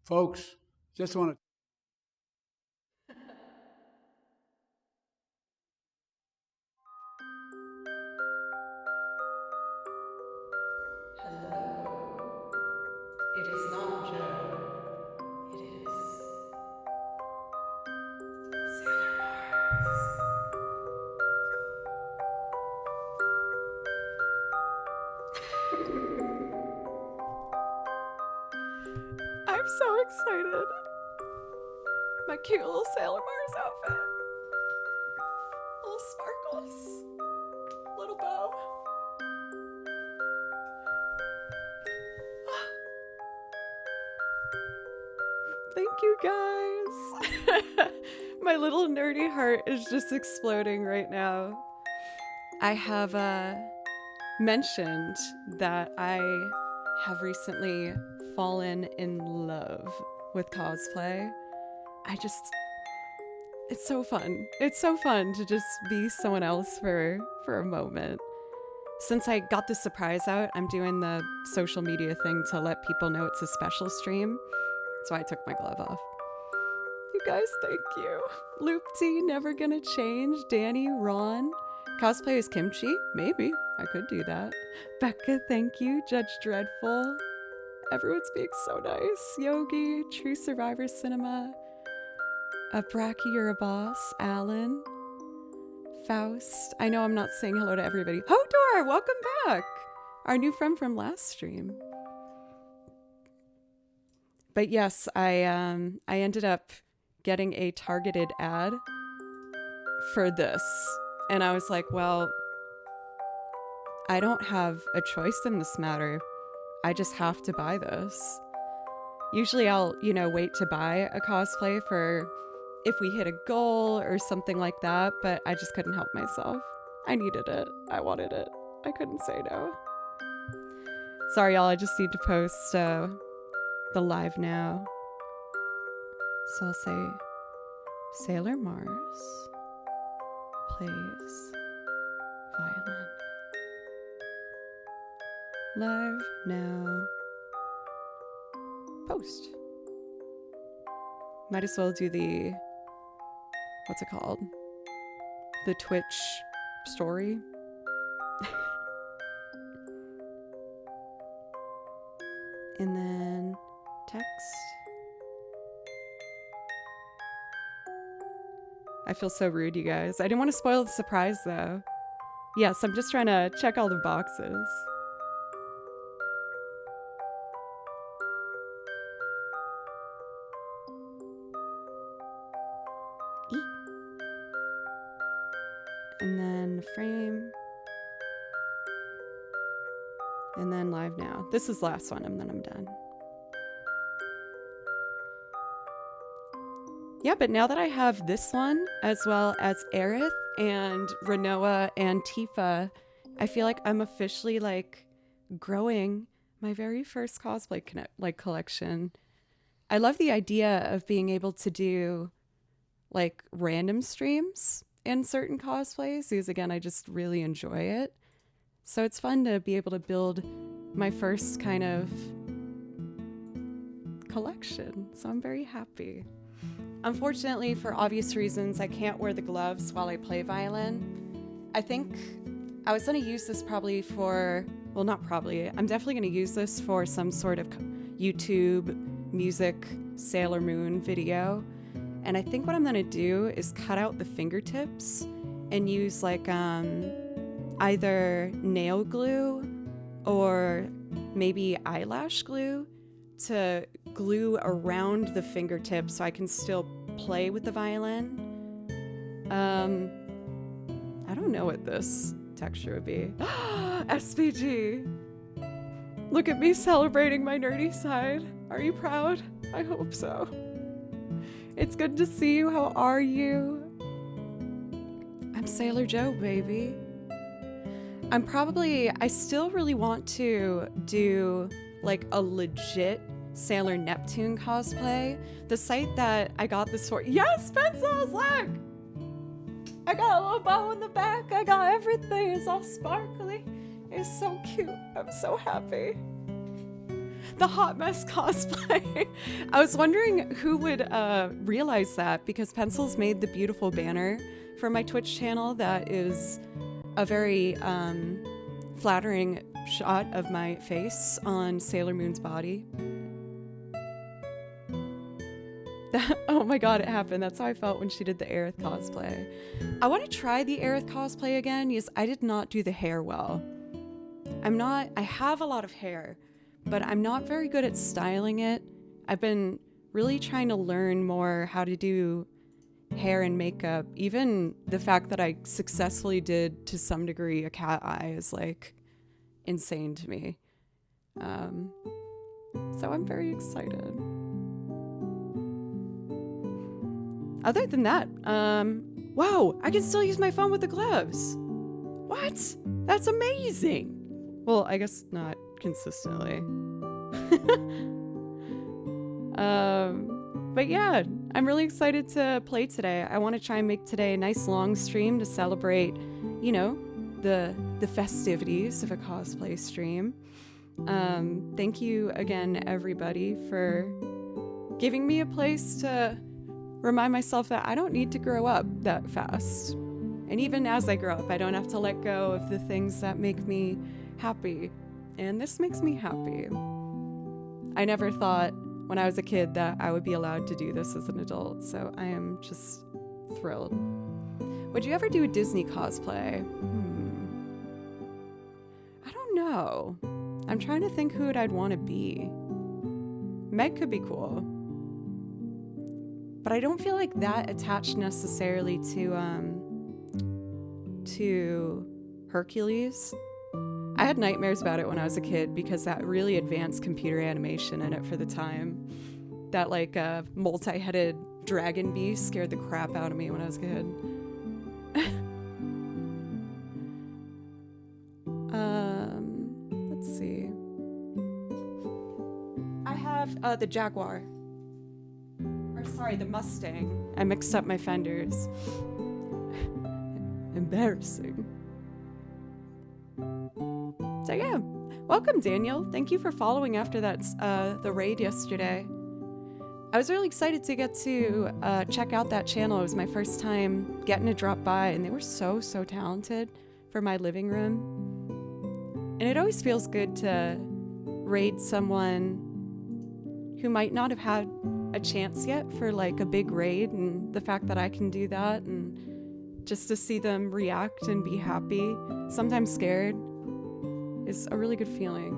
Folks, just want to Hello. It is not Joe. It is Sailor Mars. I'm so excited. My cute little Sailor Mars outfit. Little sparkles. Little bow. Thank you guys. My little nerdy heart is just exploding right now. I have mentioned that I have recently fallen in love with cosplay. It's so fun. It's so fun to just be someone else for a moment. Since I got the surprise out, I'm doing the social media thing to let people know it's a special stream. So I took my glove off. You guys, thank you. Loopty, never gonna change. Danny, Ron. Cosplay as Kimchi? Maybe. I could do that. Becca, thank you. Judge Dreadful. Everyone's being so nice. Yogi, True Survivor Cinema. Braki, you're a boss. Alan. Faust. I know I'm not saying hello to everybody. Hodor, welcome back. Our new friend from last stream. But yes, I ended up getting a targeted ad for this. And I was like, well, I don't have a choice in this matter. I just have to buy this. Usually I'll, wait to buy a cosplay for if we hit a goal or something like that, but I just couldn't help myself. I needed it. I wanted it. I couldn't say no. Sorry, y'all. I just need to post the live now. So I'll say Sailor Mars plays violin. Live now. Post. Might as well do the, what's it called? The Twitch story. And then text. I feel so rude, you guys. I didn't want to spoil the surprise, though. Yes, I'm just trying to check all the boxes. And then frame. And then live now. This is the last one, and then I'm done. Yeah, but now that I have this one, as well as Aerith and Renoa and Tifa, I feel like I'm officially growing my very first cosplay collection. I love the idea of being able to do random streams in certain cosplays because again, I just really enjoy it. So it's fun to be able to build my first kind of collection. So I'm very happy. Unfortunately, for obvious reasons, I can't wear the gloves while I play violin. I think I was going to use this probably for, well, not probably, I'm definitely going to use this for some sort of YouTube music Sailor Moon video. And I think what I'm going to do is cut out the fingertips and use either nail glue or maybe eyelash glue to glue around the fingertips so I can still play with the violin. I don't know what this texture would be. SPG! Look at me celebrating my nerdy side. Are you proud? I hope so. It's good to see you. How are you? I'm Sailor Joe, baby. I still really want to do a legit Sailor Neptune cosplay. The site that I got this for, yes, pencils, look! I got a little bow in the back. I got everything. It's all sparkly. It's so cute. I'm so happy. The hot mess cosplay. I was wondering who would realize that, because Pencils made the beautiful banner for my Twitch channel that is a very flattering shot of my face on Sailor Moon's body. Oh my god, it happened. That's how I felt when she did the Aerith cosplay. I want to try the Aerith cosplay again. Yes, I did not do the hair well. I have a lot of hair, but I'm not very good at styling it. I've been really trying to learn more how to do hair and makeup. Even the fact that I successfully did, to some degree, a cat eye is like insane to me. So I'm very excited. Other than that, wow, I can still use my phone with the gloves. What? That's amazing. Well, I guess not consistently. But yeah, I'm really excited to play today. I want to try and make today a nice long stream to celebrate, you know, the festivities of a cosplay stream. Thank you again, everybody, for giving me a place to remind myself that I don't need to grow up that fast. And even as I grow up, I don't have to let go of the things that make me happy. And this makes me happy. I never thought when I was a kid that I would be allowed to do this as an adult, so I am just thrilled. Would you ever do a Disney cosplay? I don't know. I'm trying to think who I'd want to be. Meg could be cool. But I don't feel like that attached necessarily to Hercules. I had nightmares about it when I was a kid because that really advanced computer animation in it for the time. That like multi-headed dragon beast scared the crap out of me when I was a kid. Let's see. I have the Jaguar. Or sorry, the Mustang. I mixed up my fenders. Embarrassing. So yeah, welcome Daniel. Thank you for following after that the raid yesterday. I was really excited to get to check out that channel. It was my first time getting to drop by, and they were so talented for my living room. And it always feels good to raid someone who might not have had a chance yet for like a big raid, and the fact that I can do that and just to see them react and be happy, sometimes scared, is a really good feeling.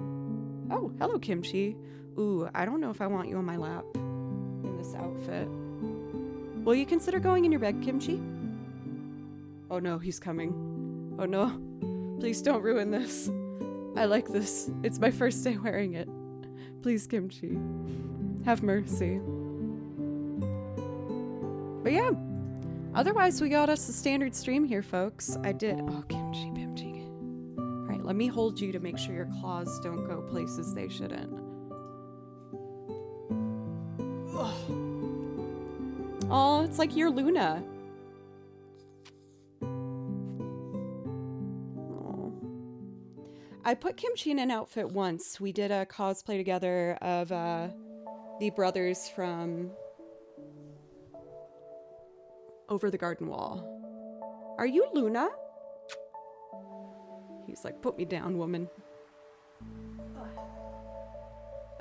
Oh, hello Kimchi. Ooh, I don't know if I want you on my lap in this outfit. Will you consider going in your bed, Kimchi? Oh no, he's coming. Oh no, please don't ruin this. I like this. It's my first day wearing it. Please, Kimchi, have mercy. But yeah, otherwise we got us a standard stream here, folks. I did. Oh, Kimchi. All right, let me hold you to make sure your claws don't go places they shouldn't. Oh, it's like you're Luna. Oh. I put Kimchi in an outfit once. We did a cosplay together of the brothers from Over the Garden Wall. Are you Luna? He's like, put me down, woman.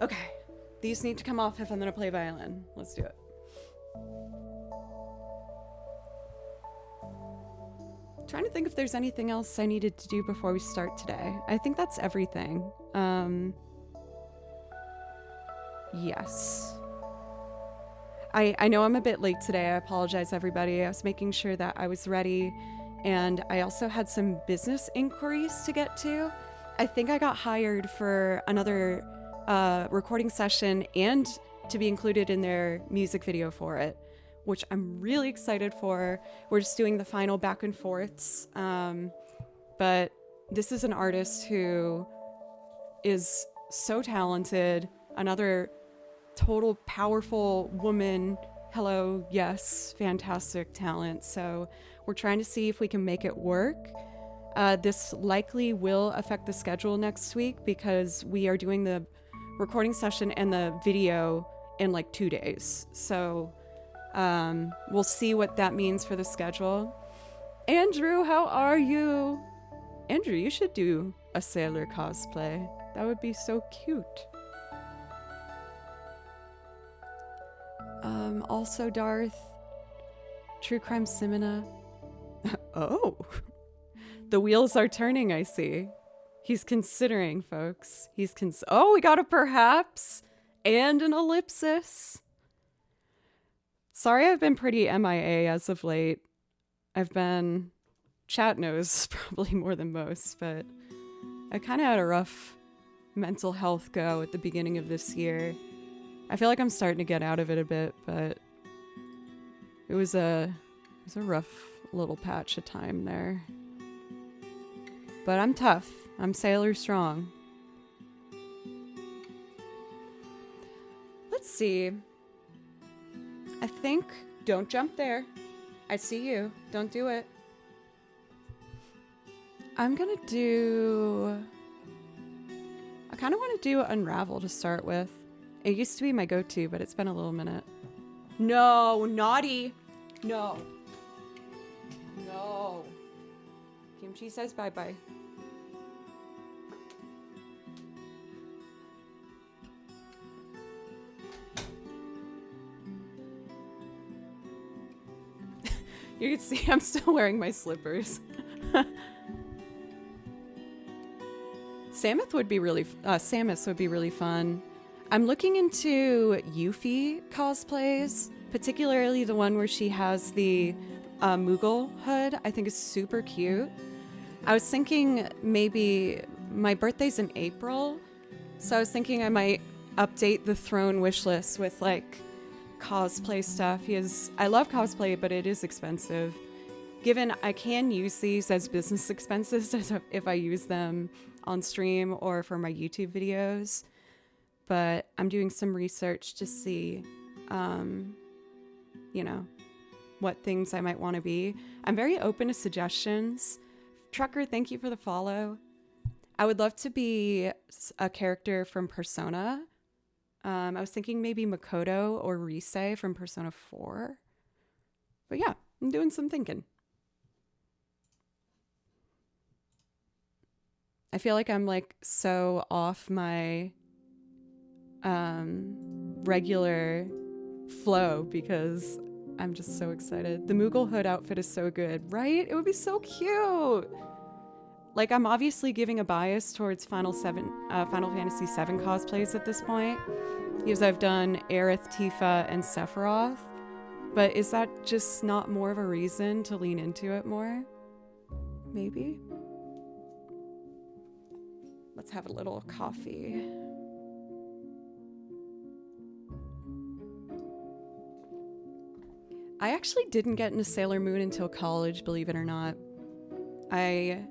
Okay, these need to come off if I'm gonna play violin. Let's do it. Trying to think if there's anything else I needed to do before we start today. I think that's everything. Yes. I know I'm a bit late today. I apologize, everybody. I was making sure that I was ready, and I also had some business inquiries to get to. I think I got hired for another recording session and to be included in their music video for it, which I'm really excited for. We're just doing the final back and forths. But this is an artist who is so talented, another total powerful woman. Hello, yes, fantastic talent. So we're trying to see if we can make it work. This likely will affect the schedule next week because we are doing the recording session and the video in like 2 days. So we'll see what that means for the schedule. Andrew, how are you? Andrew, you should do a sailor cosplay. That would be so cute. Also Darth, True Crime Simina. Oh, the wheels are turning, I see. He's considering, folks. Oh, we got a perhaps and an ellipsis. Sorry, I've been pretty MIA as of late. I've been, chat knows probably more than most, but I kind of had a rough mental health go at the beginning of this year. I feel like I'm starting to get out of it a bit, but it was a rough little patch of time there. But I'm tough. I'm sailor strong. Let's see. I think, don't jump there. I see you. Don't do it. I'm gonna do, I kind of want to do Unravel to start with. It used to be my go-to, but it's been a little minute. No, naughty. No. No. Kimchi says bye-bye. You can see I'm still wearing my slippers. Samus would be really fun. I'm looking into Yuffie cosplays, particularly the one where she has the Moogle hood. I think is super cute. I was thinking maybe my birthday's in April, so I was thinking I might update the throne wish list with like cosplay stuff. I love cosplay, but it is expensive. Given I can use these as business expenses if I use them on stream or for my YouTube videos. But I'm doing some research to see, what things I might want to be. I'm very open to suggestions. Trucker, thank you for the follow. I would love to be a character from Persona. I was thinking maybe Makoto or Rise from Persona 4. But yeah, I'm doing some thinking. I feel like I'm like so off my regular flow because I'm just so excited. The Moogle hood outfit is so good, right? It would be so cute. Like, I'm obviously giving a bias towards Final Fantasy VII cosplays at this point, because I've done Aerith, Tifa, and Sephiroth. But is that just not more of a reason to lean into it more? Maybe. Let's have a little coffee. I actually didn't get into Sailor Moon until college, believe it or not. I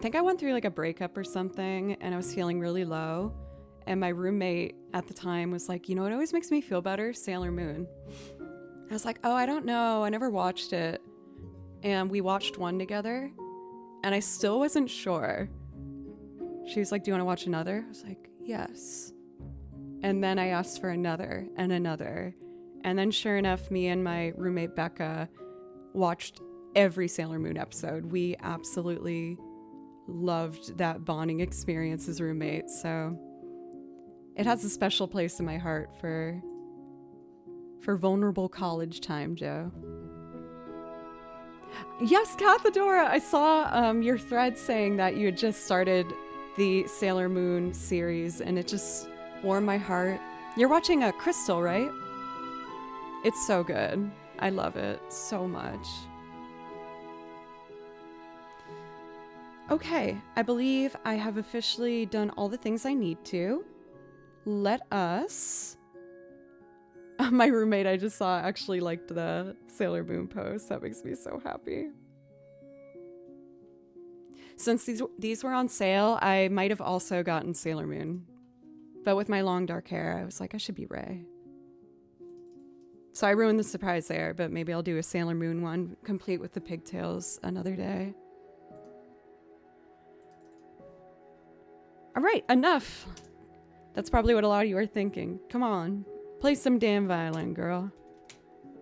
think I went through like a breakup or something and I was feeling really low. And my roommate at the time was like, you know what always makes me feel better? Sailor Moon. I was like, oh, I don't know. I never watched it. And we watched one together and I still wasn't sure. She was like, do you want to watch another? I was like, yes. And then I asked for another and another. And then sure enough, me and my roommate Becca watched every Sailor Moon episode. We absolutely loved that bonding experience as roommates. So it has a special place in my heart for vulnerable college time, Joe. Yes, Cathedora, I saw your thread saying that you had just started the Sailor Moon series and it just warmed my heart. You're watching Crystal, right? It's so good. I love it so much. Okay, I believe I have officially done all the things I need to. Let us... My roommate I just saw actually liked the Sailor Moon post. That makes me so happy. Since these were on sale, I might have also gotten Sailor Moon. But with my long dark hair, I was like, I should be Rey. So I ruined the surprise there, but maybe I'll do a Sailor Moon one, complete with the pigtails, another day. All right, enough. That's probably what a lot of you are thinking. Come on, play some damn violin, girl.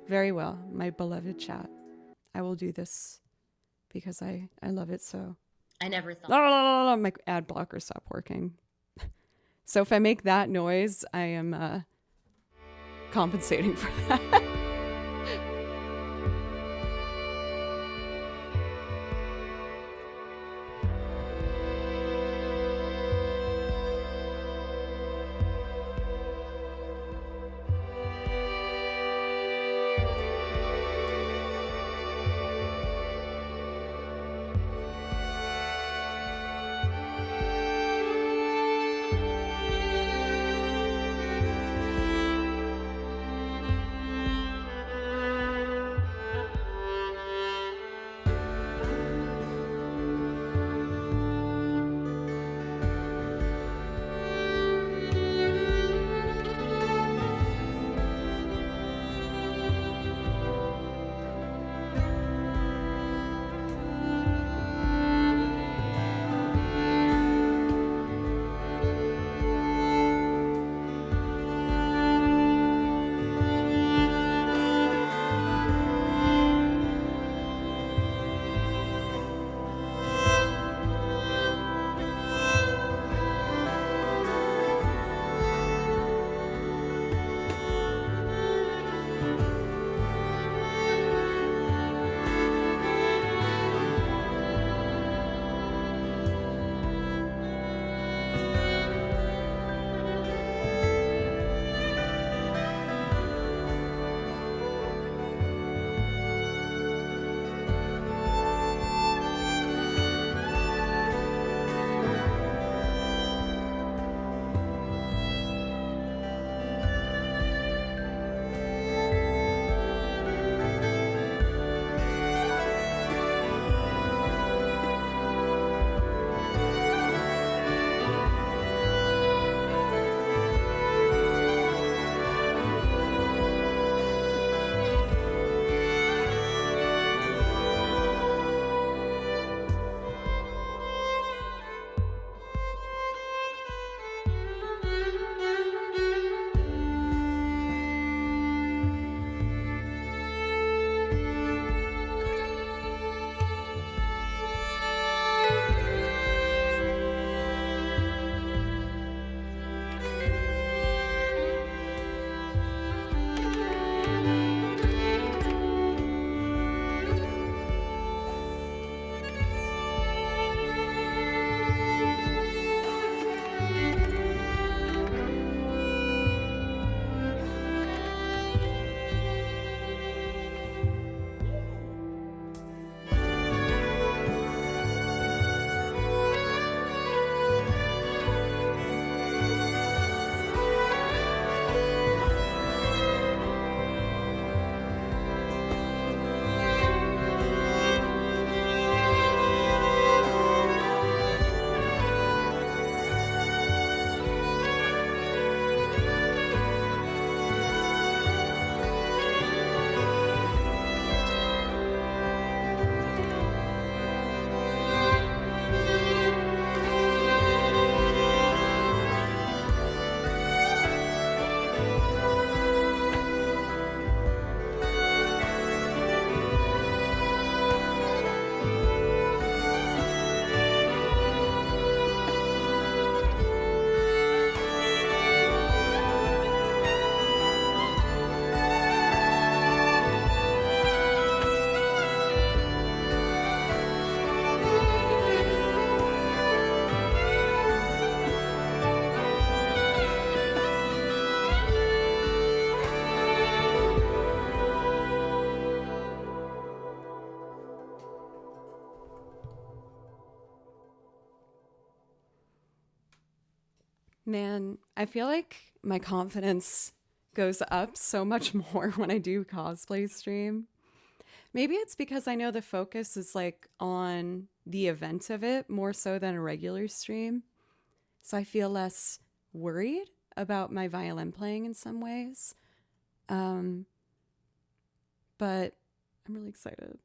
Very well, my beloved chat. I will do this because I love it so. I never thought. My ad blocker stopped working. So if I make that noise, I am compensating for that. Man, I feel like my confidence goes up so much more when I do cosplay stream. Maybe it's because I know the focus is like on the event of it more so than a regular stream. So I feel less worried about my violin playing in some ways. But I'm really excited.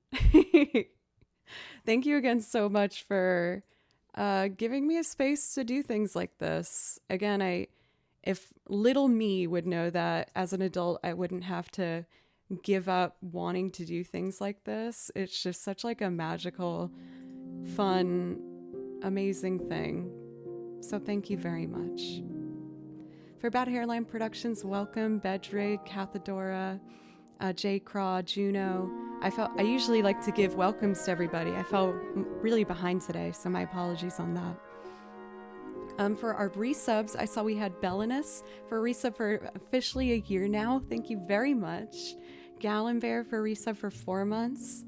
Thank you again so much for giving me a space to do things like this. Again, if little me would know that as an adult, I wouldn't have to give up wanting to do things like this. It's just such like a magical, fun, amazing thing. So thank you very much. For Bad Hairline Productions, welcome Bedrig, Cathedora, J. Craw, Juno. I usually like to give welcomes to everybody. I felt really behind today, so my apologies on that. For our resubs, I saw we had Bellinus for a resub for officially a year now. Thank you very much. Gallon Bear for a resub for 4 months.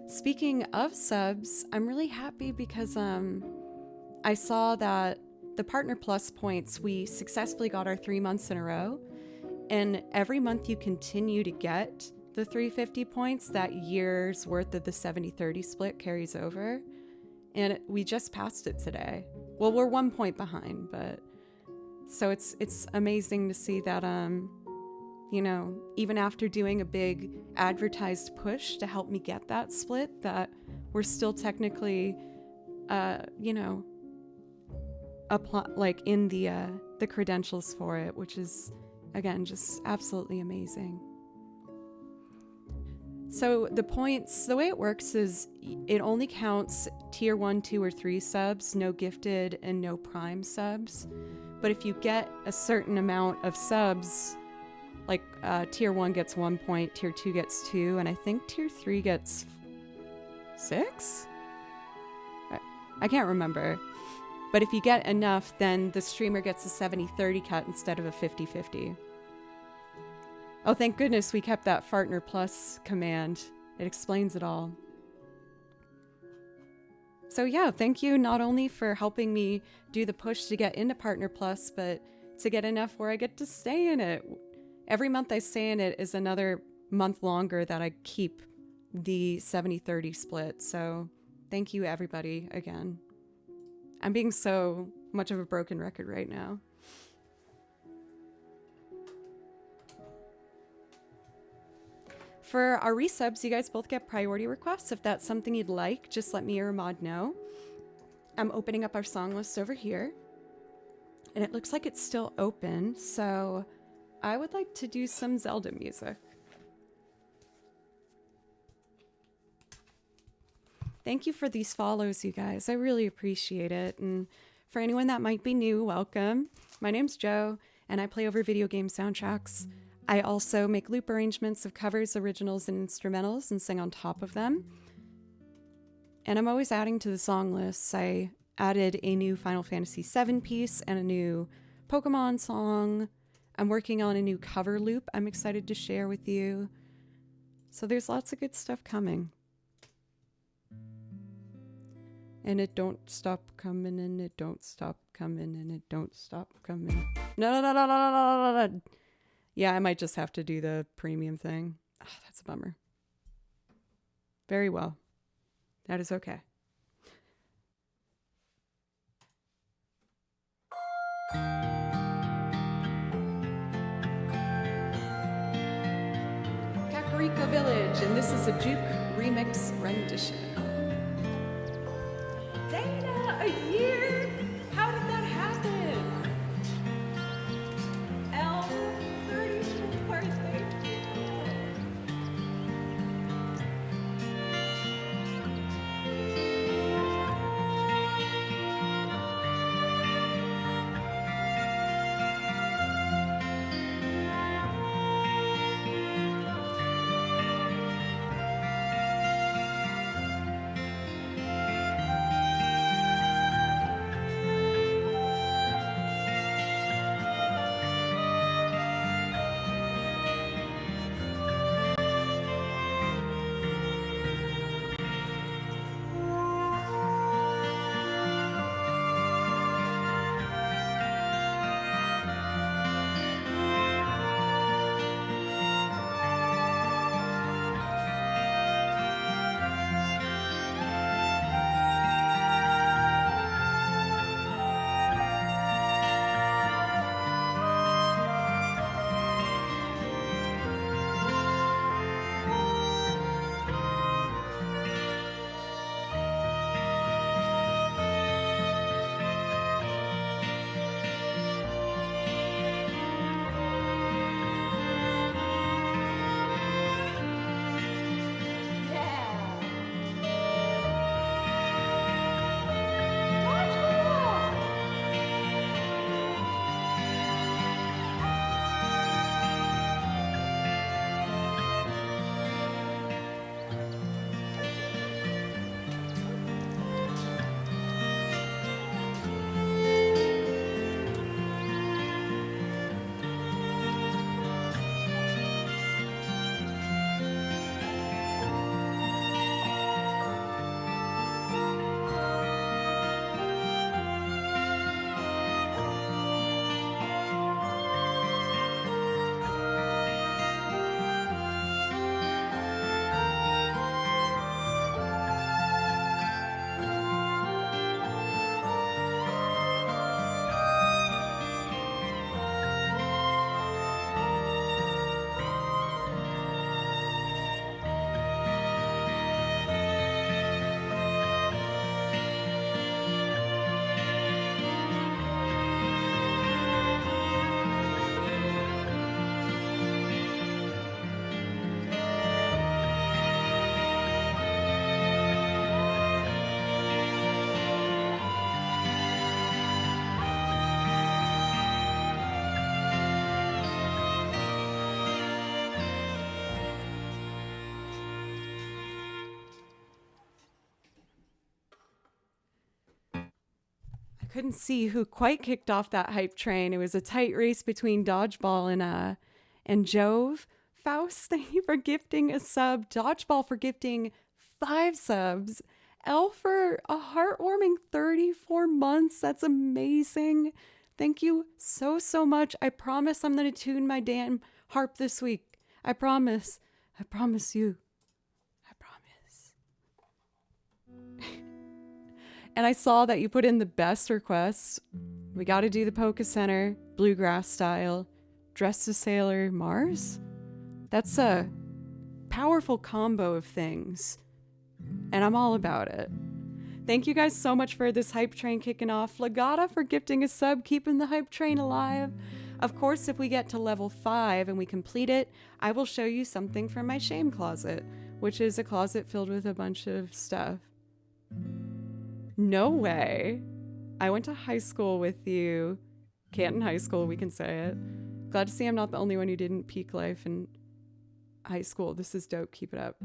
Speaking of subs, I'm really happy because I saw that the Partner Plus points, we successfully got our 3 months in a row. And every month you continue to get the 350 points, that year's worth of the 70-30 split carries over. And we just passed it today. Well, we're 1 point behind, but so it's amazing to see that, you know, even after doing a big advertised push to help me get that split, that we're still technically, you know, like in the credentials for it, which is, again, just absolutely amazing. So the points, the way it works is it only counts tier 1, 2, or 3 subs, no gifted and no prime subs. But if you get a certain amount of subs, like tier 1 gets 1 point, tier 2 gets 2, and I think tier 3 gets 6? I can't remember. But if you get enough, then the streamer gets a 70-30 cut instead of a 50-50. Oh, thank goodness we kept that Partner Plus command. It explains it all. So yeah, thank you not only for helping me do the push to get into Partner Plus, but to get enough where I get to stay in it. Every month I stay in it is another month longer that I keep the 70-30 split. So thank you everybody again. I'm being so much of a broken record right now. For our resubs, you guys both get priority requests. If that's something you'd like, just let me or Mod know. I'm opening up our song list over here. And it looks like it's still open, so I would like to do some Zelda music. Thank you for these follows, you guys. I really appreciate it. And for anyone that might be new, welcome. My name's Joe, and I play over video game soundtracks. I also make loop arrangements of covers, originals, and instrumentals and sing on top of them. And I'm always adding to the song lists. I added a new Final Fantasy VII piece and a new Pokemon song. I'm working on a new cover loop I'm excited to share with you. So there's lots of good stuff coming. And it don't stop coming, and it don't stop coming, and it don't stop coming. No. Yeah, I might just have to do the premium thing. Oh, that's a bummer. Very well. That is okay. Kakariko Village, and this is a Juke remix rendition. Dana, a year? How did that happen? L34, thank you. couldn't see who quite kicked off that hype train. It was a tight race between Dodgeball and Jove. Faust, thank you for gifting a sub. Dodgeball for gifting 5 subs. Elle for a heartwarming 34 months. That's amazing. Thank you so, so much. I promise I'm going to tune my damn harp this week. I promise. I promise you. I promise. And I saw that you put in the best request. We got to do the polka center, bluegrass style, dress as Sailor Mars. That's a powerful combo of things, and I'm all about it. Thank you guys so much for this hype train kicking off. Legata for gifting a sub, keeping the hype train alive. Of course, if we get to level 5 and we complete it, I will show you something from my shame closet, which is a closet filled with a bunch of stuff. No way. I went to high school with you. Canton High School, we can say it. Glad to see I'm not the only one who didn't peak life in high school. This is dope. Keep it up.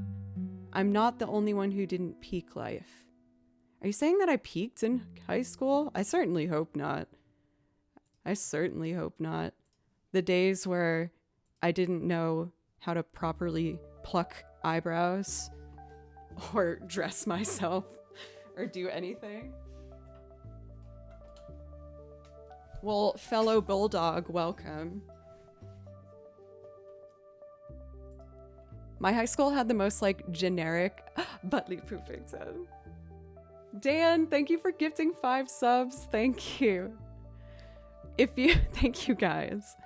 I'm not the only one who didn't peak life. Are you saying that I peaked in high school? I certainly hope not. I certainly hope not. The days where I didn't know how to properly pluck eyebrows or dress myself or do anything. Well, fellow Bulldog, welcome. My high school had the most generic buttly pooping sound. Dan, thank you for gifting 5 subs. Thank you. Thank you guys.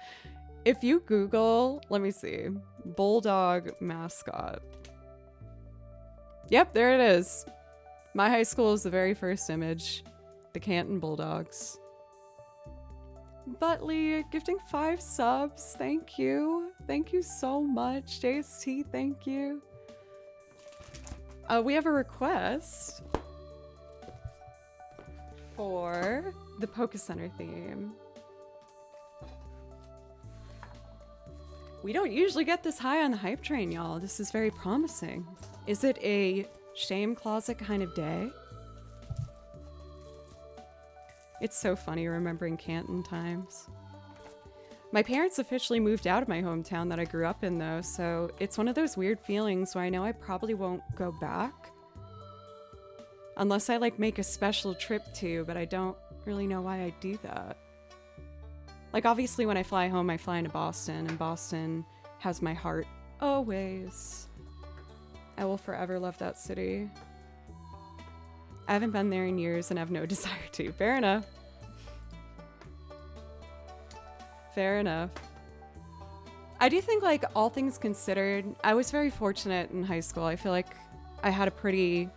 If you Google, let me see, Bulldog mascot. Yep, there it is. My high school is the very first image. The Canton Bulldogs. Butley, gifting 5 subs. Thank you. Thank you so much. JST, thank you. We have a request for the Polka Center theme. We don't usually get this high on the hype train, y'all. This is very promising. Is it a shame closet kind of day? It's so funny remembering Canton times. My parents officially moved out of my hometown that I grew up in, though, so it's one of those weird feelings where I know I probably won't go back. Unless I make a special trip to, but I don't really know why I do that. Obviously when I fly home, I fly into Boston, and Boston has my heart always. I will forever love that city. I haven't been there in years and have no desire to. Fair enough. Fair enough. I do think, all things considered, I was very fortunate in high school. I feel like I had a pretty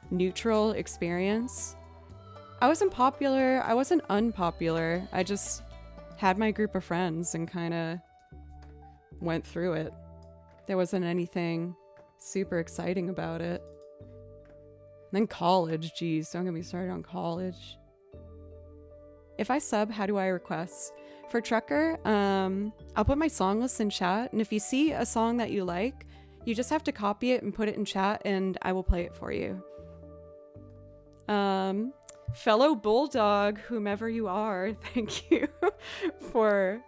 neutral experience. I wasn't popular. I wasn't unpopular. I just had my group of friends and kind of went through it. There wasn't anything super exciting about it. Then college, geez, don't get me started on college. If I sub, how do I request? For Trucker, I'll put my song list in chat, and if you see a song that you like, you just have to copy it and put it in chat, and I will play it for you. Fellow Bulldog, whomever you are, thank you for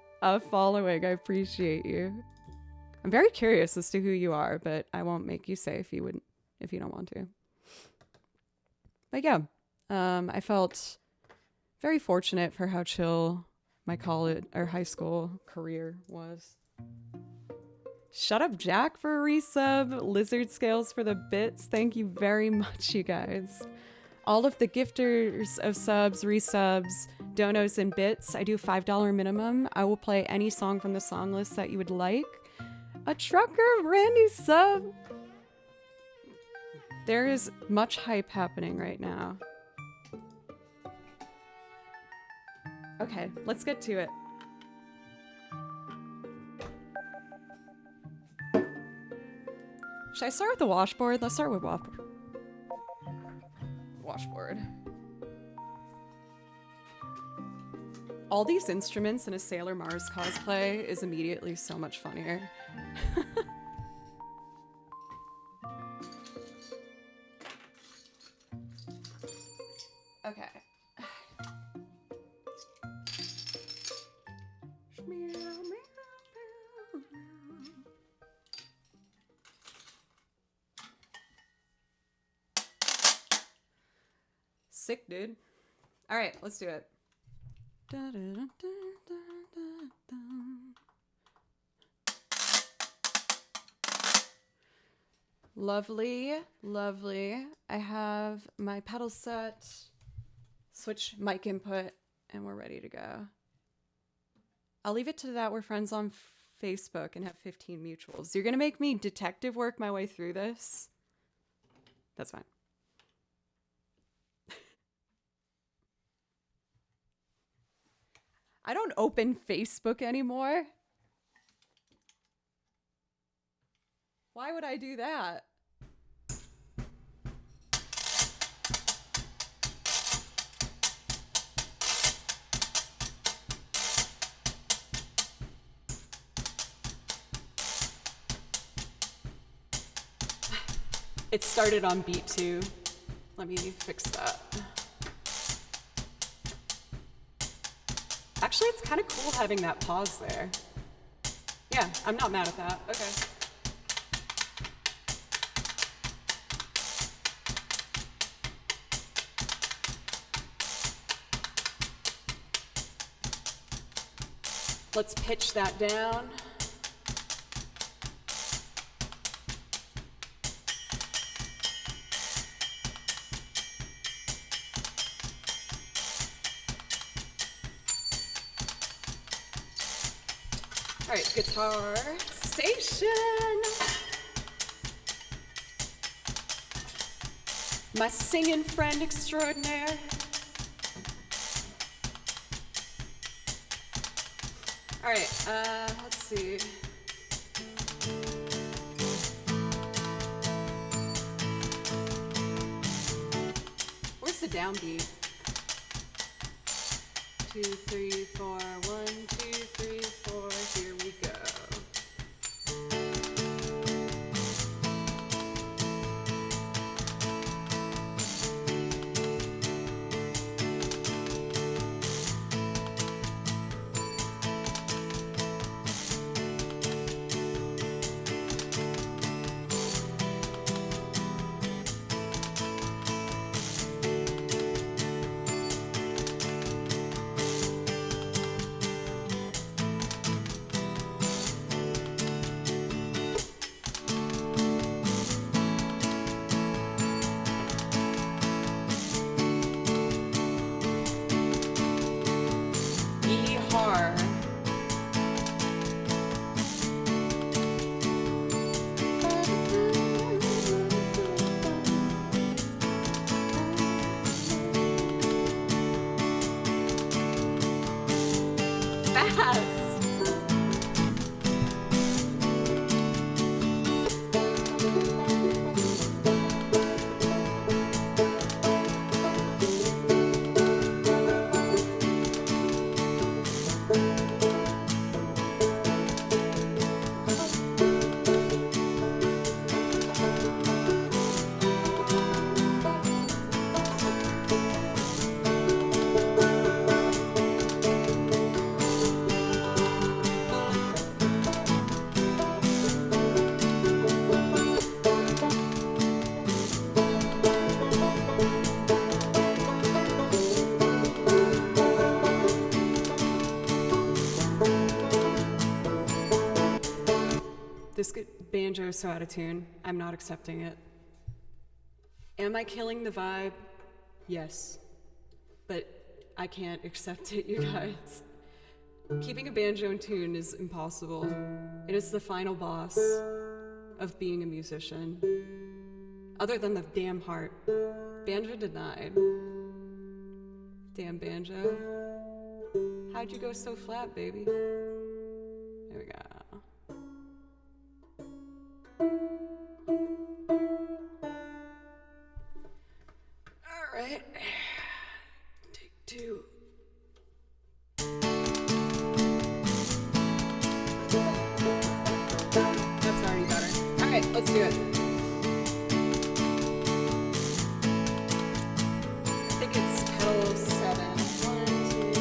following. I appreciate you. I'm very curious as to who you are, but I won't make you say if you don't want to. But yeah, I felt very fortunate for how chill my college or high school career was. Shut up, Jack, for a resub. Lizard Scales for the bits. Thank you very much, you guys. All of the gifters of subs, resubs, donos, and bits, I do $5 minimum. I will play any song from the song list that you would like. A Trucker, brand new sub. There is much hype happening right now. Okay, let's get to it. Should I start with the washboard? Let's start with washboard. All these instruments in a Sailor Mars cosplay is immediately so much funnier. Okay. sick, dude. All right, let's do it. Lovely, lovely. I have my pedal set, switch mic input, and we're ready to go. I'll leave it to that we're friends on Facebook and have 15 mutuals. You're going to make me detective work my way through this? That's fine. I don't open Facebook anymore. Why would I do that? It started on beat 2. Let me fix that. Actually, it's kind of cool having that pause there. Yeah, I'm not mad at that. Okay. Let's pitch that down. All right, guitar station. My singing friend extraordinaire. All right, let's see. Where's the downbeat? 2, 3, 4, 1, 2, 3, 4, here we go. This banjo is so out of tune. I'm not accepting it. Am I killing the vibe? Yes. But I can't accept it, you guys. Keeping a banjo in tune is impossible. It is the final boss of being a musician. Other than the damn heart. Banjo denied. Damn banjo. How'd you go so flat, baby? There we go. All right. Take 2. That's already better. All right, let's do it. I think it's pedal 7. 1, 2.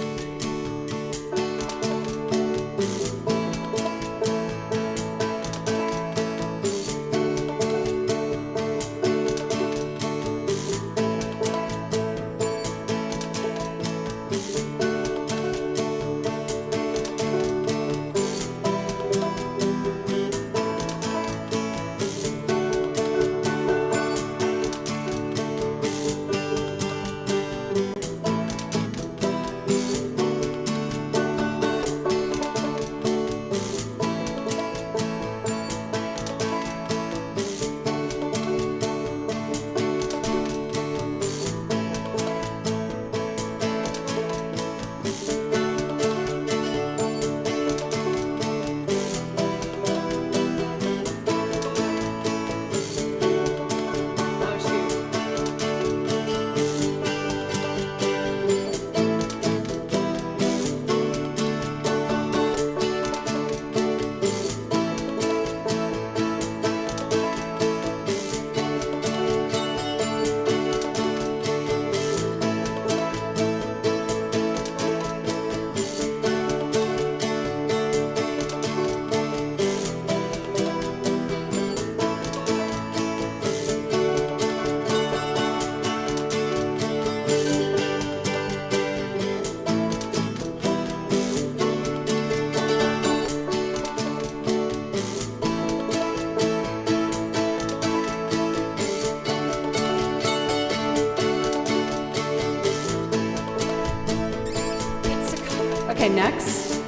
Okay, next,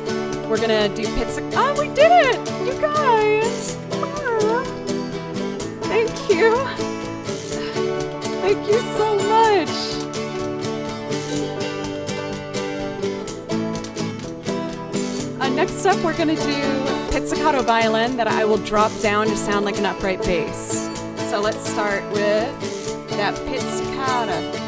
we're gonna do pizzicato. Oh, we did it! You guys! Ah, thank you. Thank you so much. Next up, we're gonna do pizzicato violin that I will drop down to sound like an upright bass. So let's start with that pizzicato.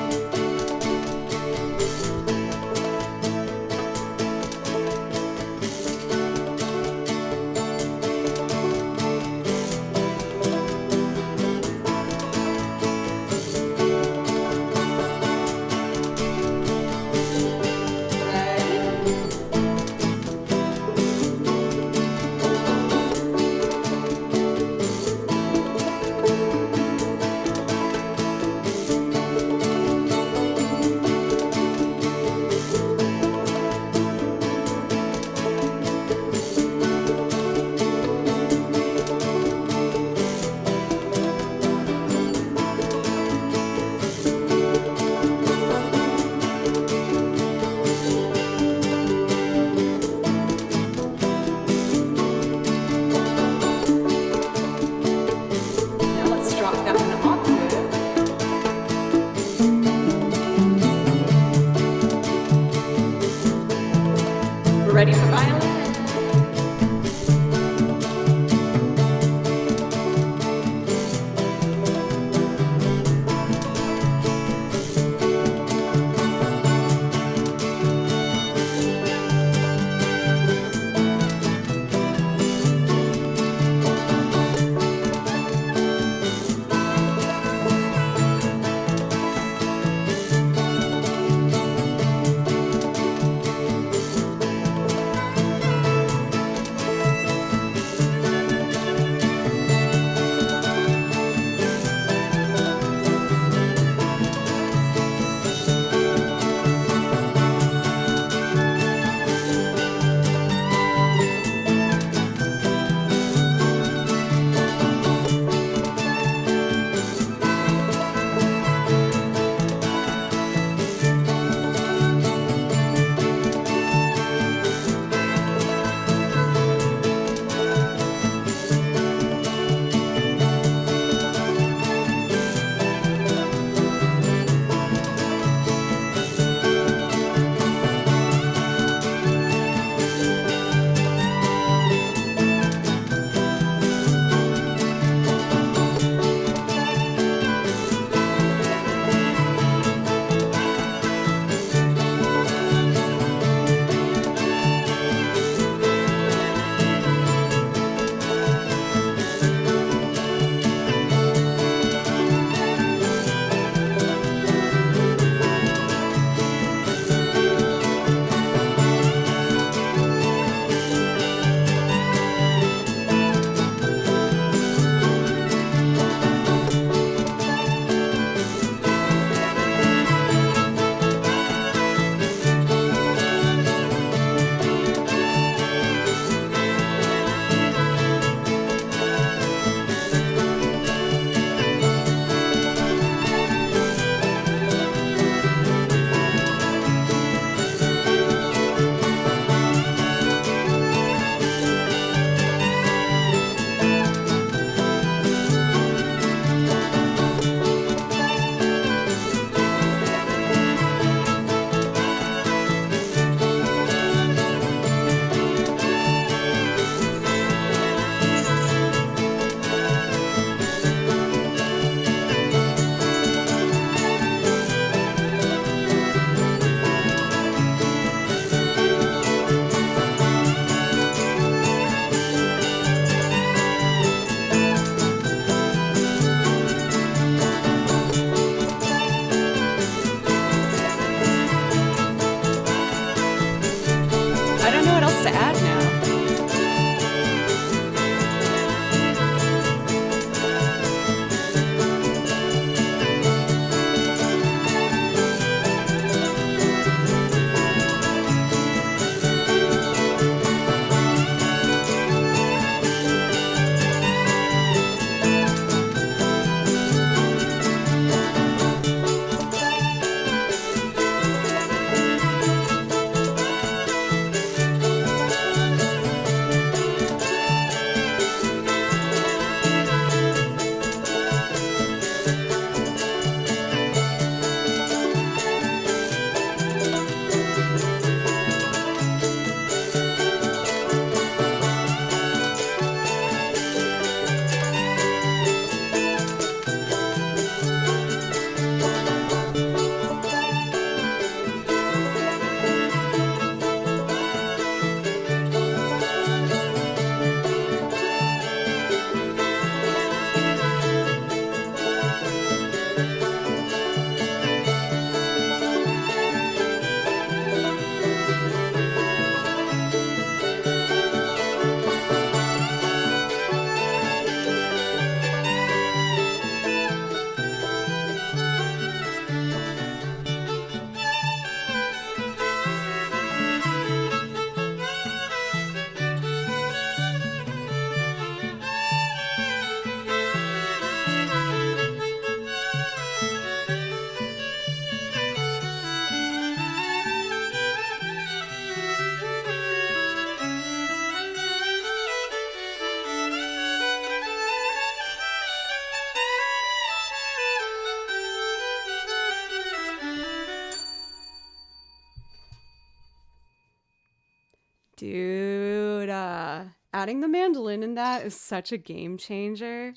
adding the mandolin in that is such a game changer.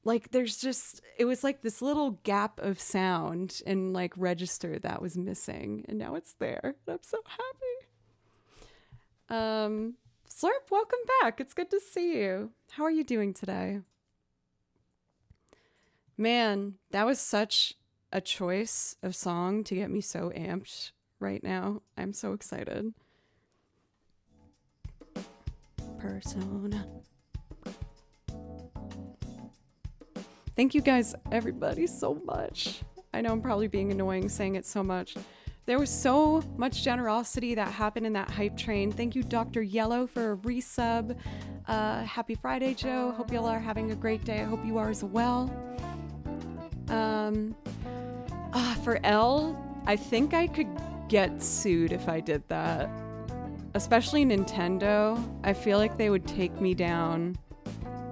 Like it was like this little gap of sound and like register that was missing, and now it's there. And I'm so happy. Slurp, welcome back. It's good to see you. How are you doing today? Man, that was such a choice of song to get me so amped right now. I'm so excited. Persona. Thank you guys, everybody, so much. I know I'm probably being annoying saying it so much. There was so much generosity that happened in that hype train. Thank you, Dr. Yellow, for a resub. Happy Friday, Joe. Hope y'all are having a great day. I hope you are as well. For L, I think I could get sued if I did that. Especially Nintendo. I feel like they would take me down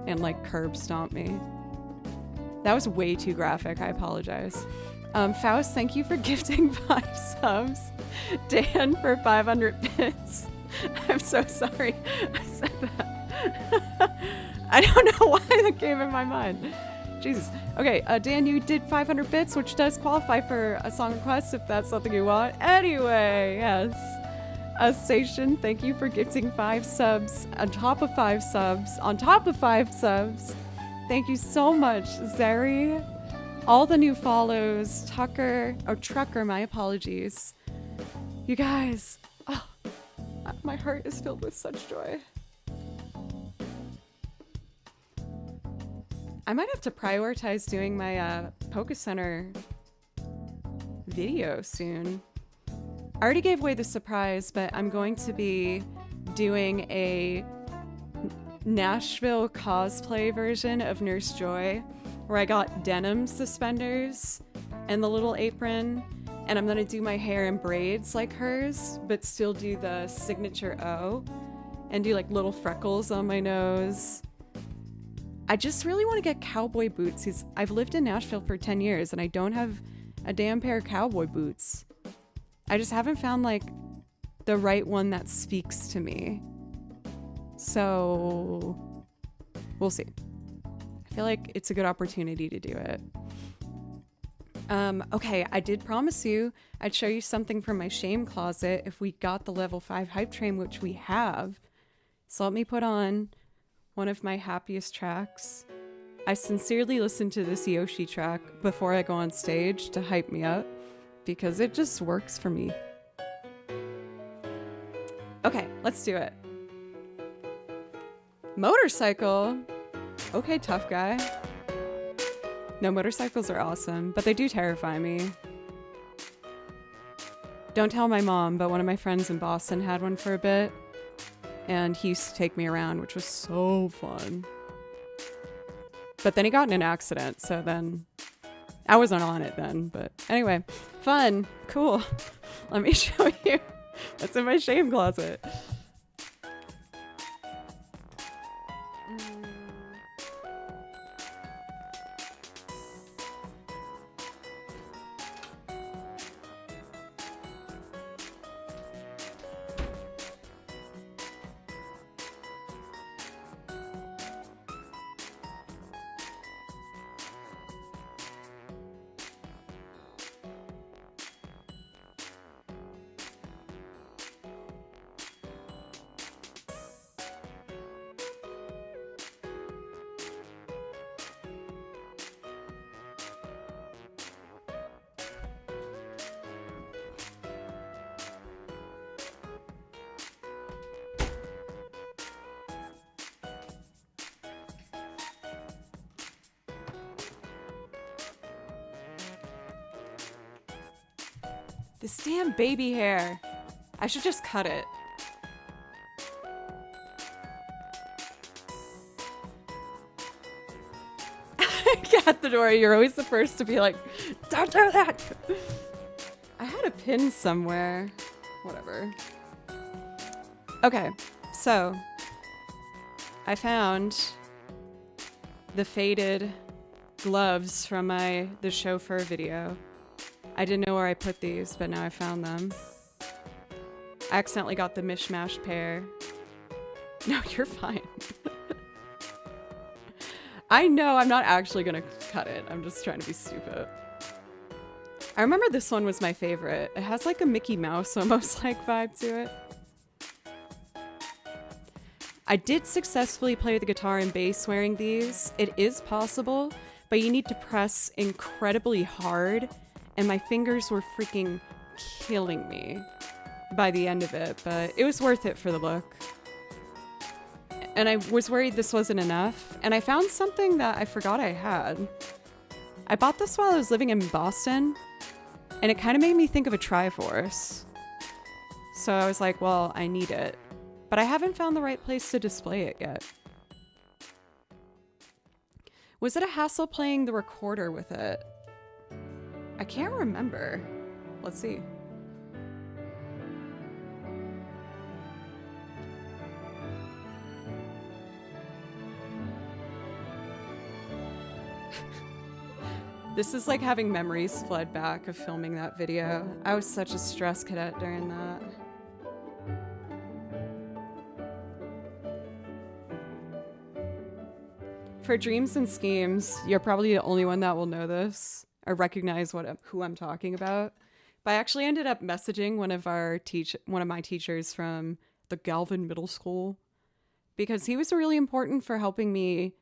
and like curb stomp me. That was way too graphic. I apologize. Faust, thank you for gifting 5 subs. Dan for 500 bits. I'm so sorry I said that. I don't know why that came in my mind. Jesus. Okay, Dan, you did 500 bits, which does qualify for a song request if that's something you want. Anyway, yes. Station, thank you for gifting 5 subs on top of 5 subs on top of 5 subs. Thank you so much, Zeri. All the new follows, Trucker, my apologies. You guys, my heart is filled with such joy. I might have to prioritize doing my Poké Center video soon. I already gave away the surprise, but I'm going to be doing a Nashville cosplay version of Nurse Joy, where I got denim suspenders and the little apron, and I'm gonna do my hair in braids like hers, but still do the signature O, and do like little freckles on my nose. I just really want to get cowboy boots. I've lived in Nashville for 10 years and I don't have a damn pair of cowboy boots. I just haven't found like the right one that speaks to me. So we'll see. I feel like it's a good opportunity to do it. Okay, I did promise you I'd show you something from my shame closet if we got the level 5 hype train, which we have. So let me put on one of my happiest tracks. I sincerely listen to this Yoshi track before I go on stage to hype me up because it just works for me. Okay, let's do it. Motorcycle. Okay, tough guy. No, motorcycles are awesome, but they do terrify me. Don't tell my mom, but one of my friends in Boston had one for a bit, and he used to take me around, which was so fun. But then he got in an accident, so then I wasn't on it then, but anyway, fun, cool. Let me show you what's in my shame closet. This damn baby hair. I should just cut it. At the door, you're always the first to be like, don't do that. I had a pin somewhere. Whatever. Okay, so I found the faded gloves from the chauffeur video. I didn't know where I put these, but now I found them. I accidentally got the mishmash pair. No, you're fine. I know I'm not actually gonna cut it. I'm just trying to be stupid. I remember this one was my favorite. It has like a Mickey Mouse almost like vibe to it. I did successfully play the guitar and bass wearing these. It is possible, but you need to press incredibly hard, and my fingers were freaking killing me by the end of it, but it was worth it for the look. And I was worried this wasn't enough, and I found something that I forgot I had. I bought this while I was living in Boston, and it kind of made me think of a Triforce. So I was like, well, I need it. But I haven't found the right place to display it yet. Was it a hassle playing the recorder with it? I can't remember. Let's see. This is like having memories flood back of filming that video. I was such a stress cadet during that. For dreams and schemes, you're probably the only one that will know this or recognize who I'm talking about. But I actually ended up messaging one of my teachers from the Galvin Middle School because he was really important for helping me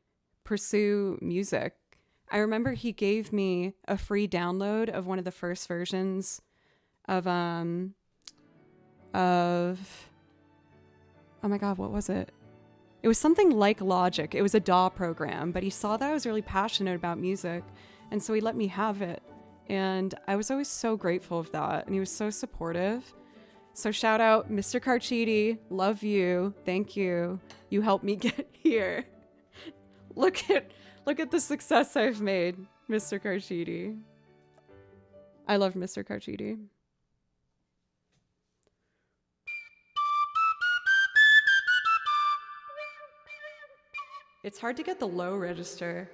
pursue music. I remember he gave me a free download of one of the first versions of oh my god, what was it? It was something like Logic. It was a DAW program, but he saw that I was really passionate about music, and so he let me have it. And I was always so grateful of that, and he was so supportive. So shout out Mr. Carchidi, love you, thank you. You helped me get here. Look at the success I've made, Mr. Carchidi. I love Mr. Carchidi. It's hard to get the low register.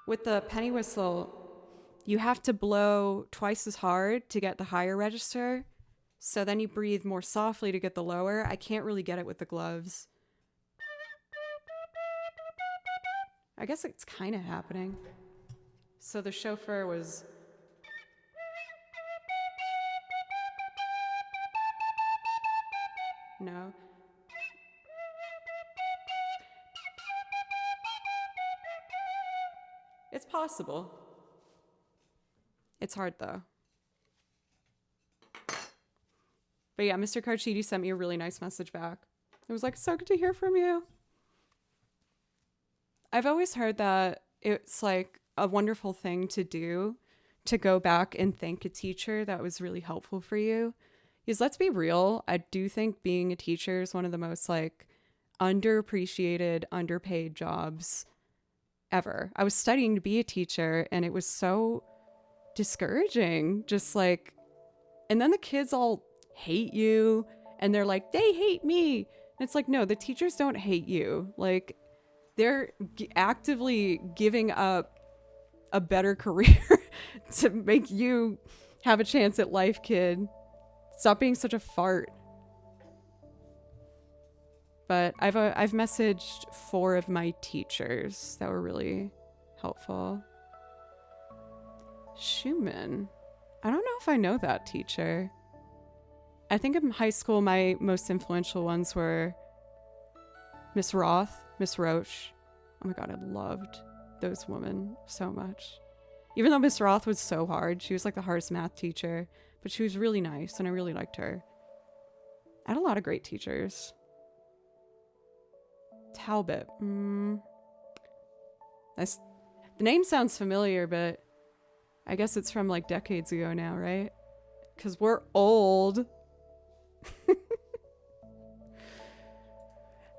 With the penny whistle, you have to blow twice as hard to get the higher register. So then you breathe more softly to get the lower. I can't really get it with the gloves. I guess it's kind of happening. So the chauffeur was... No. It's possible. It's hard though. But yeah, Mr. Carchidi sent me a really nice message back. It was like, so good to hear from you. I've always heard that it's like a wonderful thing to do to go back and thank a teacher that was really helpful for you. Because let's be real, I do think being a teacher is one of the most like underappreciated, underpaid jobs ever. I was studying to be a teacher and it was so discouraging. Just like, and then the kids all hate you and they're like, they hate me. And it's like, no, the teachers don't hate you. Like, they're actively giving up a better career to make you have a chance at life, kid. Stop being such a fart. But I've messaged 4 of my teachers that were really helpful. Schumann. I don't know if I know that teacher. I think in high school, my most influential ones were Miss Roth, Miss Roach. Oh my god, I loved those women so much. Even though Miss Roth was so hard, she was like the hardest math teacher, but she was really nice and I really liked her. I had a lot of great teachers. Talbot. The name sounds familiar, but I guess it's from like decades ago now, right? Because we're old.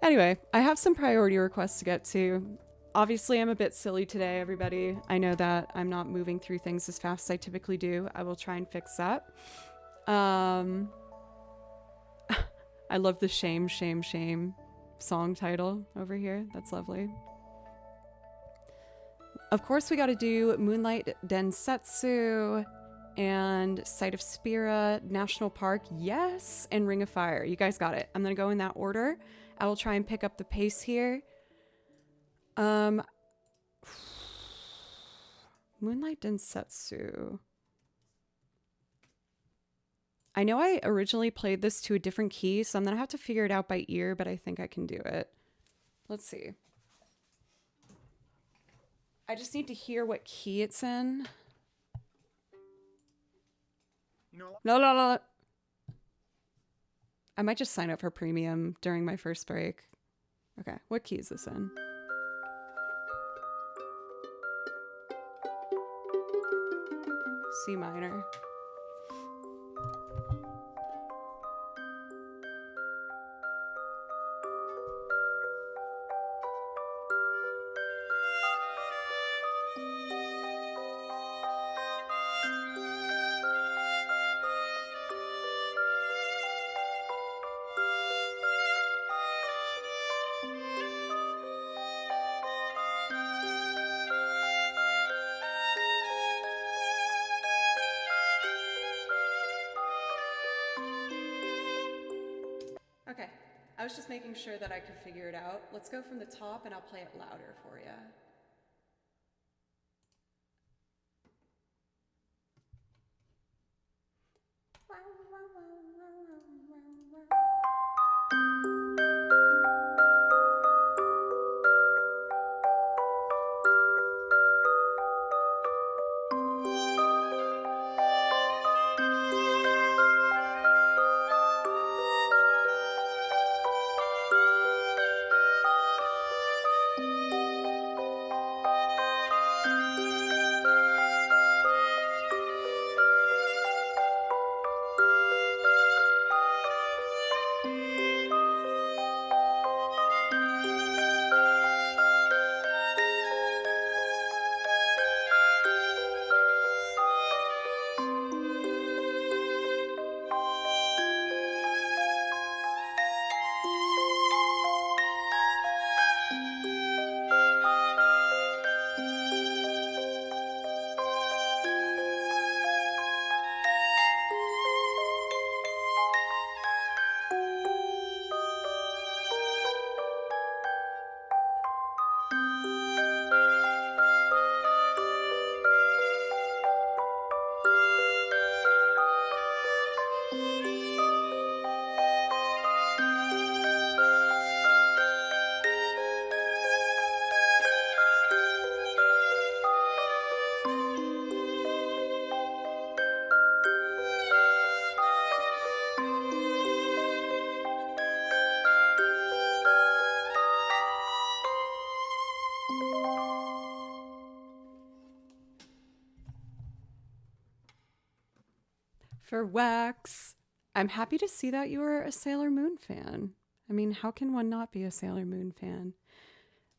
Anyway, I have some priority requests to get to. Obviously, I'm a bit silly today, everybody. I know that I'm not moving through things as fast as I typically do. I will try and fix that. I love the Shame, Shame, Shame song title over here. That's lovely. Of course, we got to do Moonlight Densetsu and Site of Spira, National Park, yes, and Ring of Fire. You guys got it. I'm gonna go in that order. I will try and pick up the pace here. Moonlight Densetsu. I know I originally played this to a different key, so I'm gonna have to figure it out by ear, but I think I can do it. Let's see. I just need to hear what key it's in. No. I might just sign up for premium during my first break. Okay, what key is this in? C minor. Okay, I was just making sure that I could figure it out. Let's go from the top and I'll play it louder for you. For Wax, I'm happy to see that you are a Sailor Moon fan. I mean, how can one not be a Sailor Moon fan?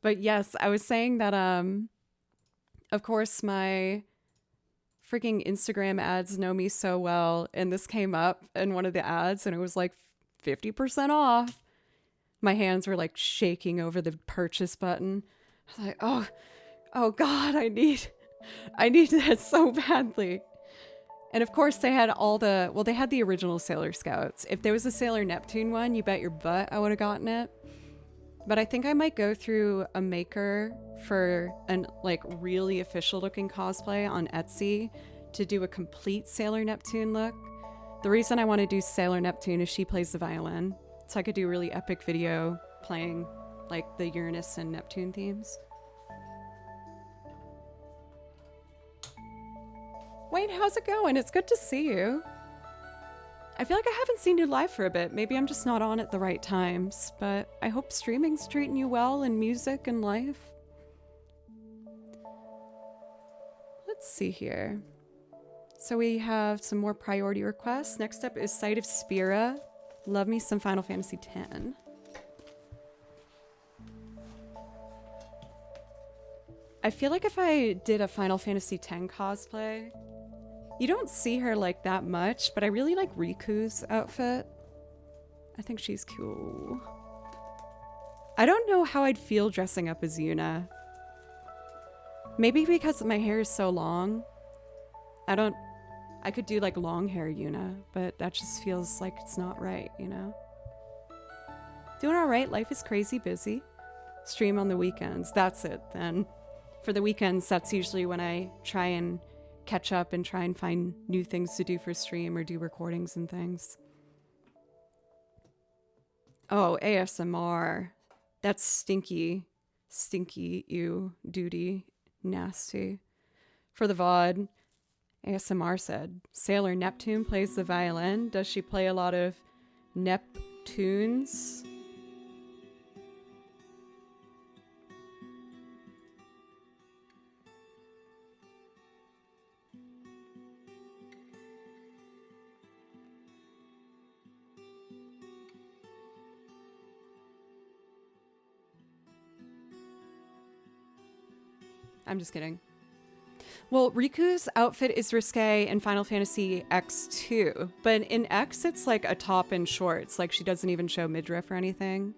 But yes, I was saying that, of course, my freaking Instagram ads know me so well, and this came up in one of the ads, and it was like 50% off. My hands were like shaking over the purchase button. I was like, oh God, I need that so badly. And of course they had they had the original Sailor Scouts. If there was a Sailor Neptune one, you bet your butt I would have gotten it. But I think I might go through a maker for an like really official looking cosplay on Etsy to do a complete Sailor Neptune look. The reason I want to do Sailor Neptune is she plays the violin. So I could do a really epic video playing like the Uranus and Neptune themes. Wayne, how's it going? It's good to see you. I feel like I haven't seen you live for a bit. Maybe I'm just not on at the right times, but I hope streaming's treating you well in music and life. Let's see here. So we have some more priority requests. Next up is Site of Spira. Love me some Final Fantasy X. I feel like if I did a Final Fantasy X cosplay, you don't see her like that much, but I really like Riku's outfit. I think she's cool. I don't know how I'd feel dressing up as Yuna. Maybe because my hair is so long. I I could do like long hair Yuna, but that just feels like it's not right, you know? Doing all right. Life is crazy busy. Stream on the weekends. That's it then. For the weekends, that's usually when I try and catch up and try and find new things to do for stream or do recordings and things. Oh, ASMR. That's stinky. Stinky, ew, duty, nasty. For the VOD, ASMR said, Sailor Neptune plays the violin. Does she play a lot of Neptunes? I'm just kidding. Well, Riku's outfit is risque in Final Fantasy X2, but in X it's like a top and shorts, like she doesn't even show midriff or anything.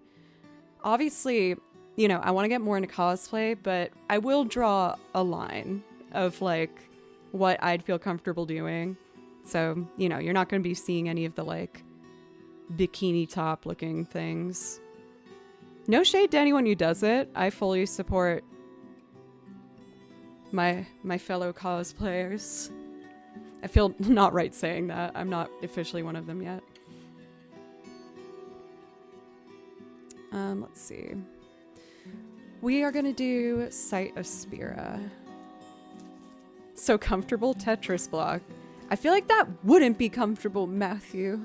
Obviously, you know, I want to get more into cosplay, but I will draw a line of like what I'd feel comfortable doing. So, you know, you're not going to be seeing any of the like bikini top looking things. No shade to anyone who does it. I fully support my fellow cosplayers. I feel not right saying that. I'm not officially one of them yet. Let's see. We are gonna do Sight of Spira. So comfortable Tetris block. I feel like that wouldn't be comfortable, Matthew.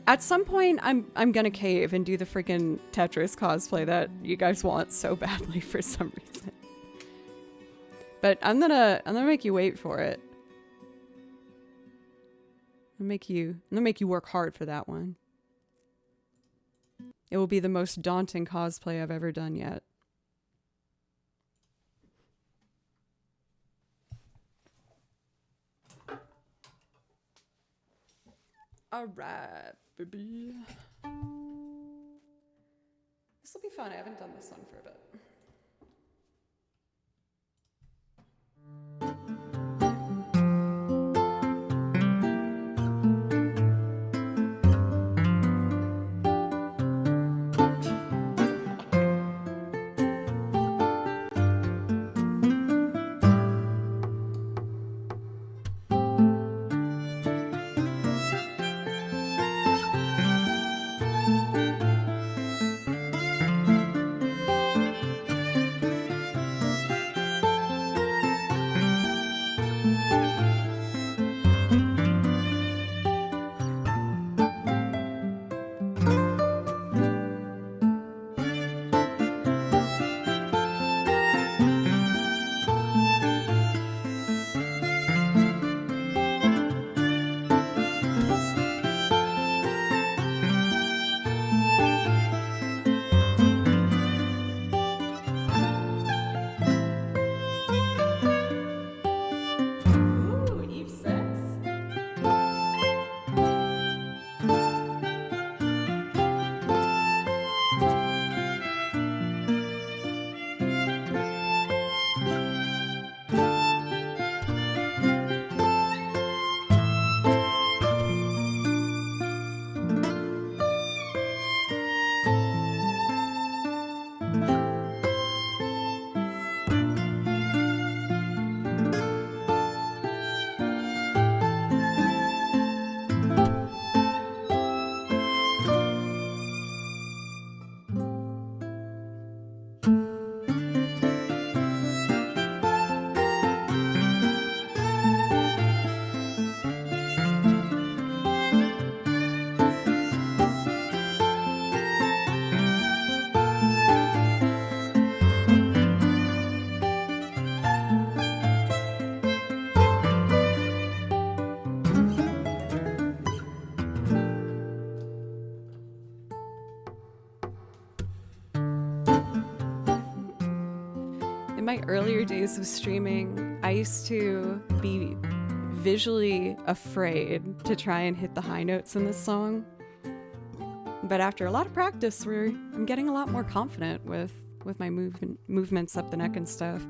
At some point, I'm gonna cave and do the freaking Tetris cosplay that you guys want so badly for some reason. But I'm gonna make you wait for it. I'm gonna make you work hard for that one. It will be the most daunting cosplay I've ever done yet. All right, baby. This will be fun. I haven't done this one for a bit. In my earlier days of streaming, I used to be visually afraid to try and hit the high notes in this song. But after a lot of practice, I'm getting a lot more confident with my movements up the neck and stuff.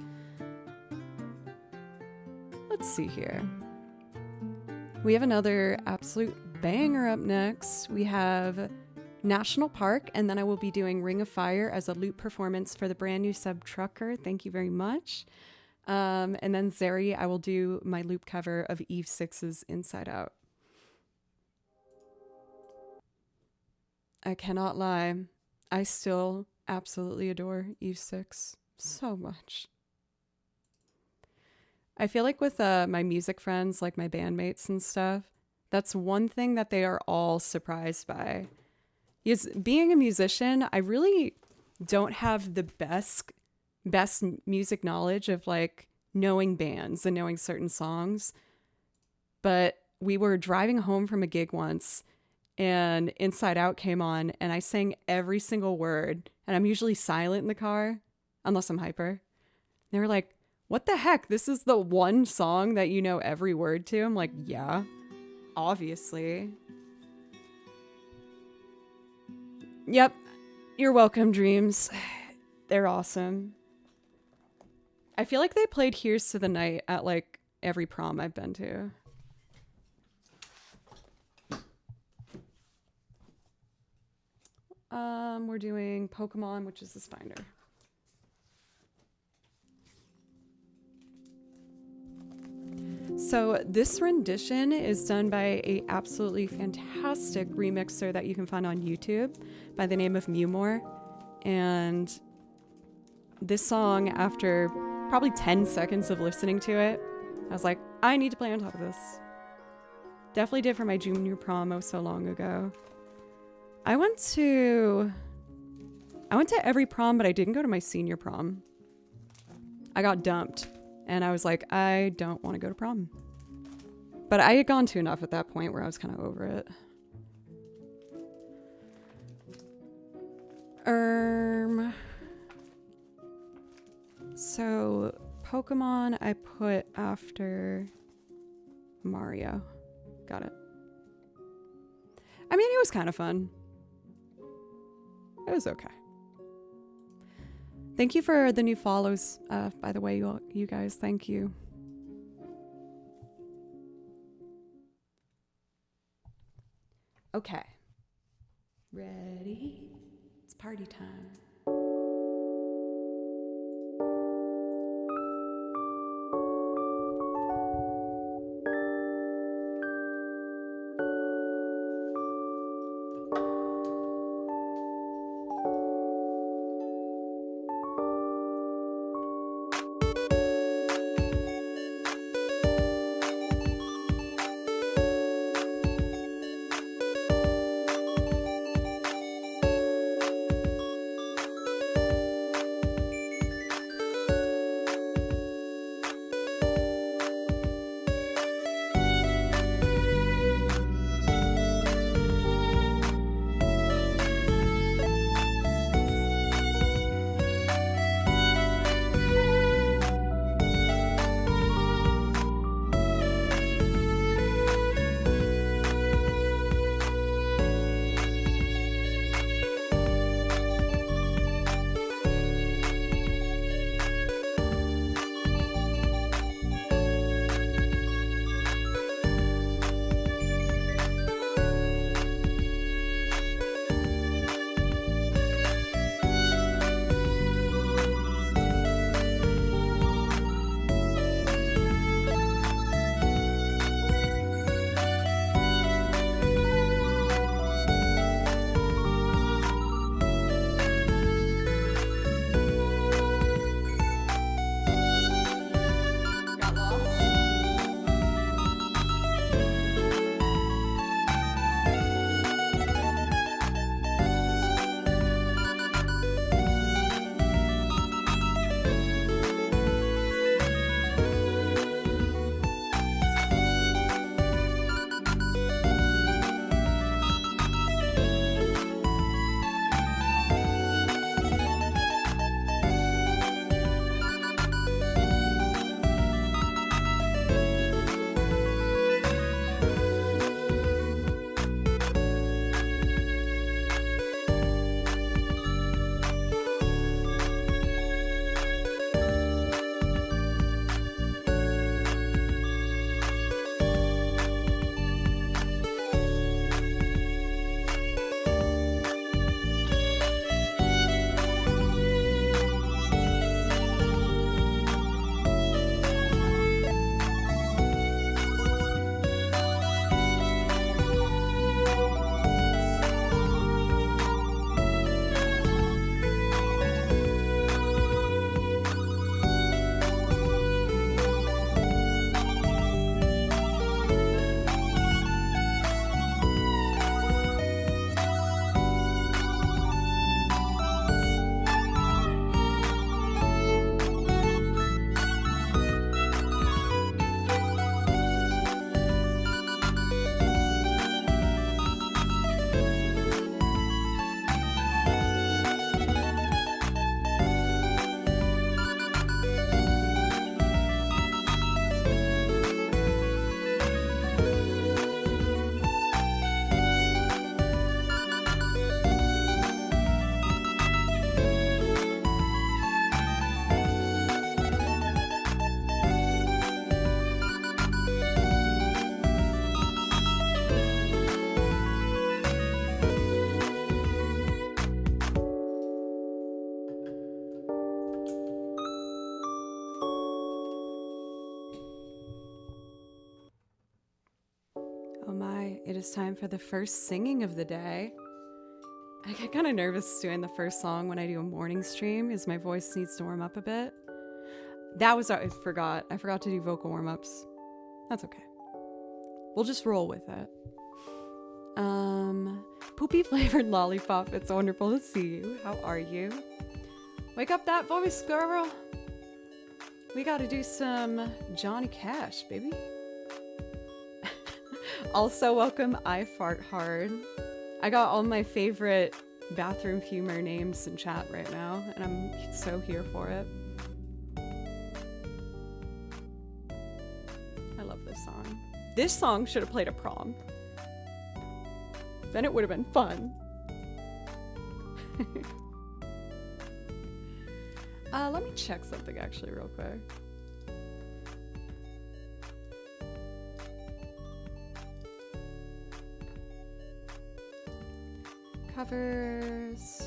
Let's see here. We have another absolute banger up next. We have National Park, and then I will be doing Ring of Fire as a loop performance for the brand new sub Trucker. Thank you very much. And then Zeri, I will do my loop cover of Eve 6's Inside Out. I cannot lie. I still absolutely adore Eve 6 so much. I feel like with my music friends, like my bandmates and stuff, that's one thing that they are all surprised by. Because being a musician, I really don't have the best music knowledge of like knowing bands and knowing certain songs. But we were driving home from a gig once and Inside Out came on and I sang every single word, and I'm usually silent in the car unless I'm hyper. They were like, "What the heck? This is the one song that you know every word to?" I'm like, "Yeah, obviously." Yep. You're welcome, Dreams. They're awesome. I feel like they played Here's to the Night at like every prom I've been to. We're doing Pokemon, which is this binder. So this rendition is done by a absolutely fantastic remixer that you can find on YouTube by the name of Mewmore. And this song, after probably 10 seconds of listening to it, I was like, I need to play on top of this. Definitely did for my junior prom so long ago. I went to every prom, but I didn't go to my senior prom. I got dumped. And I was like, I don't want to go to prom. But I had gone to enough at that point where I was kind of over it. So Pokemon I put after Mario. Got it. I mean, it was kind of fun. It was okay. Thank you for the new follows, by the way, you guys. Thank you. Okay. Ready? It's party time. is time for the first singing of the day. I get kind of nervous doing the first song when I do a morning stream because my voice needs to warm up a bit. I forgot to do vocal warm-ups. That's okay. We'll just roll with it. Poopy flavored lollipop, it's wonderful to see you. How are you? Wake up that voice, girl. We gotta do some Johnny Cash, baby. Also, welcome I Fart Hard. I got all my favorite bathroom humor names in chat right now, and I'm so here for it. I love this song. This song should have played at prom. Then it would have been fun. Let me check something actually real quick. Covers.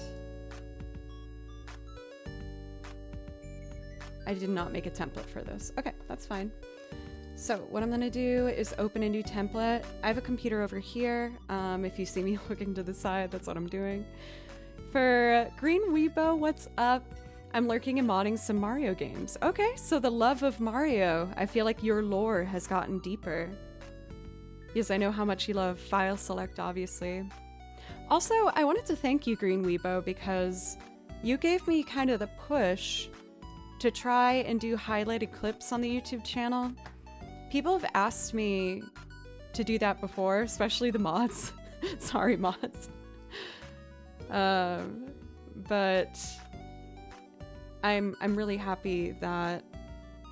I did not make a template for this. Okay, that's fine. So what I'm gonna do is open a new template. I have a computer over here. If you see me looking to the side, that's what I'm doing. For Green Weebo, what's up? I'm lurking and modding some Mario games. Okay, so the love of Mario. I feel like your lore has gotten deeper. Yes, I know how much you love File Select, obviously. Also, I wanted to thank you, Green Weebo, because you gave me kind of the push to try and do highlighted clips on the YouTube channel. People have asked me to do that before, especially the mods. Sorry, mods. But I'm really happy that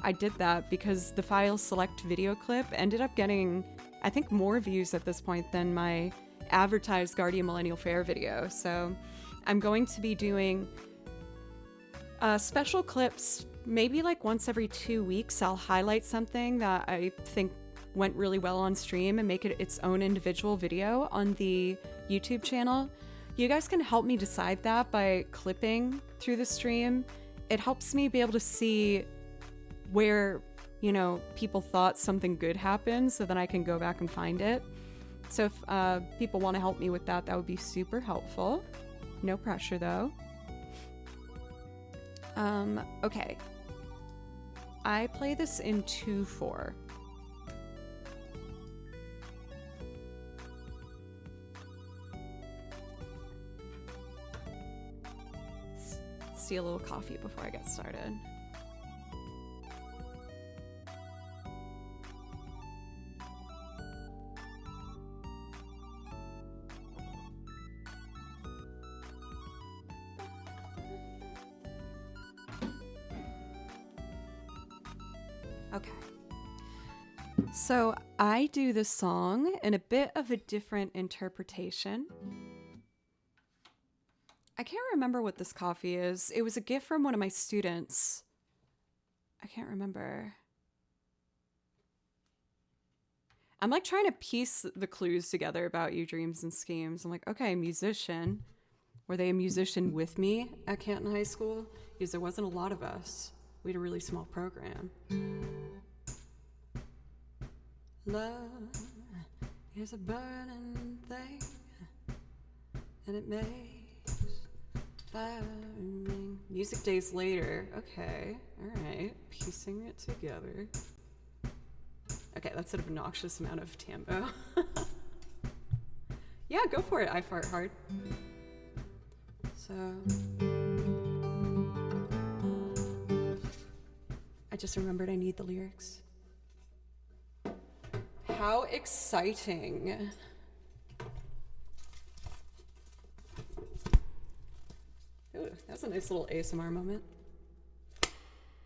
I did that because the File Select video clip ended up getting, I think, more views at this point than my advertised Guardian Millennial Fair video. So I'm going to be doing special clips, maybe like once every 2 weeks. I'll highlight something that I think went really well on stream and make it its own individual video on the YouTube channel. You guys can help me decide that by clipping through the stream. It helps me be able to see where, you know, people thought something good happened, so then I can go back and find it. So if people want to help me with that, that would be super helpful. No pressure though. Okay. I play this in 2/4. See a little coffee before I get started. Okay. So I do this song in a bit of a different interpretation. I can't remember what this coffee is. It was a gift from one of my students. I can't remember. I'm like trying to piece the clues together about you, Dreams and Schemes. I'm like, okay, musician. Were they a musician with me at Canton High School? Because there wasn't a lot of us. We had a really small program. Love is a burning thing, and it makes fire ring. Music days later. Okay, all right, piecing it together. Okay, that's an obnoxious amount of tempo. Yeah, go for it. I fart hard. So I just remembered I need the lyrics. How exciting. Ooh, that was a nice little ASMR moment.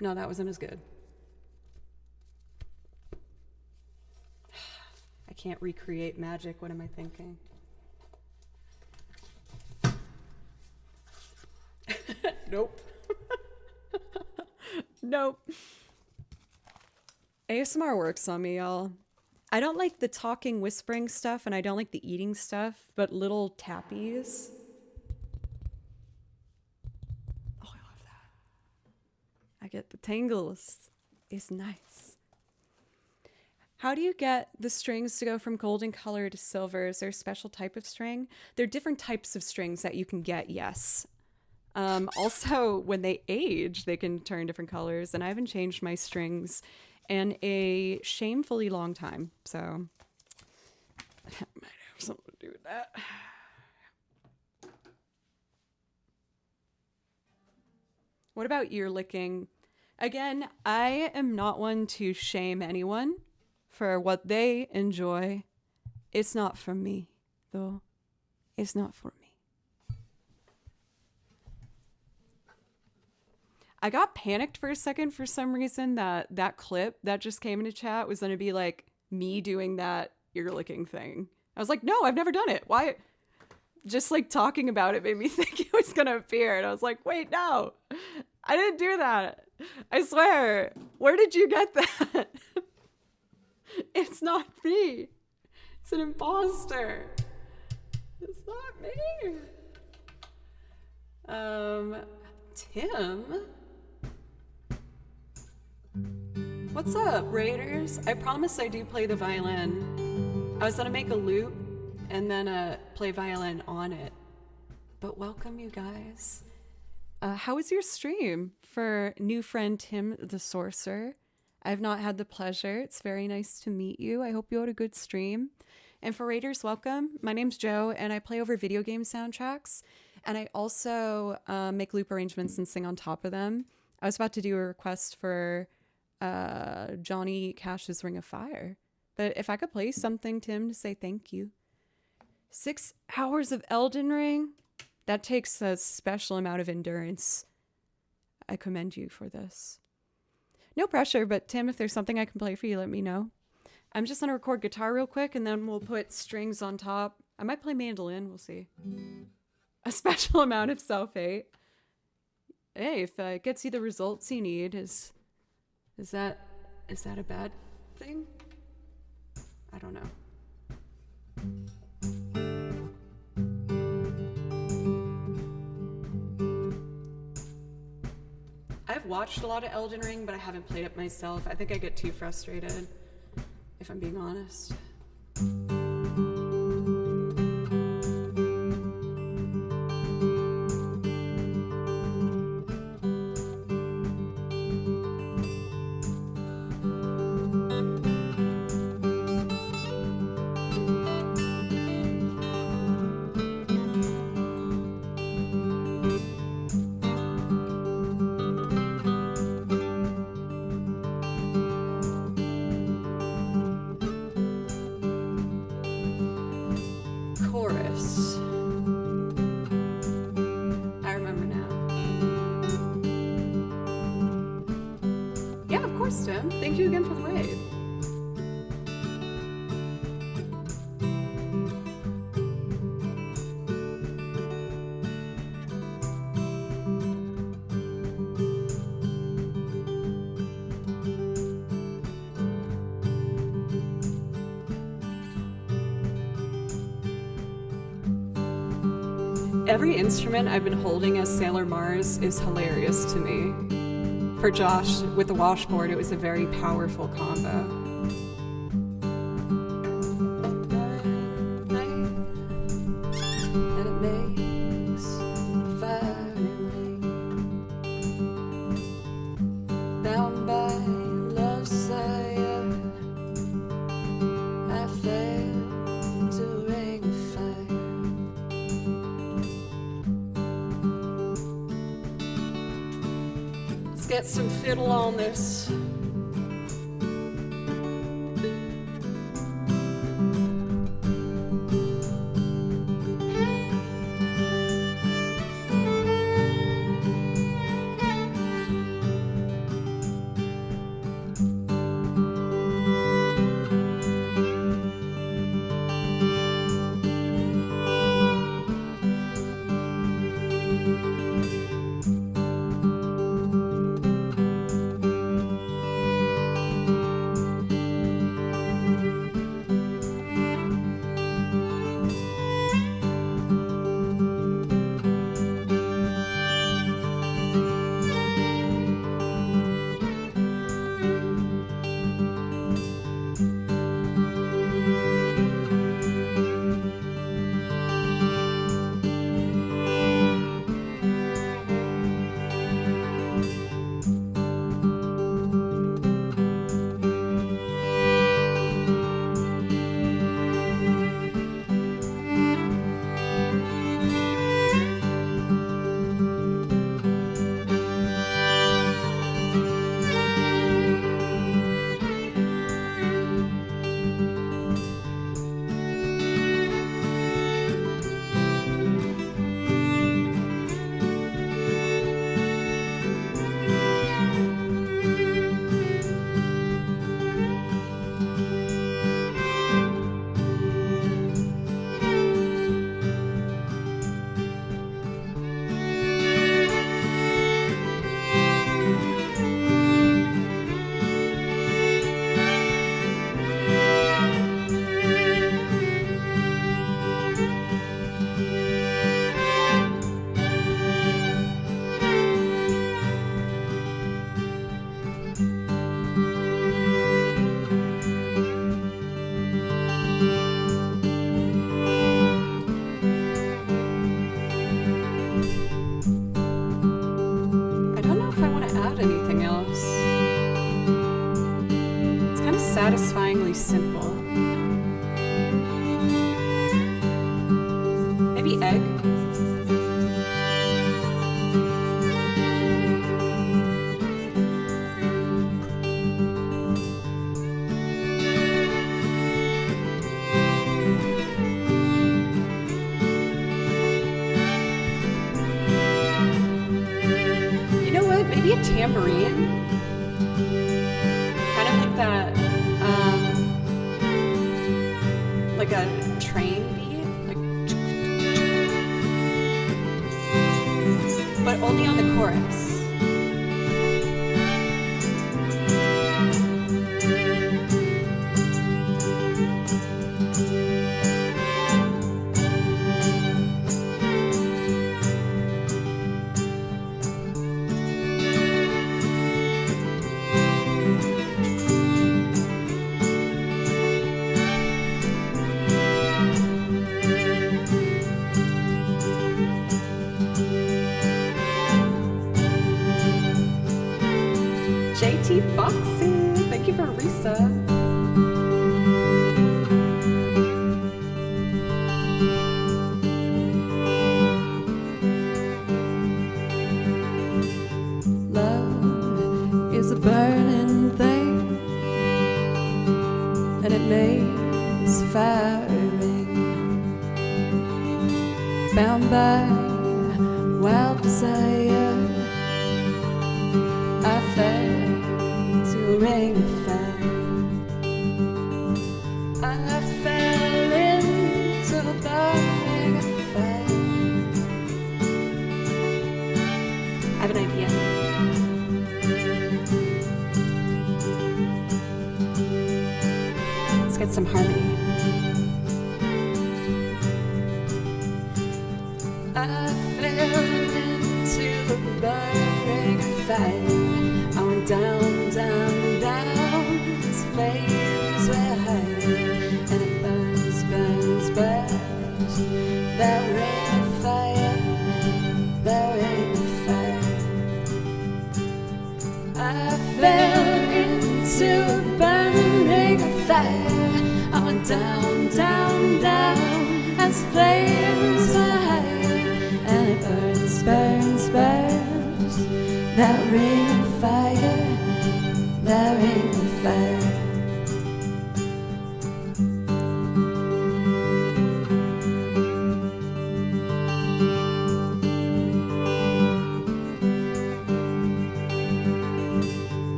No, that wasn't as good. I can't recreate magic. What am I thinking? Nope. Nope. ASMR works on me, y'all. I don't like the talking, whispering stuff, and I don't like the eating stuff, but little tappies. Oh, I love that. I get the tingles. It's nice. How do you get the strings to go from golden color to silver? Is there a special type of string? There are different types of strings that you can get, yes. Also, when they age, they can turn different colors, and I haven't changed my strings in a shamefully long time. So, that might have something to do with that. What about ear licking? Again, I am not one to shame anyone for what they enjoy. It's not for me, though. It's not for me. I got panicked for a second for some reason that clip that just came into chat was going to be like me doing that ear licking thing. I was like, no, I've never done it. Why? Just like talking about it made me think it was going to appear. And I was like, wait, no, I didn't do that. I swear. Where did you get that? It's not me. It's an imposter. It's not me. Tim? What's up, Raiders? I promise I do play the violin. I was gonna make a loop and then play violin on it. But welcome, you guys. How was your stream for new friend Tim the Sorcerer? I've not had the pleasure. It's very nice to meet you. I hope you had a good stream. And for Raiders, welcome. My name's Joe, and I play over video game soundtracks. And I also make loop arrangements and sing on top of them. I was about to do a request for Johnny Cash's Ring of Fire. But if I could play something, Tim, to say thank you. 6 hours of Elden Ring? That takes a special amount of endurance. I commend you for this. No pressure, but Tim, if there's something I can play for you, let me know. I'm just going to record guitar real quick, and then we'll put strings on top. I might play mandolin. We'll see. A special amount of self-hate. Hey, if it gets you the results you need, is that a bad thing? I don't know. I've watched a lot of Elden Ring, but I haven't played it myself. I think I get too frustrated, if I'm being honest. Chorus. I remember now. Yeah, of course, Tim. Thank you again for the raid. Every instrument I've been holding as Sailor Mars is hilarious to me. For Josh, with the washboard, it was a very powerful combo. And it makes a fire ring. Bound by love's desire, I fell to a ring of fire. Let's get some fiddle on this. really simple. Maybe egg. You know what? Maybe a tambourine. Kind of like that, like a train beat, but only on the chorus. JT Foxy, thank you for Risa. Love is a burning thing, and it makes firing. Bound by wild desire, I fell to a ring of fire. I fell into a ring of fire. I have an idea. Let's get some harmony. I fell into a ring of fire. I went down, down, down, as flames were higher, and it burns, burns, burns. That ring of fire, that ring of fire. I fell into a burning ring of fire. I went down, down, down, as flames were higher, and it burns, burns, burns. That ring of fire, that ring of fire.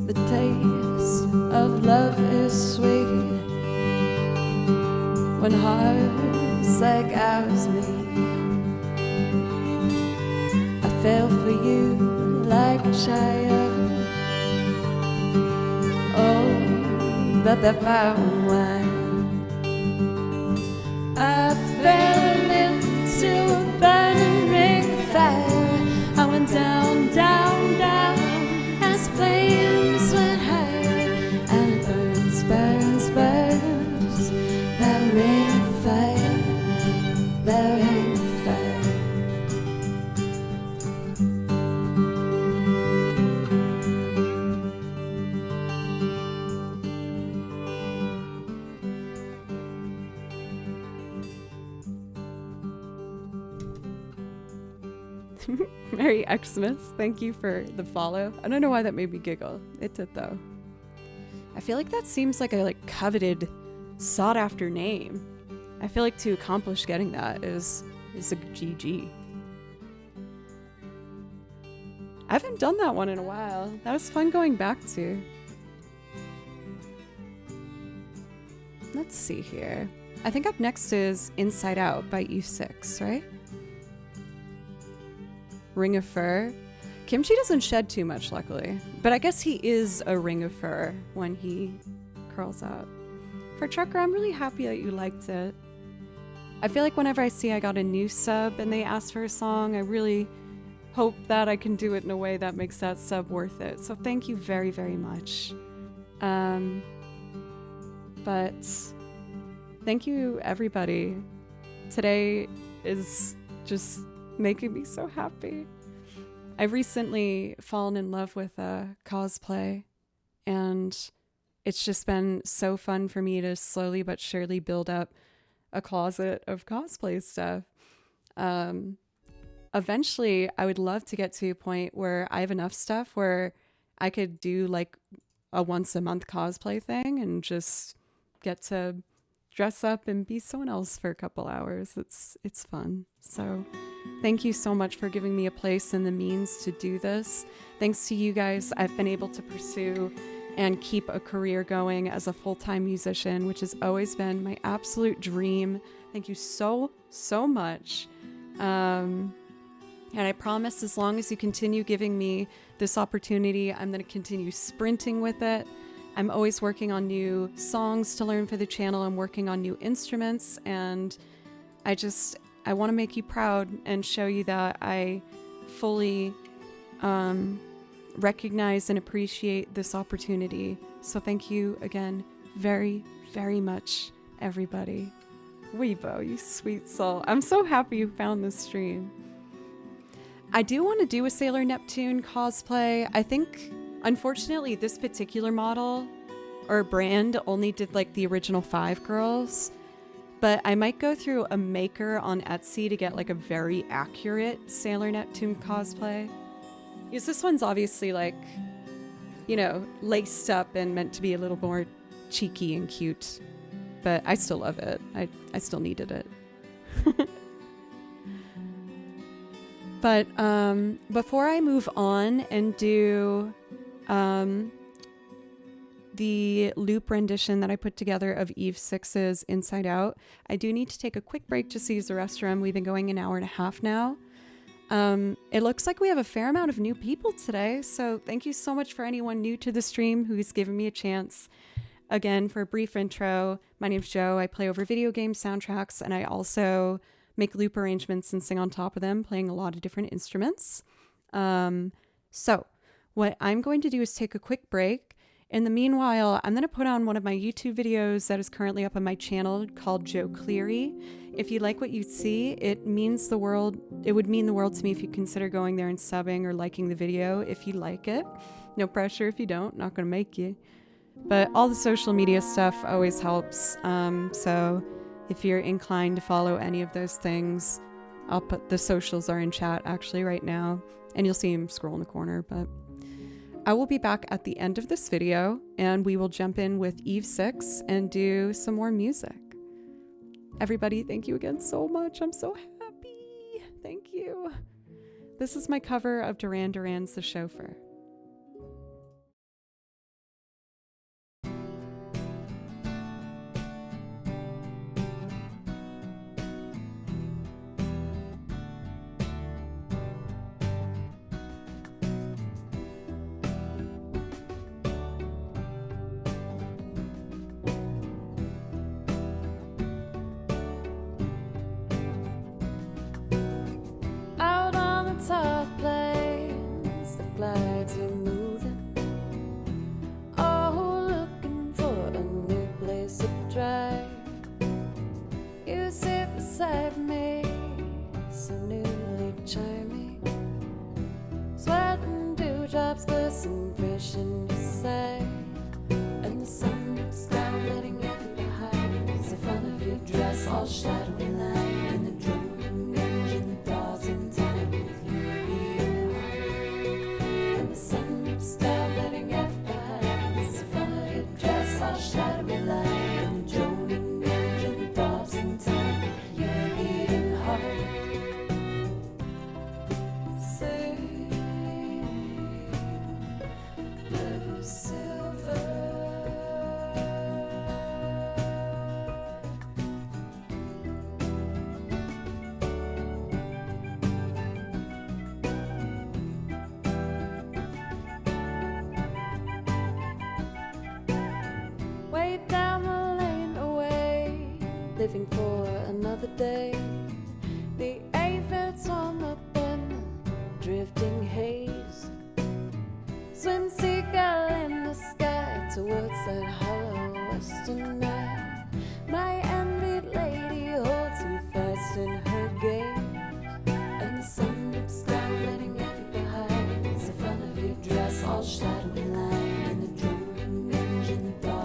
The taste of love is sweet when hearts like ours meet. I fell for you like a child. Oh, but that fire wine. I fell into a burning ring of fire. I went down, down, down, as flames went higher, and it burns, burns, burns. That ring of fire, that ring of fire. Merry Xmas, thank you for the follow. I don't know why that made me giggle. It did though. I feel like that seems like a coveted, sought after name. I feel like to accomplish getting that is a GG. I haven't done that one in a while. That was fun going back to. Let's see here. I think up next is Inside Out by E6, right? Ring of Fur. Kimchi doesn't shed too much, luckily. But I guess he is a ring of fur when he curls up. For Trucker, I'm really happy that you liked it. I feel like whenever I see I got a new sub and they ask for a song, I really hope that I can do it in a way that makes that sub worth it. So thank you very, very much. But thank you, everybody. Today is just making me so happy. I've recently fallen in love with cosplay, and it's just been so fun for me to slowly but surely build up a closet of cosplay stuff. Um, Eventually, I would love to get to a point where I have enough stuff where I could do like a once a month cosplay thing and just get to dress up and be someone else for a couple hours. It's fun. So thank you so much for giving me a place and the means to do this. Thanks to you guys, I've been able to pursue and keep a career going as a full-time musician, which has always been my absolute dream. Thank you so much. And I promise, as long as you continue giving me this opportunity, I'm going to continue sprinting with it. I'm always working on new songs to learn for the channel. I'm working on new instruments, and I want to make you proud and show you that I fully recognize and appreciate this opportunity. So thank you again very, very much, everybody. Weibo, you sweet soul. I'm so happy you found this stream. I do want to do a Sailor Neptune cosplay. I think, unfortunately, this particular model or brand only did like the original 5 girls, but I might go through a maker on Etsy to get like a very accurate Sailor Neptune cosplay. Because this one's obviously like, you know, laced up and meant to be a little more cheeky and cute, but I still love it. I still needed it. But before I move on and do the loop rendition that I put together of Eve 6's Inside Out, I do need to take a quick break just to use the restroom. We've been going an hour and a half now. It looks like we have a fair amount of new people today, so thank you so much for anyone new to the stream who's given me a chance. Again, for a brief intro, my name's Jo. I play over video game soundtracks, and I also make loop arrangements and sing on top of them, playing a lot of different instruments. So what I'm going to do is take a quick break. In the meanwhile, I'm going to put on one of my YouTube videos that is currently up on my channel called Jo Cleary. If you like what you see, it would mean the world to me if you consider going there and subbing or liking the video if you like it. No pressure if you don't, not going to make you. But all the social media stuff always helps. So if you're inclined to follow any of those things, I'll put the socials are in chat actually right now, and you'll see them scroll in the corner. But I will be back at the end of this video, and we will jump in with Eve 6 and do some more music. Everybody, thank you again so much. I'm so happy. Thank you. This is my cover of Duran Duran's The Chauffeur. Living for another day. The aphids on the bend, drifting haze. Swim seagull in the sky towards that hollow western night. My envied lady holds you fast in her gaze, and the sun dips down, letting every behind. The front of your dress all shadowy line, and the droning engine thought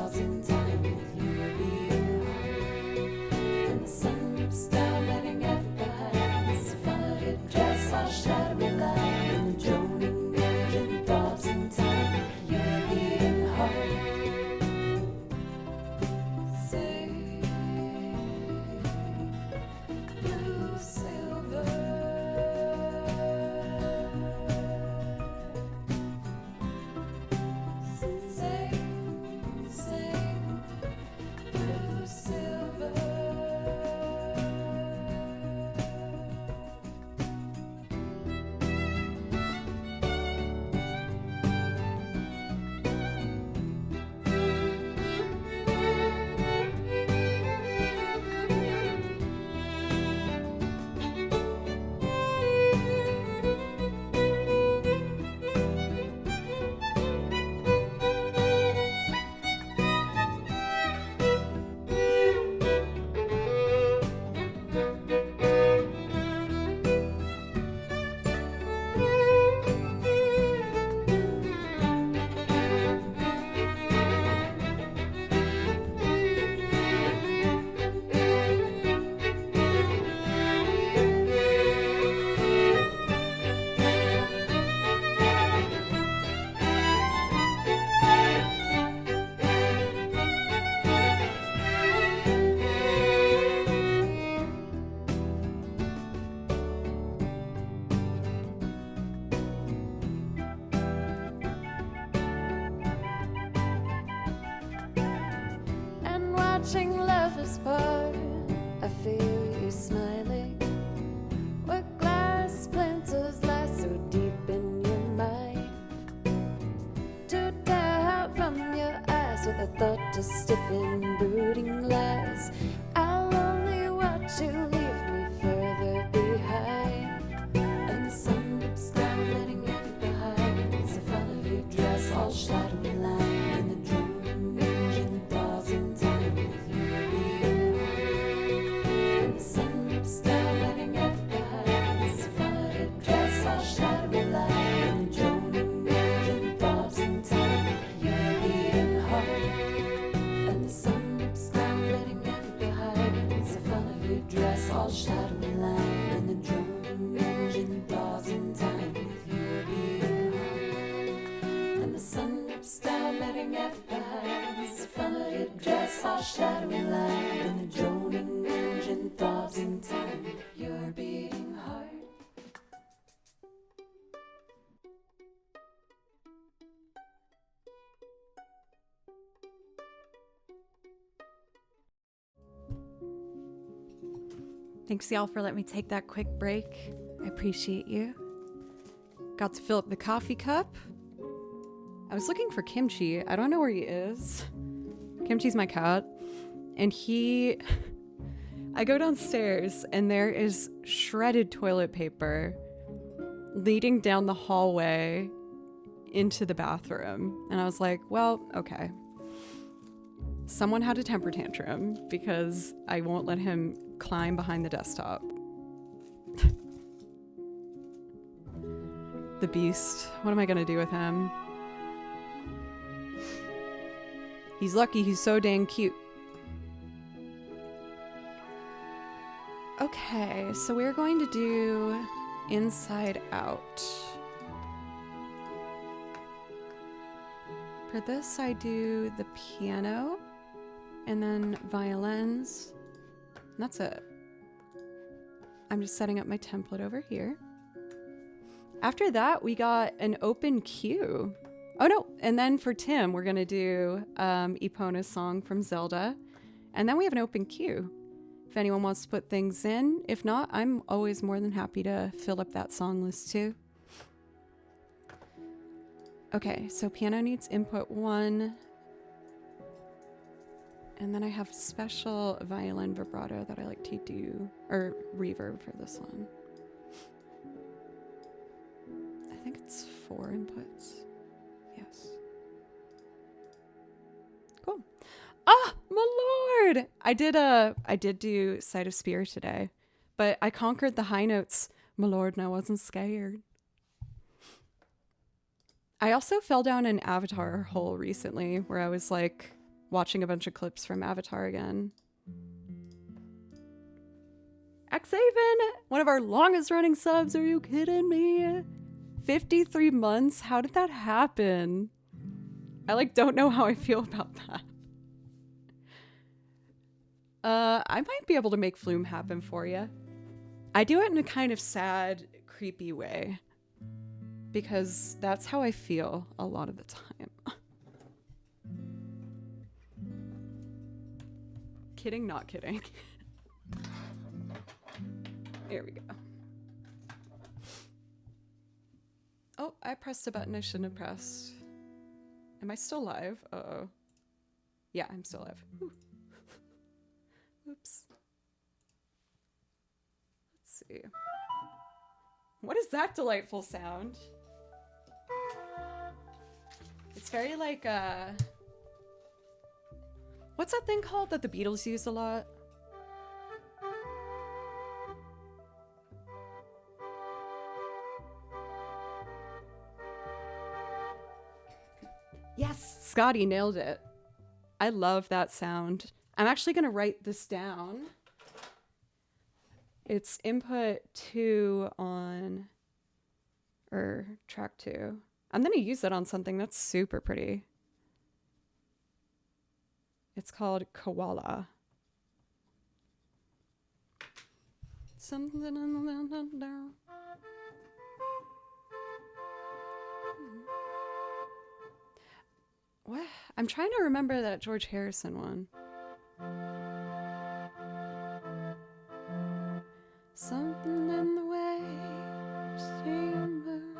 watching lovers part. I feel you smiling. What glass splinters lie so deep in your mind? To tear out from your eyes with a thought to stiffen brooding lies. I'll only watch you leave me further behind. And the sun dips down, letting it behind. It's the front of your dress, all shadowy line. And the droning engine thaws in time with you being home. And the sun dips down, letting it behind. It's the front of your dress, all shadowy line. And the droning engine thaws in time with you being home. And the sun dips down, letting it behind. It's the front of your dress, all shadowy line. And the droning engine thaws in time with you being home. And the sun dips down, letting it behind. It's the front of your dress, all shadowy line. And the droning engine thaws in time with your beating heart. Thanks, y'all, for letting me take that quick break. I appreciate you. Got to fill up the coffee cup. I was looking for Kimchi. I don't know where he is. Kimchi's my cat. And I go downstairs and there is shredded toilet paper leading down the hallway into the bathroom. And I was like, well, okay. Someone had a temper tantrum because I won't let him climb behind the desktop. The beast. What am I gonna do with him? He's lucky he's so dang cute. Okay, so we're going to do Inside Out. For this, I do the piano and then violins. And that's it. I'm just setting up my template over here. After that, we got an open cue. Oh no, and then for Tim, we're gonna do Epona's song from Zelda. And then we have an open cue. If anyone wants to put things in. If not, I'm always more than happy to fill up that song list too. Okay, so piano needs input 1. And then I have special violin vibrato that I like to do, or reverb for this one. I think it's 4 inputs. Yes. Cool. Ah, my lord! I did do Sight of Spear today, but I conquered the high notes, my lord, and I wasn't scared. I also fell down an Avatar hole recently where I was like watching a bunch of clips from Avatar again. Xaven, one of our longest running subs, are you kidding me? 53 months? How did that happen? I like don't know how I feel about that. I might be able to make Flume happen for you. I do it in a kind of sad, creepy way. Because that's how I feel a lot of the time. Kidding, not kidding. Here we go. Oh, I pressed a button I shouldn't have pressed. Am I still live? Uh-oh. Yeah, I'm still live. Whew. Oops. Let's see. What is that delightful sound? It's very like, what's that thing called that the Beatles use a lot? Yes, Scotty nailed it. I love that sound. I'm actually gonna write this down. It's input 2 on, or track 2. I'm gonna use it on something that's super pretty. It's called Koala. Something down. What? I'm trying to remember that George Harrison one. Something in the way she moves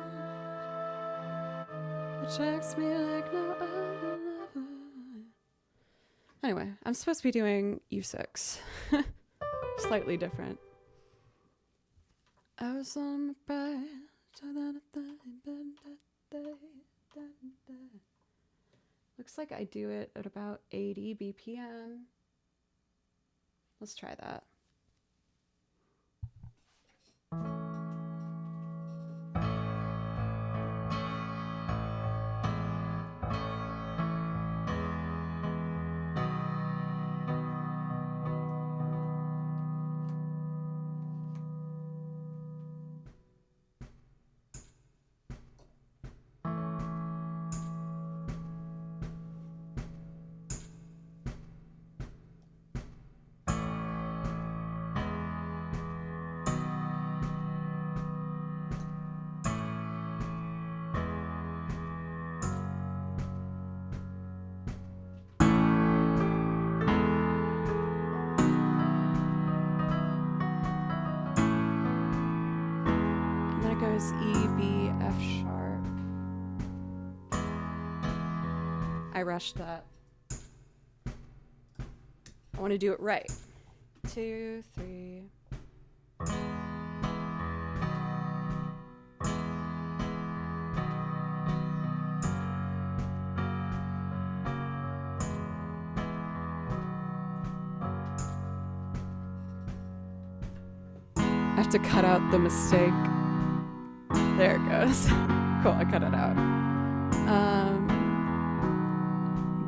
attracts me like no other lover. Anyway, I'm supposed to be doing U6. Slightly different. I was on my pride. Looks like I do it at about 80 BPM. Let's try that. Goes E, B, F sharp. I rushed that. I want to do it right. 2, 3. I have to cut out the mistake. There it goes. Cool, I cut it out.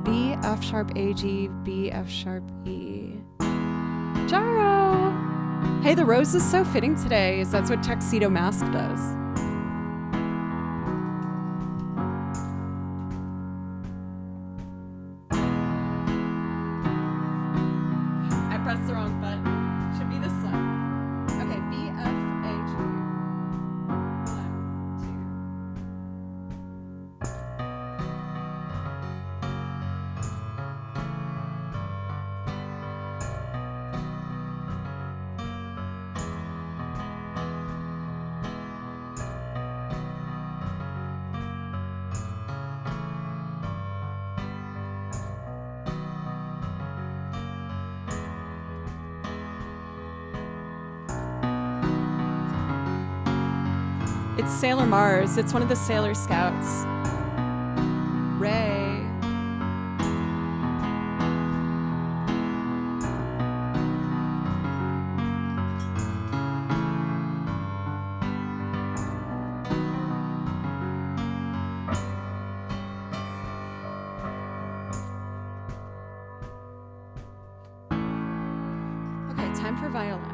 B, F sharp, A, G, B, F sharp, E. Jaro! Hey, the rose is so fitting today. That's what Tuxedo Mask does. I pressed the wrong button. Should be this one. Okay, B, F, A, G. It's Sailor Mars. It's one of the Sailor Scouts. Ray. Okay, time for violin.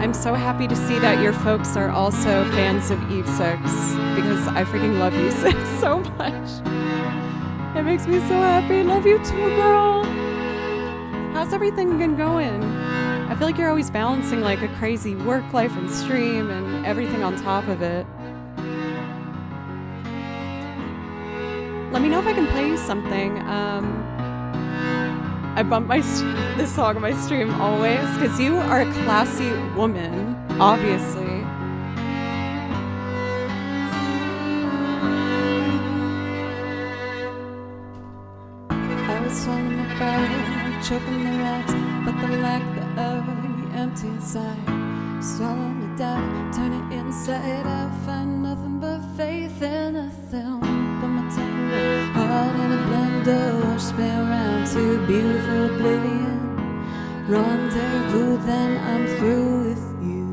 I'm so happy to see that your folks are also fans of Eve 6 because I freaking love Eve 6 so much. It makes me so happy. Love you too, girl. How's everything been going? I feel like you're always balancing like a crazy work life and stream and everything on top of it. Let me know if I can play you something. I bump this song on my stream always because you are a classy woman, obviously. I was swallowing my pride, choking the rats, but the lack thereof leave me empty inside. Swallow me down, turn it inside out, find nothing but faith in nothing. Put my tender heart in a blender, wash me around to beautiful oblivion. Rendezvous, then I'm through with you.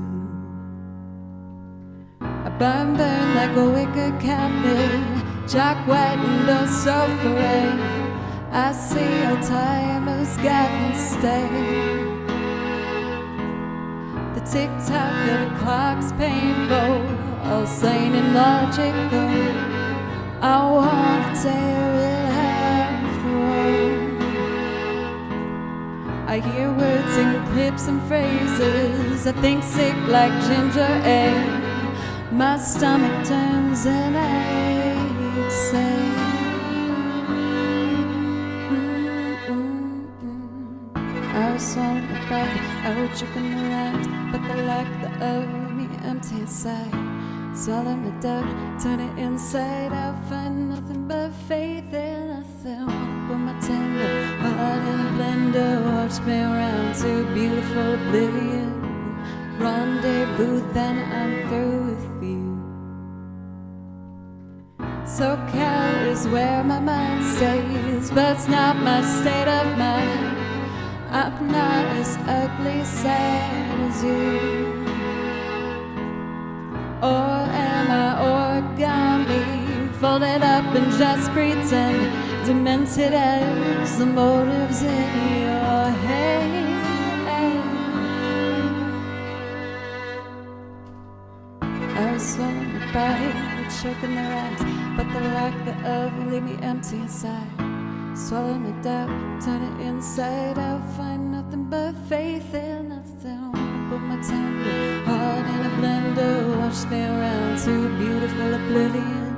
I burn like a wicked captive, chalk white and dust suffering. I see how time has gotten stale. The tick-tock of the clock's painful, all sane and logical. I wanna tear it half through. I hear words and clips and phrases, I think sick like ginger ale. My stomach turns and aches, say I was swallowing my body, I was choking the rhymes, but the lack thereof leave me empty inside. Swallow my doubt, turn it inside out, find nothing but faith in nothing. Wanna put my tender heart in a blender, watch me around to beautiful oblivion. Rendezvous, then I'm through with you. SoCal is where my mind stays, but it's not my state of mind. I'm not as ugly sad as you. Or am I origami, folded up and just pretend, demented as the motives in your head? I was swallowing my pride, choking the rhymes, but the lack thereof will leave me empty inside. Swallow my doubt, turn it inside out, find nothing but faith in nothing. Wanna put my tender heart in a blender, watch me around to beautiful oblivion.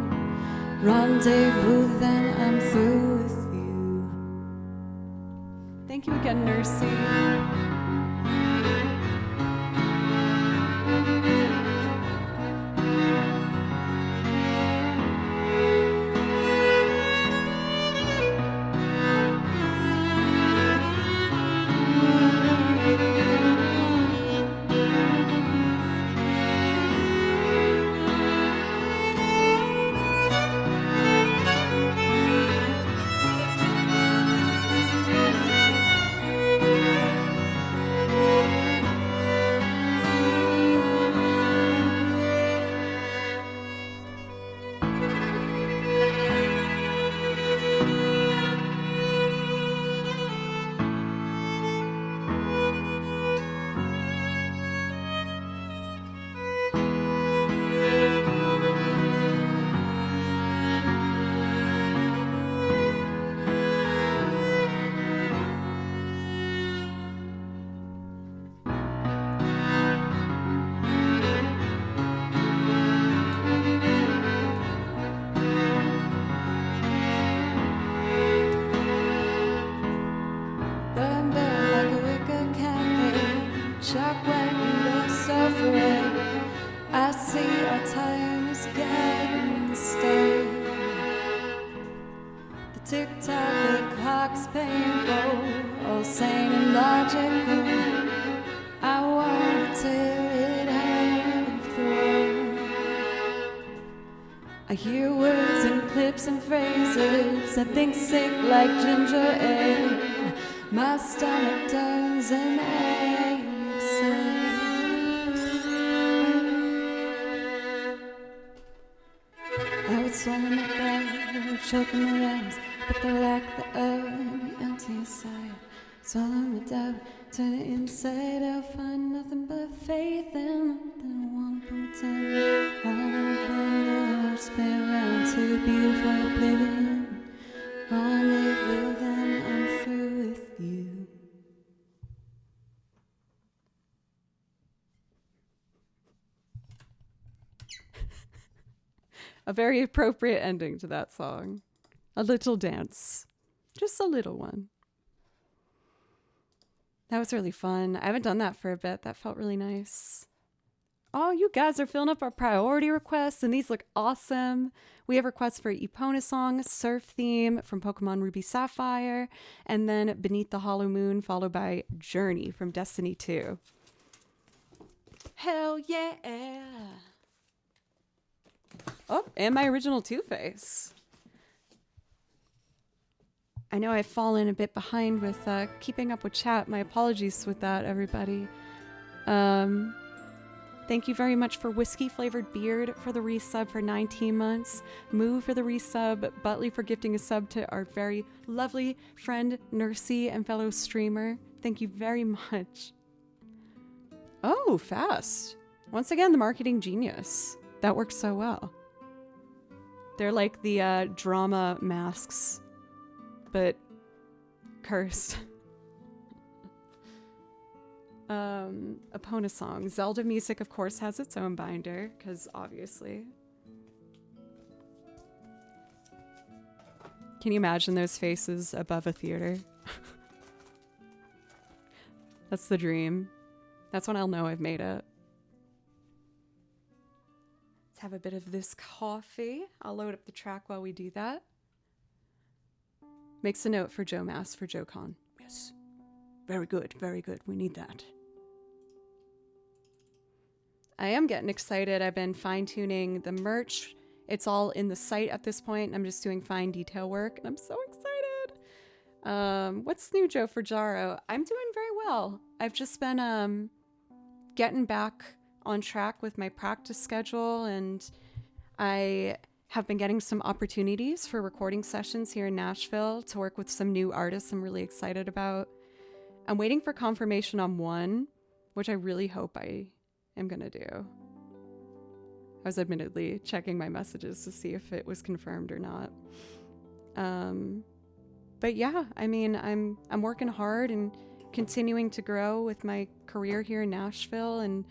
Rendezvous, then I'm through with you. Thank you again, Nursey. I see our time is getting stale. The tick-tock of the clock's painful, all sane and logical. I wanna tear it half through. I hear words and clips and phrases, I think sick like ginger ale. My stomach turns and aches. I would swallow my pride, choking the rhymes, but the lack thereof leave me empty inside. Swallow my doubt, turn it inside out, find nothing but faith in nothing I wanna pretend. I'll never bend your heart, spin around too beautiful oblivion. Rendezvous, then I'm through with you. A very appropriate ending to that song. A little dance. Just a little one. That was really fun. I haven't done that for a bit. That felt really nice. Oh, you guys are filling up our priority requests, and these look awesome. We have requests for Epona Song, Surf Theme from Pokemon Ruby Sapphire, and then Beneath the Hollow Moon, followed by Journey from Destiny 2. Hell yeah! Oh, and my original Two-Face. I know I've fallen a bit behind with keeping up with chat. My apologies with that, everybody. Thank you very much for Whiskey Flavored Beard for the resub for 19 months. Moo for the resub. Butley for gifting a sub to our very lovely friend, Nursey, and fellow streamer. Thank you very much. Oh, fast. Once again, the marketing genius. That works so well. They're like the drama masks, but cursed. Epona Song. Zelda music, of course, has its own binder, because obviously. Can you imagine those faces above a theater? That's the dream. That's when I'll know I've made it. Let's have a bit of this coffee. I'll load up the track while we do that. Makes a note for Joe Mass for JoeCon. Yes. Very good, very good. We need that. I am getting excited. I've been fine-tuning the merch. It's all in the site at this point. I'm just doing fine detail work, and I'm so excited. What's new, Joe, for Jaro? I'm doing very well. I've just been getting back on track with my practice schedule, and I have been getting some opportunities for recording sessions here in Nashville to work with some new artists I'm really excited about. I'm waiting for confirmation on one, which I really hope I am going to do. I was admittedly checking my messages to see if it was confirmed or not. But yeah, I mean, I'm working hard and continuing to grow with my career here in Nashville and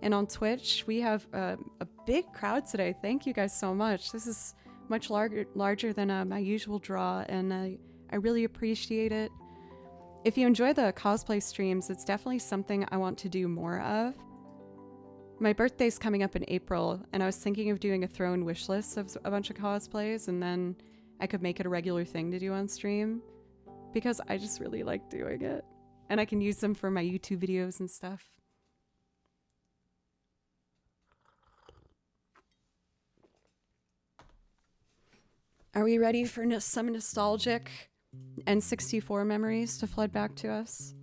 on Twitch. We have a big crowd today. Thank you guys so much. This is much larger than my usual draw, and I really appreciate it. If you enjoy the cosplay streams, it's definitely something I want to do more of. My birthday's coming up in April, and I was thinking of doing a throw-in wish list of a bunch of cosplays, and then I could make it a regular thing to do on stream, because I just really like doing it. And I can use them for my YouTube videos and stuff. Are we ready for some nostalgic N64 memories to flood back to us?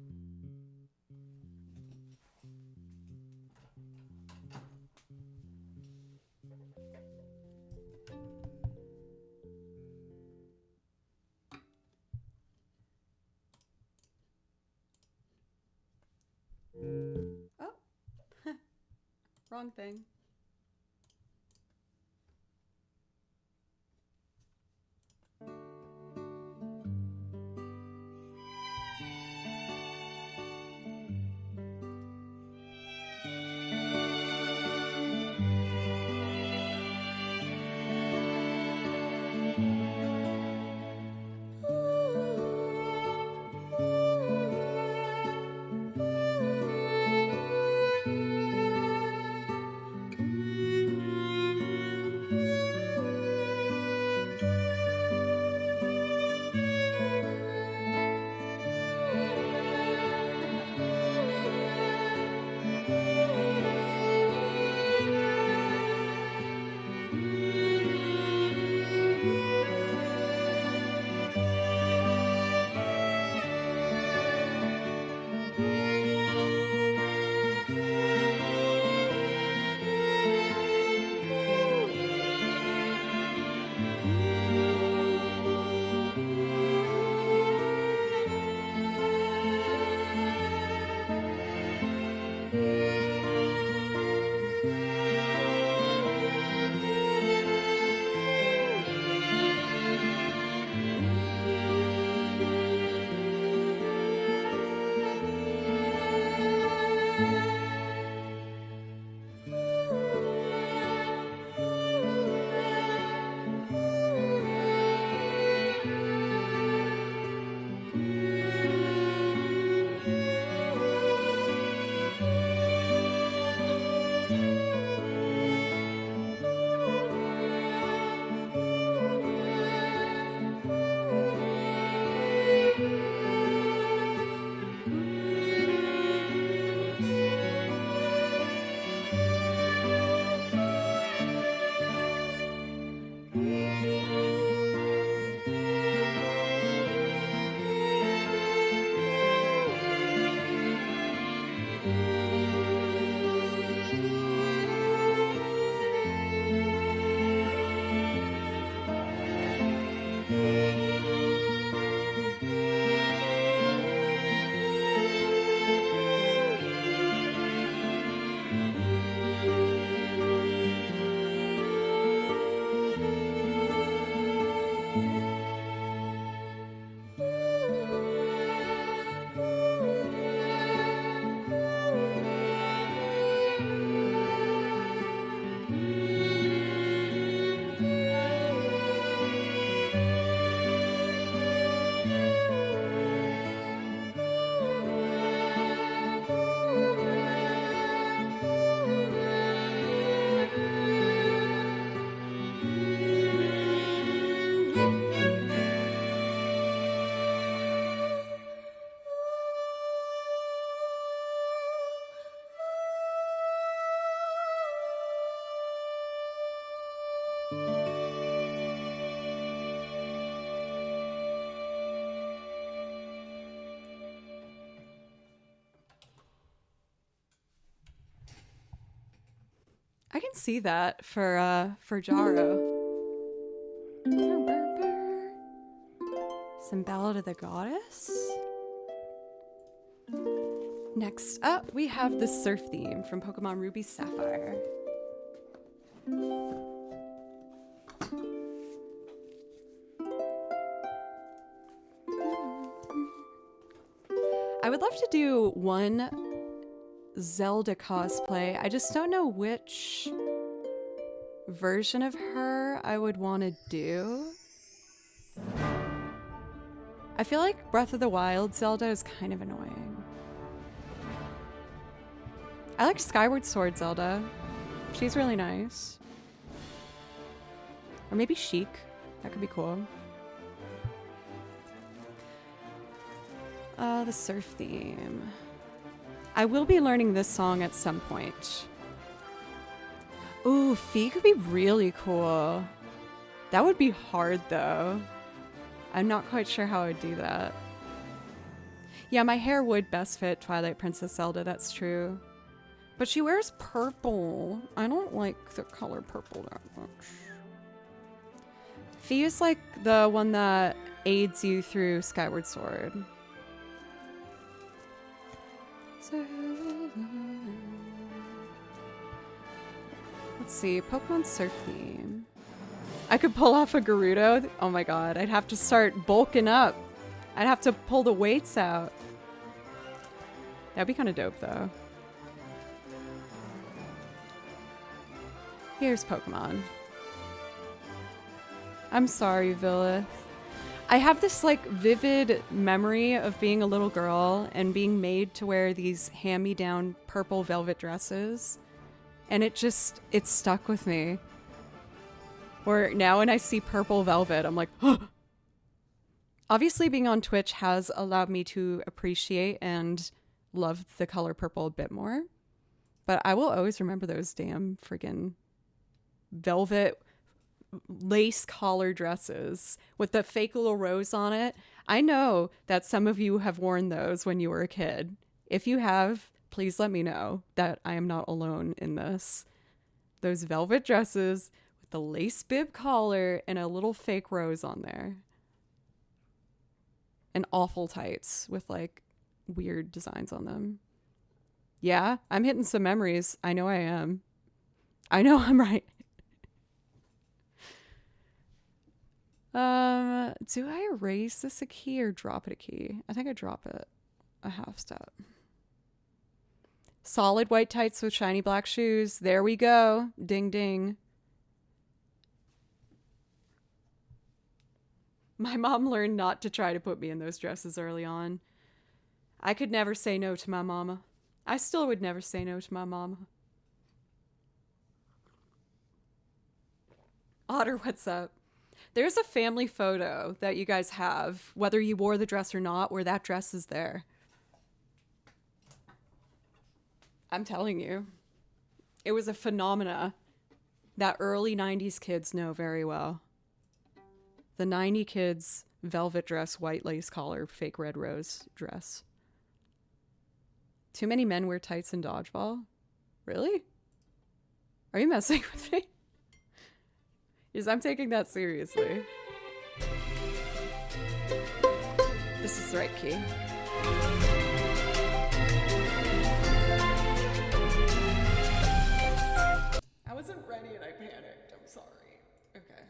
Oh, wrong thing. I can see that for Jaro. Some Ballad of the Goddess. Next up, we have the surf theme from Pokemon Ruby Sapphire. I would love to do one Zelda cosplay. I just don't know which version of her I would want to do. I feel like Breath of the Wild Zelda is kind of annoying. I like Skyward Sword Zelda. She's really nice. Or maybe Sheik. That could be cool. The surf theme. I will be learning this song at some point. Ooh, Fee could be really cool. That would be hard though. I'm not quite sure how I would do that. Yeah, my hair would best fit Twilight Princess Zelda, that's true. But she wears purple. I don't like the color purple that much. Fee is like the one that aids you through Skyward Sword. Let's see, Pokemon surf theme. I could pull off a Gerudo. Oh my god, I'd have to start bulking up. I'd have to pull the weights out. That'd be kind of dope though. Here's Pokemon. I'm sorry, Villith. I have this like vivid memory of being a little girl and being made to wear these hand-me-down purple velvet dresses. And it stuck with me. Where now when I see purple velvet, I'm like, oh! Obviously being on Twitch has allowed me to appreciate and love the color purple a bit more. But I will always remember those damn friggin' velvet lace collar dresses with the fake little rose on it. I know that some of you have worn those when you were a kid. If you have, please let me know that I am not alone in this. Those velvet dresses with the lace bib collar and a little fake rose on there. And awful tights with like weird designs on them. Yeah, I'm hitting some memories. I know I am. I know I'm right. Do I raise this a key or drop it a key? I think I drop it a half step. Solid white tights with shiny black shoes. There we go. Ding ding. My mom learned not to try to put me in those dresses early on. I could never say no to my mama. I still would never say no to my mama. Otter, what's up? There's a family photo that you guys have, whether you wore the dress or not, where that dress is there. I'm telling you. It was a phenomena that early 90s kids know very well. The 90 kids velvet dress, white lace collar, fake red rose dress. Too many men wear tights in dodgeball? Really? Are you messing with me? Yes, I'm taking that seriously. This is the right key. I wasn't ready and I panicked. I'm sorry. Okay.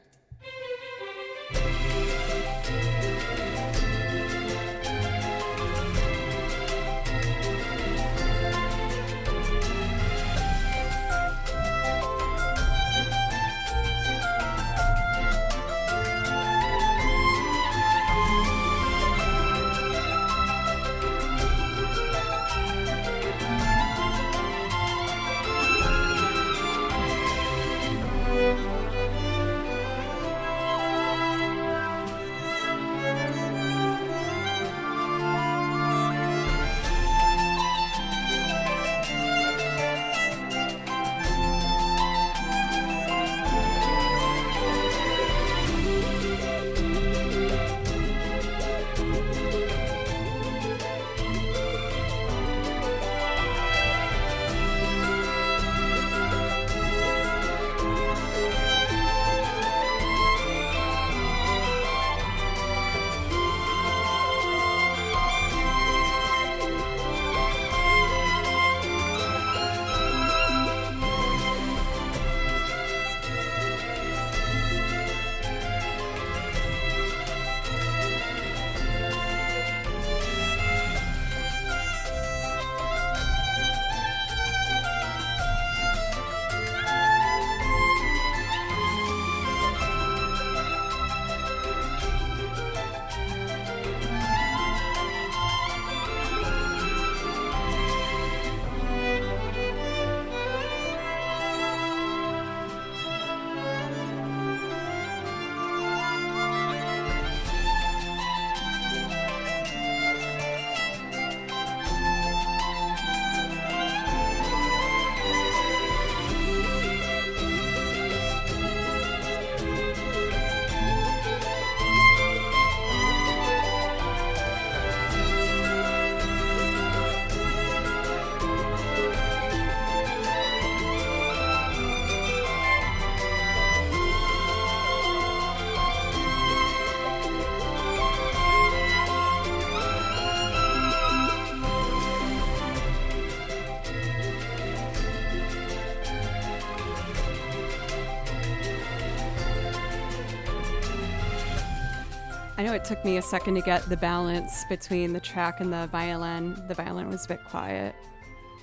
I know it took me a second to get the balance between the track and the violin. The violin was a bit quiet.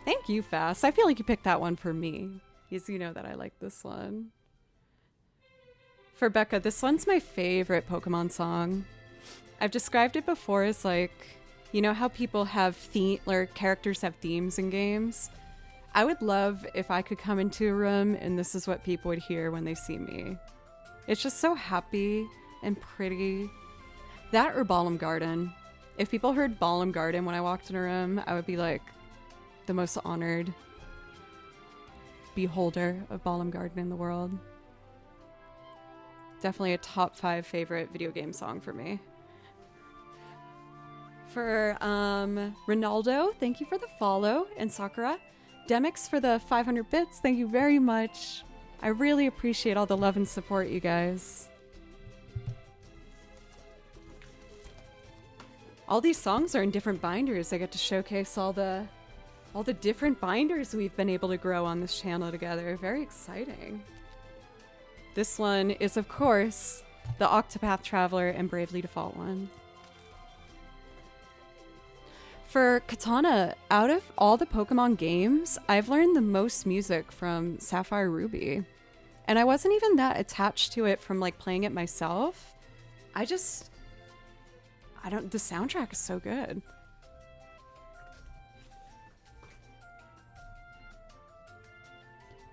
Thank you, Fast. I feel like you picked that one for me, because you know that I like this one. For Becca, this one's my favorite Pokemon song. I've described it before as like, you know how people have or characters have themes in games? I would love if I could come into a room and this is what people would hear when they see me. It's just so happy and pretty. That or Balam Garden. If people heard Balam Garden when I walked in a room, I would be like the most honored beholder of Balam Garden in the world. Definitely a top 5 favorite video game song for me. For Ronaldo, thank you for the follow, and Sakura. Demix for the 500 bits, thank you very much. I really appreciate all the love and support, you guys. All these songs are in different binders. I get to showcase all the different binders we've been able to grow on this channel together. Very exciting. This one is, of course, the Octopath Traveler and Bravely Default one. For Katana, out of all the Pokemon games, I've learned the most music from Sapphire Ruby. And I wasn't even that attached to it from like playing it myself. The soundtrack is so good.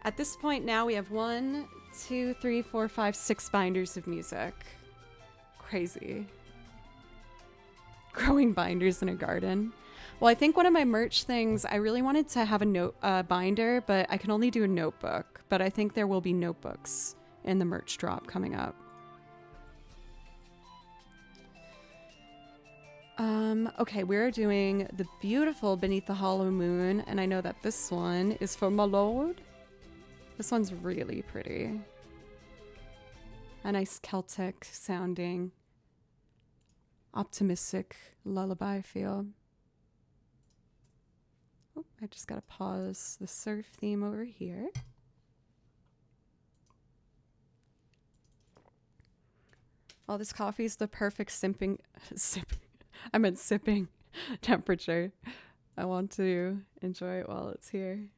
At this point now we have 1, 2, 3, 4, 5, 6 binders of music. Crazy. Growing binders in a garden. Well, I think one of my merch things, I really wanted to have a binder, but I can only do a notebook. But I think there will be notebooks in the merch drop coming up. Okay, we're doing the beautiful Beneath the Hollow Moon, and I know that this one is for my lord. This one's really pretty. A nice Celtic sounding, optimistic lullaby feel. Oh, I just gotta pause the surf theme over here. Oh, this coffee is the perfect sipping temperature. I want to enjoy it while it's here.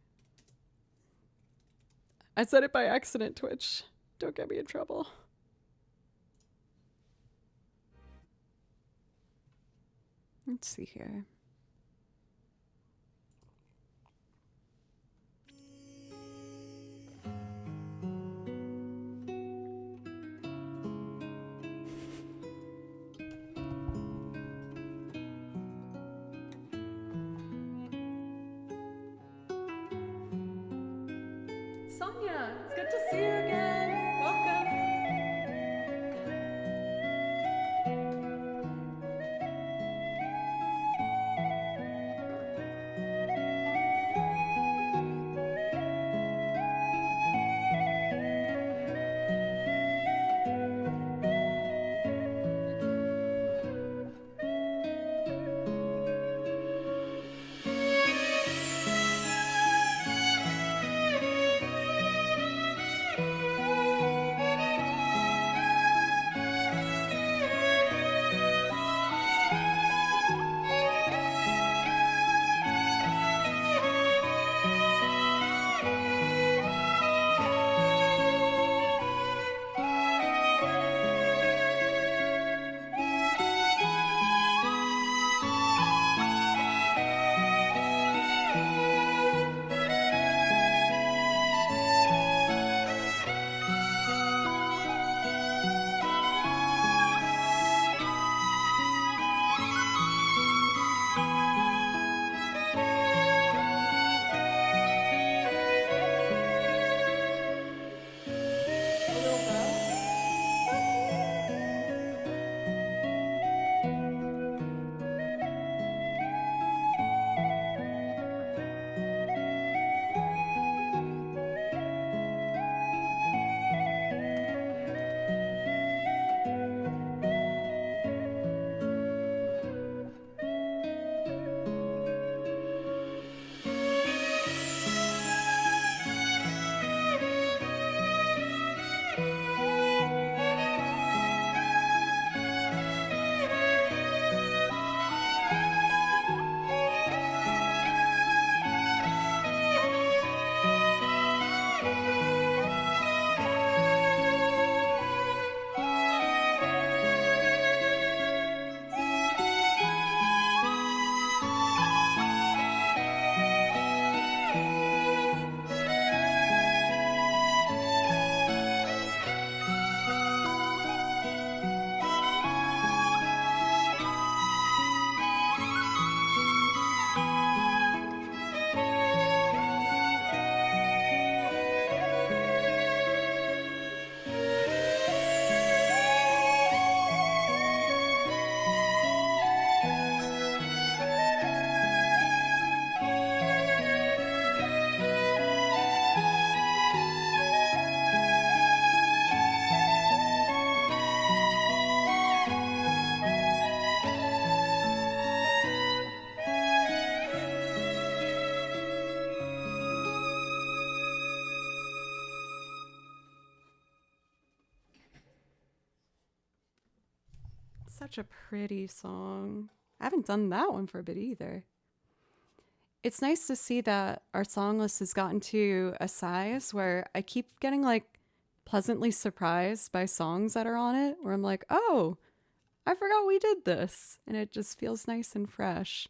I said it by accident, Twitch. Don't get me in trouble. Let's see here. Sonia, it's good to see you again. Welcome. Such a pretty song. I haven't done that one for a bit either. It's nice to see that our song list has gotten to a size where I keep getting like pleasantly surprised by songs that are on it, where I'm like, oh, I forgot we did this. And it just feels nice and fresh.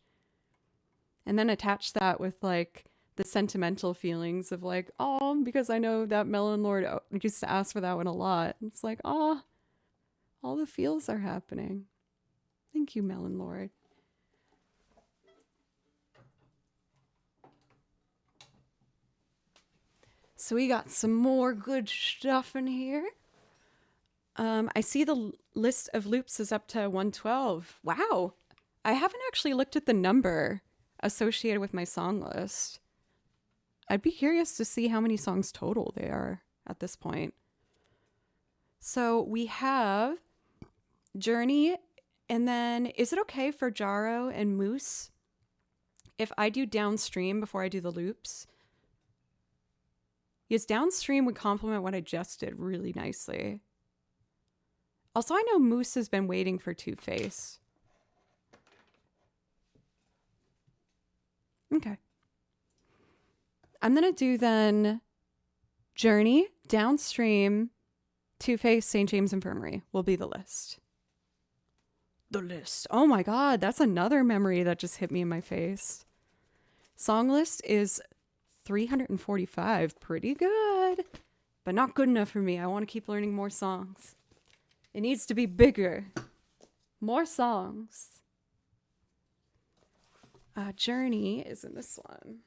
And then attach that with like the sentimental feelings of like, oh, because I know that Melon Lord used to ask for that one a lot. It's like, oh, all the feels are happening. Thank you, Melon Lord. So we got some more good stuff in here. I see the list of loops is up to 112. Wow. I haven't actually looked at the number associated with my song list. I'd be curious to see how many songs total there are at this point. So we have Journey, and then is it okay for Jaro and Moose if I do downstream before I do the loops? Yes, downstream would complement what I just did really nicely. Also, I know Moose has been waiting for Two-Face. Okay. I'm going to do then Journey, downstream, Two-Face, St. James Infirmary will be the list. The list. Oh my God, that's another memory that just hit me in my face. Song list is 345. Pretty good, but not good enough for me. I want to keep learning more songs. It needs to be bigger. More songs. Journey is in this one.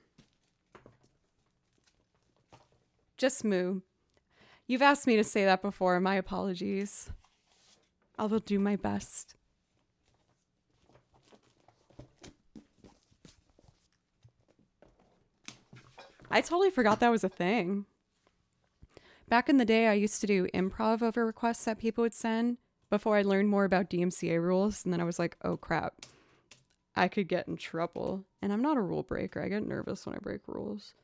Just Moo. You've asked me to say that before. My apologies. I will do my best. I totally forgot that was a thing. Back in the day, I used to do improv over requests that people would send before I learned more about DMCA rules. And then I was like, oh crap, I could get in trouble. And I'm not a rule breaker. I get nervous when I break rules.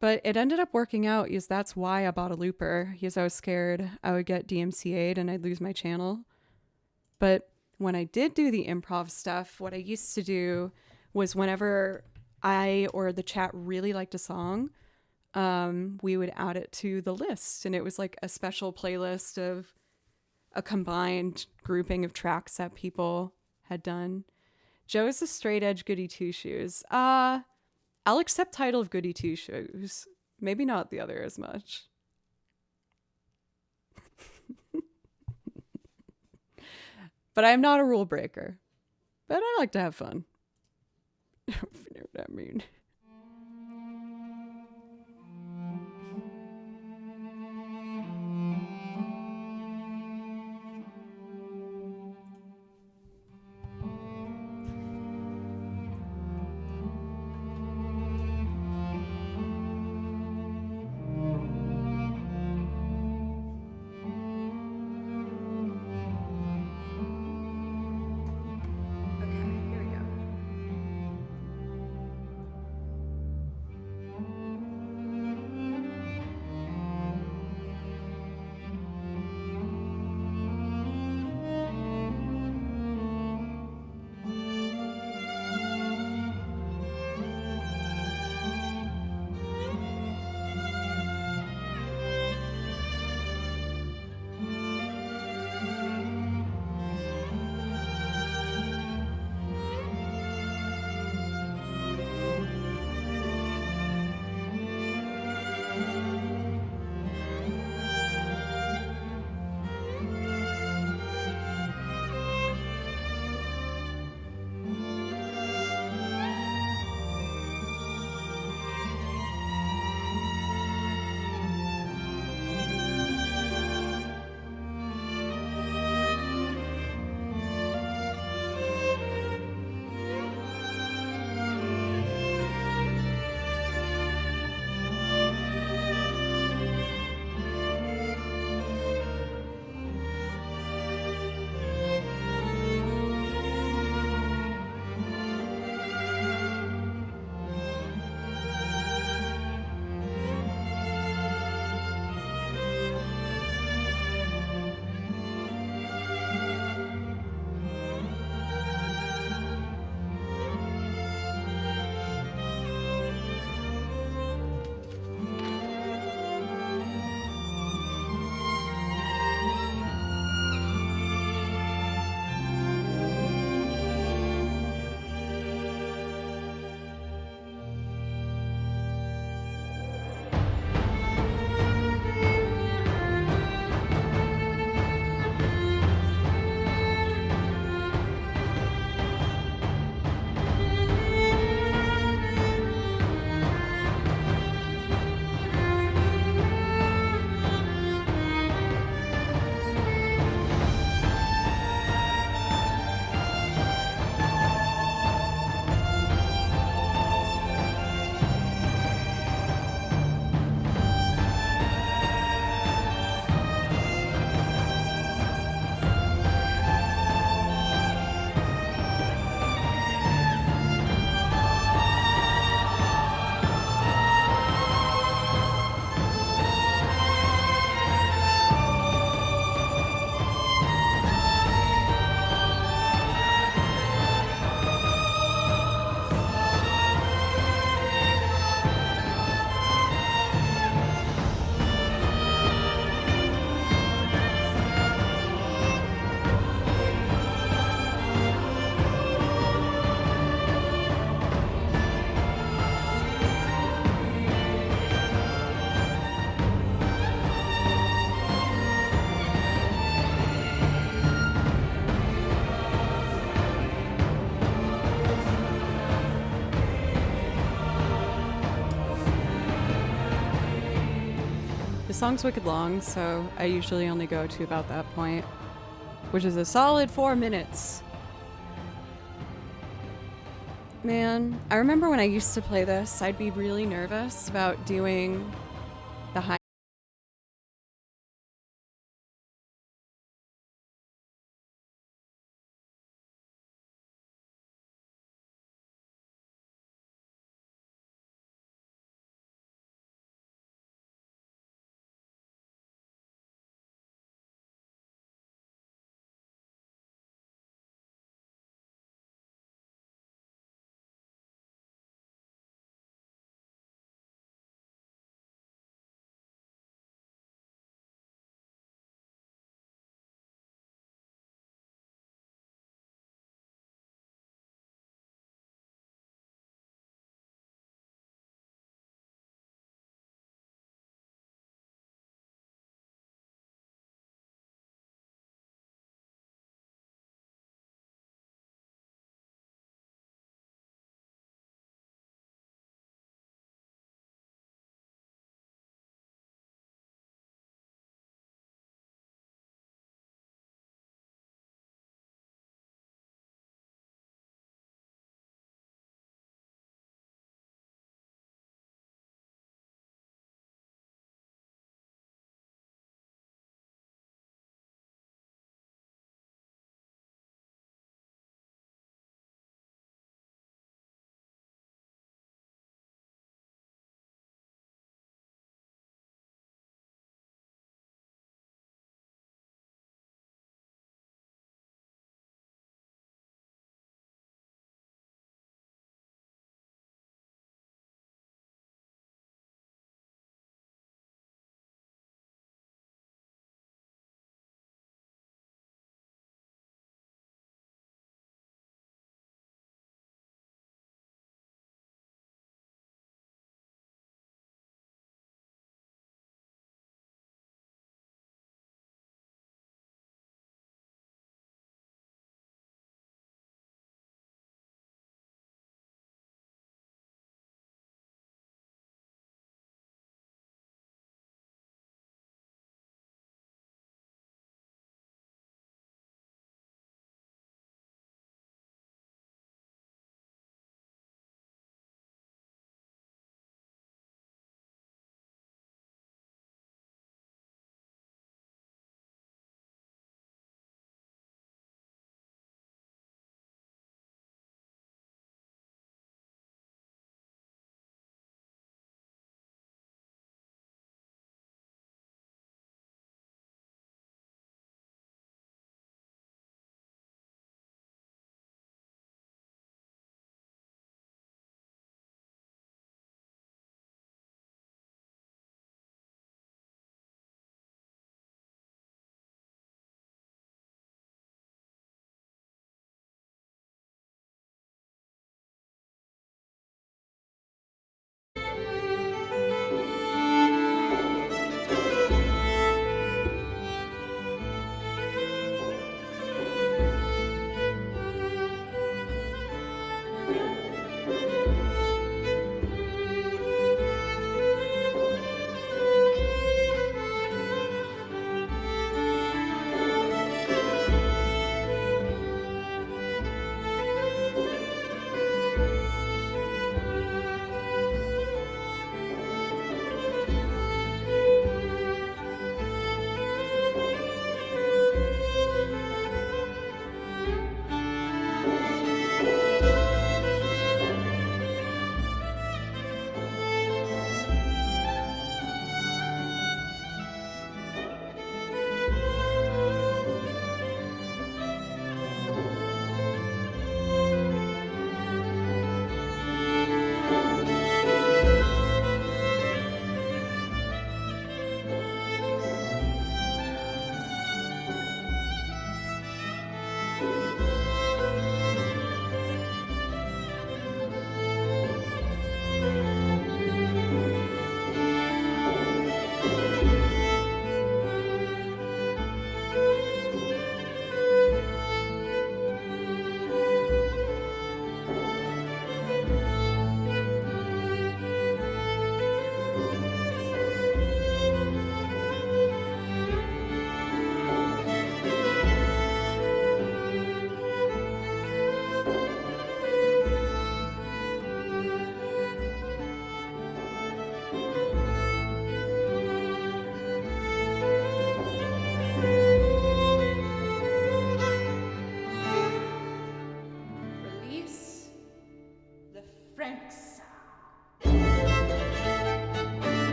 But it ended up working out because that's why I bought a looper, because I was scared I would get DMCA'd and I'd lose my channel. But when I did do the improv stuff, what I used to do was whenever I or the chat really liked a song, we would add it to the list. And it was like a special playlist of a combined grouping of tracks that people had done. Joe's a straight edge goody two shoes. I'll accept title of goody two shoes. Maybe not the other as much. But I'm not a rule breaker. But I like to have fun. If you know what I mean. The song's wicked long, so I usually only go to about that point, which is a solid 4 minutes. Man, I remember when I used to play this, I'd be really nervous about doing the high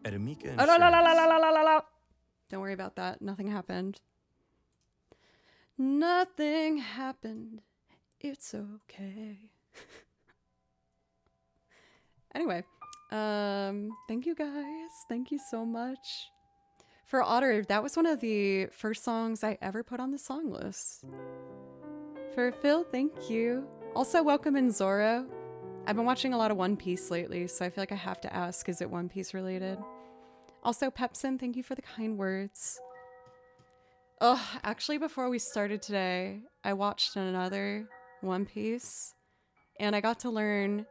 Eremika Oh, la, la, la, la, Insurance. la, la, la, la. Don't worry about that. Nothing happened. Nothing happened. It's okay. Anyway, thank you guys. Thank you so much. For Otter, that was one of the first songs I ever put on the song list. For Phil, thank you. Also, welcome in Zoro. I've been watching a lot of One Piece lately, so I feel like I have to ask, is it One Piece related? Also, Pepsin, thank you for the kind words. Oh, actually, before we started today, I watched another One Piece, and I got to learn...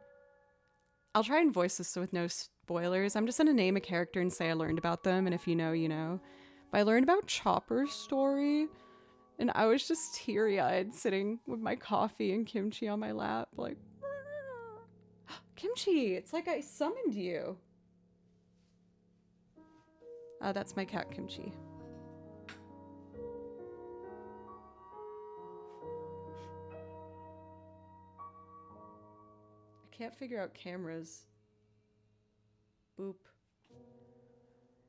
I'll try and voice this with no spoilers. I'm just going to name a character and say I learned about them, and if you know, you know. But I learned about Chopper's story, and I was just teary-eyed sitting with my coffee and kimchi on my lap, like... Kimchi, it's like I summoned you. That's my cat, Kimchi. I can't figure out cameras. Boop.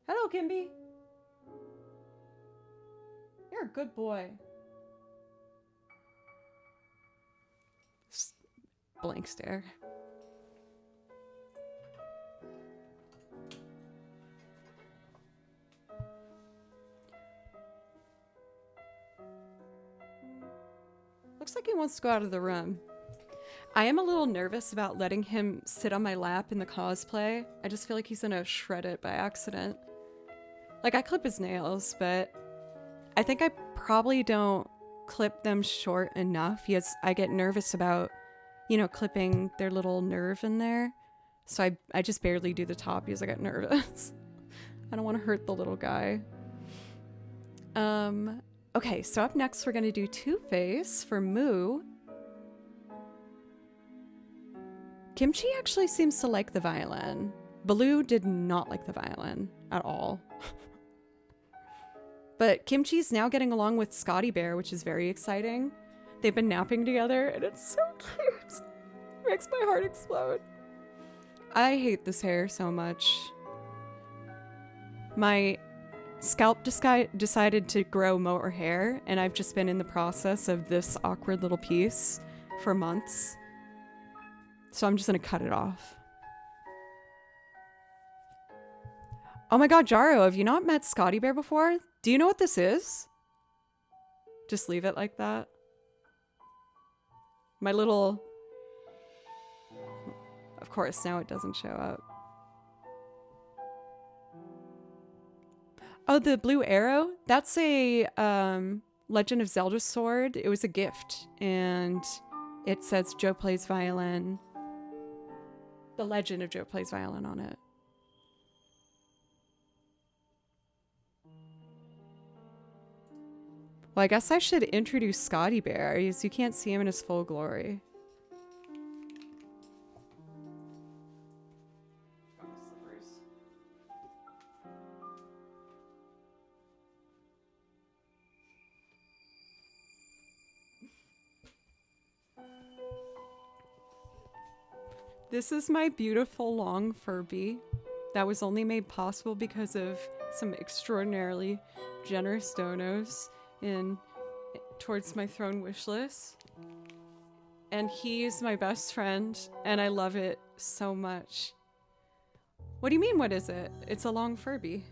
Hello, Kimby. You're a good boy. Blank stare. Looks like he wants to go out of the room. I am a little nervous about letting him sit on my lap in the cosplay. I just feel like he's gonna shred it by accident. Like, I clip his nails, but I think I probably don't clip them short enough. I get nervous about, you know, clipping their little nerve in there. So I just barely do the top because I get nervous. I don't want to hurt the little guy. Okay, so up next we're gonna do Two-Face for Moo. Kimchi actually seems to like the violin. Baloo did not like the violin at all. But Kimchi's now getting along with Scotty Bear, which is very exciting. They've been napping together, and it's so cute. It makes my heart explode. I hate this hair so much. My scalp decided to grow more hair, and I've just been in the process of this awkward little piece for months. So I'm just gonna cut it off. Oh my god, Jaro, have you not met Scotty Bear before? Do you know what this is? Just leave it like that. My little... Of course, now it doesn't show up. Oh, the blue arrow? That's a Legend of Zelda sword. It was a gift, and it says Joe plays violin. The Legend of Joe plays violin on it. Well, I guess I should introduce Scotty Bear, as you can't see him in his full glory. This is my beautiful long Furby that was only made possible because of some extraordinarily generous donos towards my throne wish list. And he's my best friend, and I love it so much. What do you mean, what is it? It's a long Furby.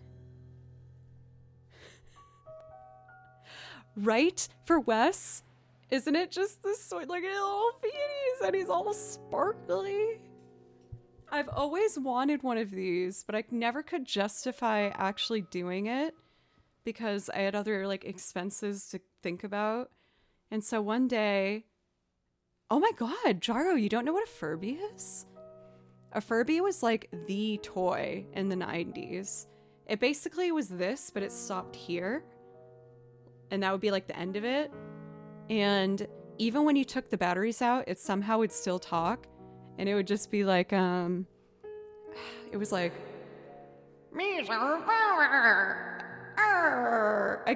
Right? For Wes? Isn't it just this sweet, look at little feeties, and he's all sparkly? I've always wanted one of these, but I never could justify actually doing it because I had other like expenses to think about. And so one day, oh my god, Jaro, you don't know what a Furby is? A Furby was like the toy in the 90s. It basically was this, but it stopped here. And that would be like the end of it. And even when you took the batteries out, it somehow would still talk. And it would just be like, it was like, I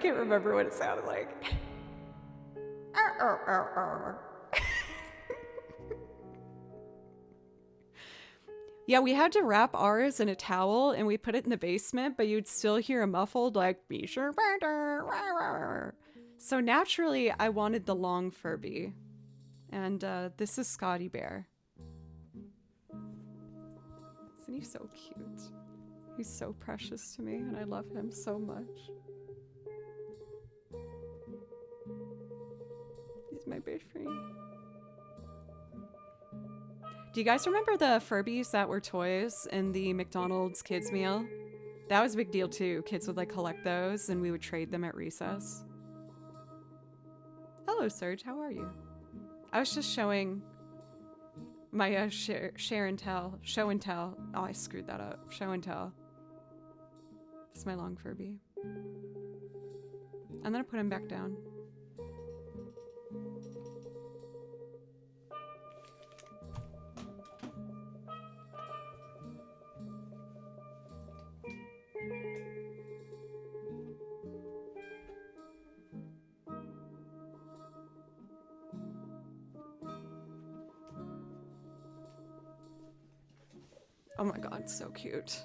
can't remember what it sounded like. Yeah, we had to wrap ours in a towel and we put it in the basement, but you'd still hear a muffled, like, be sure. So naturally, I wanted the long Furby. And this is Scotty Bear. Isn't he so cute? He's so precious to me, and I love him so much. He's my best friend. Do you guys remember the Furbies that were toys in the McDonald's kids meal? That was a big deal too. Kids would like collect those and we would trade them at recess. Hello, Serge. How are you? I was just showing my show and tell. Oh, I screwed that up. Show and tell. It's my long Furby. And then I put him back down. Oh my god, so cute.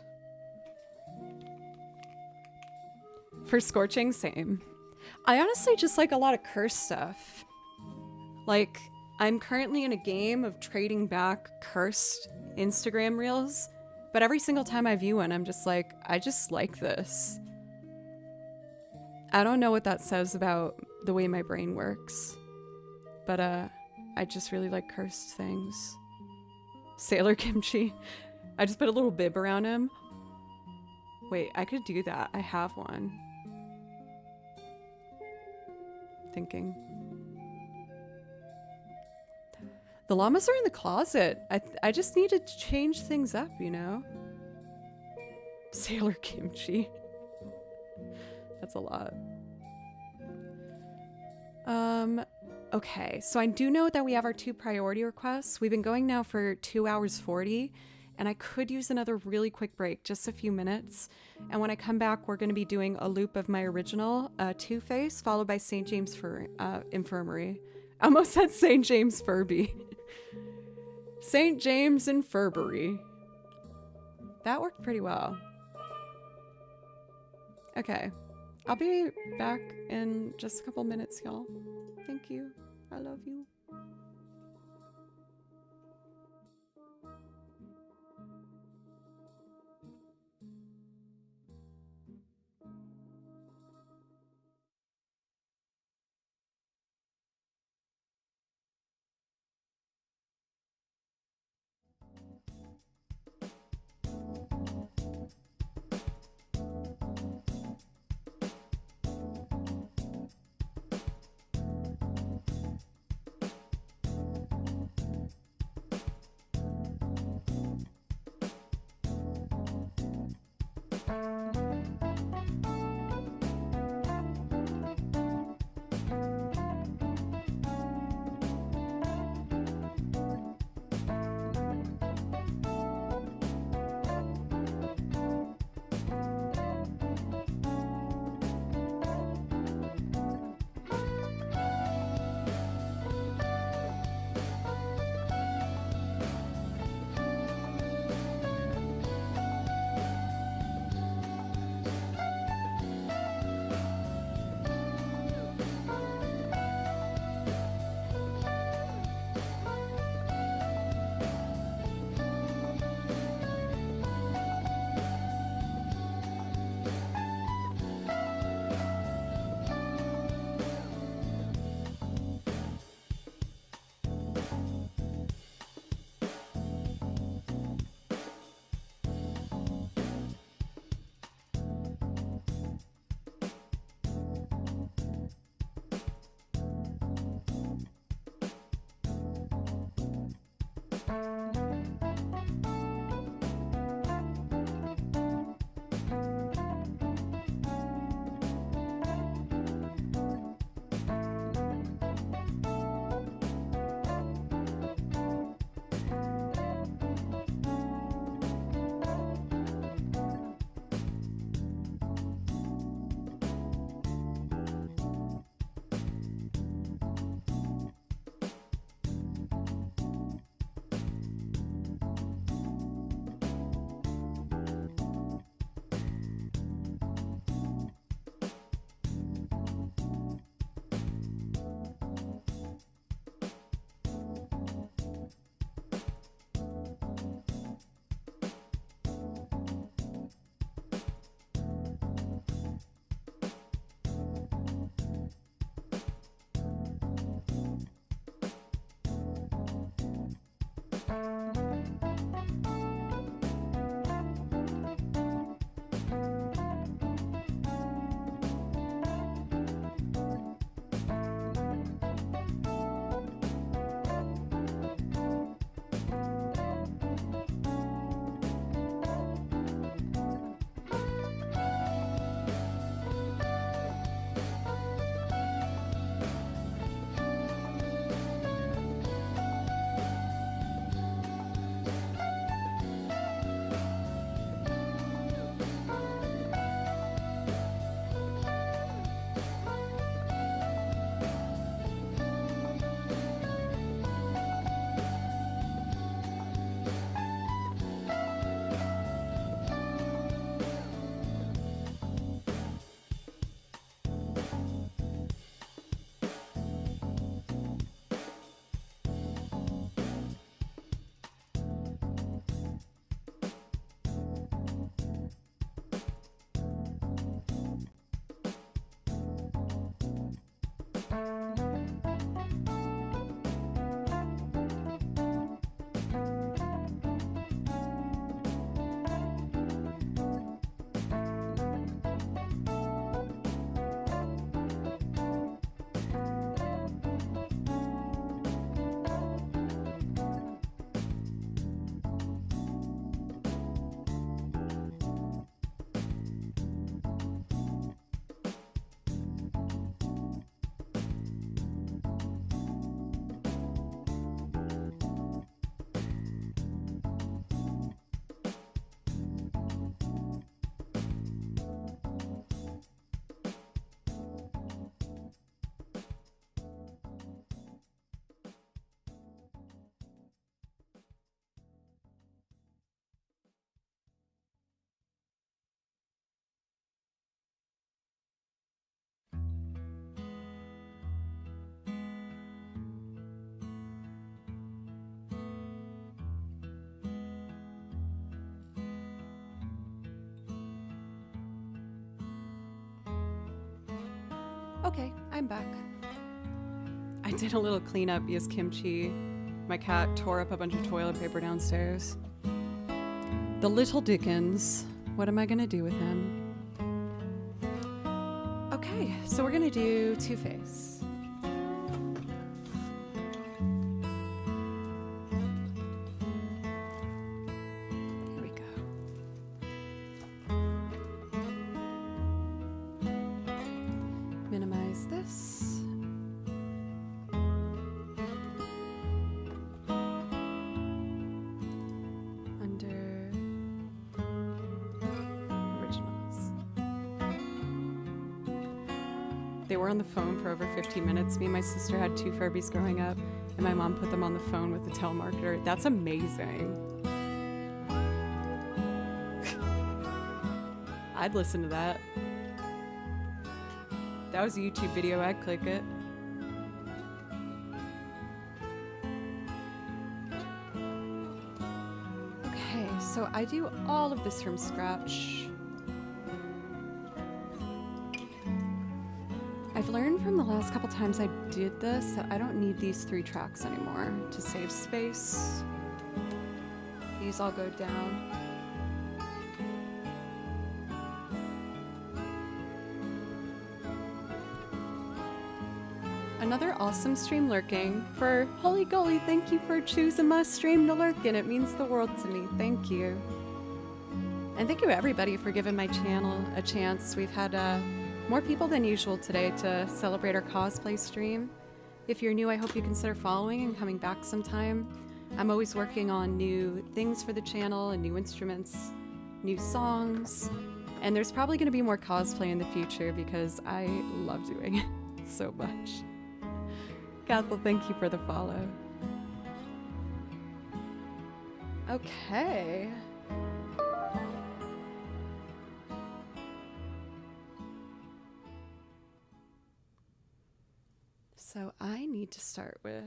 For Scorching, same. I honestly just like a lot of curse stuff. Like, I'm currently in a game of trading back cursed Instagram reels, but every single time I view one, I'm just like, I just like this. I don't know what that says about the way my brain works, but I just really like cursed things. Sailor Kimchi. I just put a little bib around him. Wait, I could do that. I have one. Thinking. The llamas are in the closet. I just need to change things up, you know? Sailor Kimchi. That's a lot. Okay, so I do know that we have our 2 priority requests. We've been going now for 2 hours 40, and I could use another really quick break, just a few minutes. And when I come back, we're going to be doing a loop of my original Two-Face, followed by St. James Infirmary. I almost said St. James Furby. St. James Infirmary. That worked pretty well. Okay, I'll be back in just a couple minutes, y'all. Thank you. I love you. Okay, I'm back. I did a little cleanup because Kimchi, my cat, tore up a bunch of toilet paper downstairs. The little Dickens. What am I gonna do with him? Okay, so we're gonna do Two-Face. Here we go. Minimize this. Under originals. They were on the phone for over 15 minutes. Me and my sister had two Furbies growing up, and my mom put them on the phone with the telemarketer. That's amazing. I'd listen to that. That was a YouTube video, I'd click it. Okay, so I do all of this from scratch. I've learned from the last couple times I did this that I don't need these 3 tracks anymore to save space. These all go down. Another awesome stream lurking for Holy Golly. Thank you for choosing my stream to lurk in. It means the world to me. Thank you. And thank you everybody for giving my channel a chance. We've had more people than usual today to celebrate our cosplay stream. If you're new, I hope you consider following and coming back sometime. I'm always working on new things for the channel and new instruments, new songs, and there's probably going to be more cosplay in the future because I love doing it so much. Cathal, thank you for the follow. Okay. So I need to start with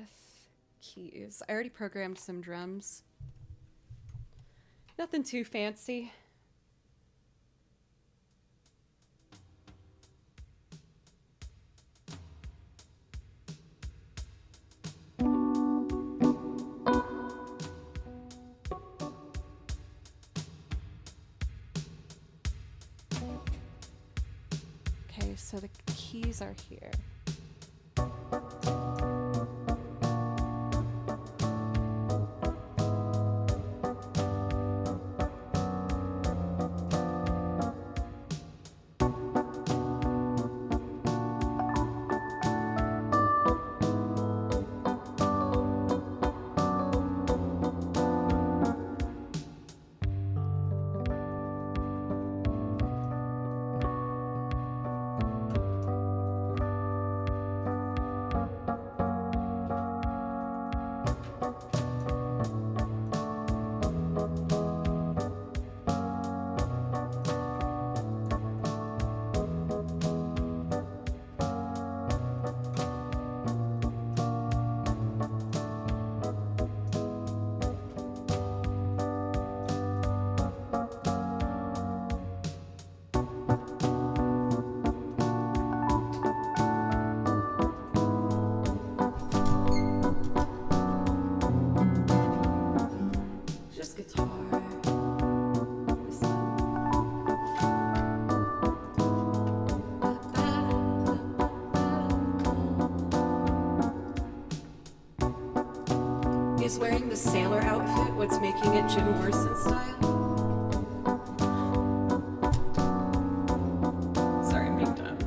keys. I already programmed some drums. Nothing too fancy. Okay, so the keys are here. Just guitar. This one. He's wearing the sailor outfit, what's making it Jim Morrison style. Sorry, I'm being dumb.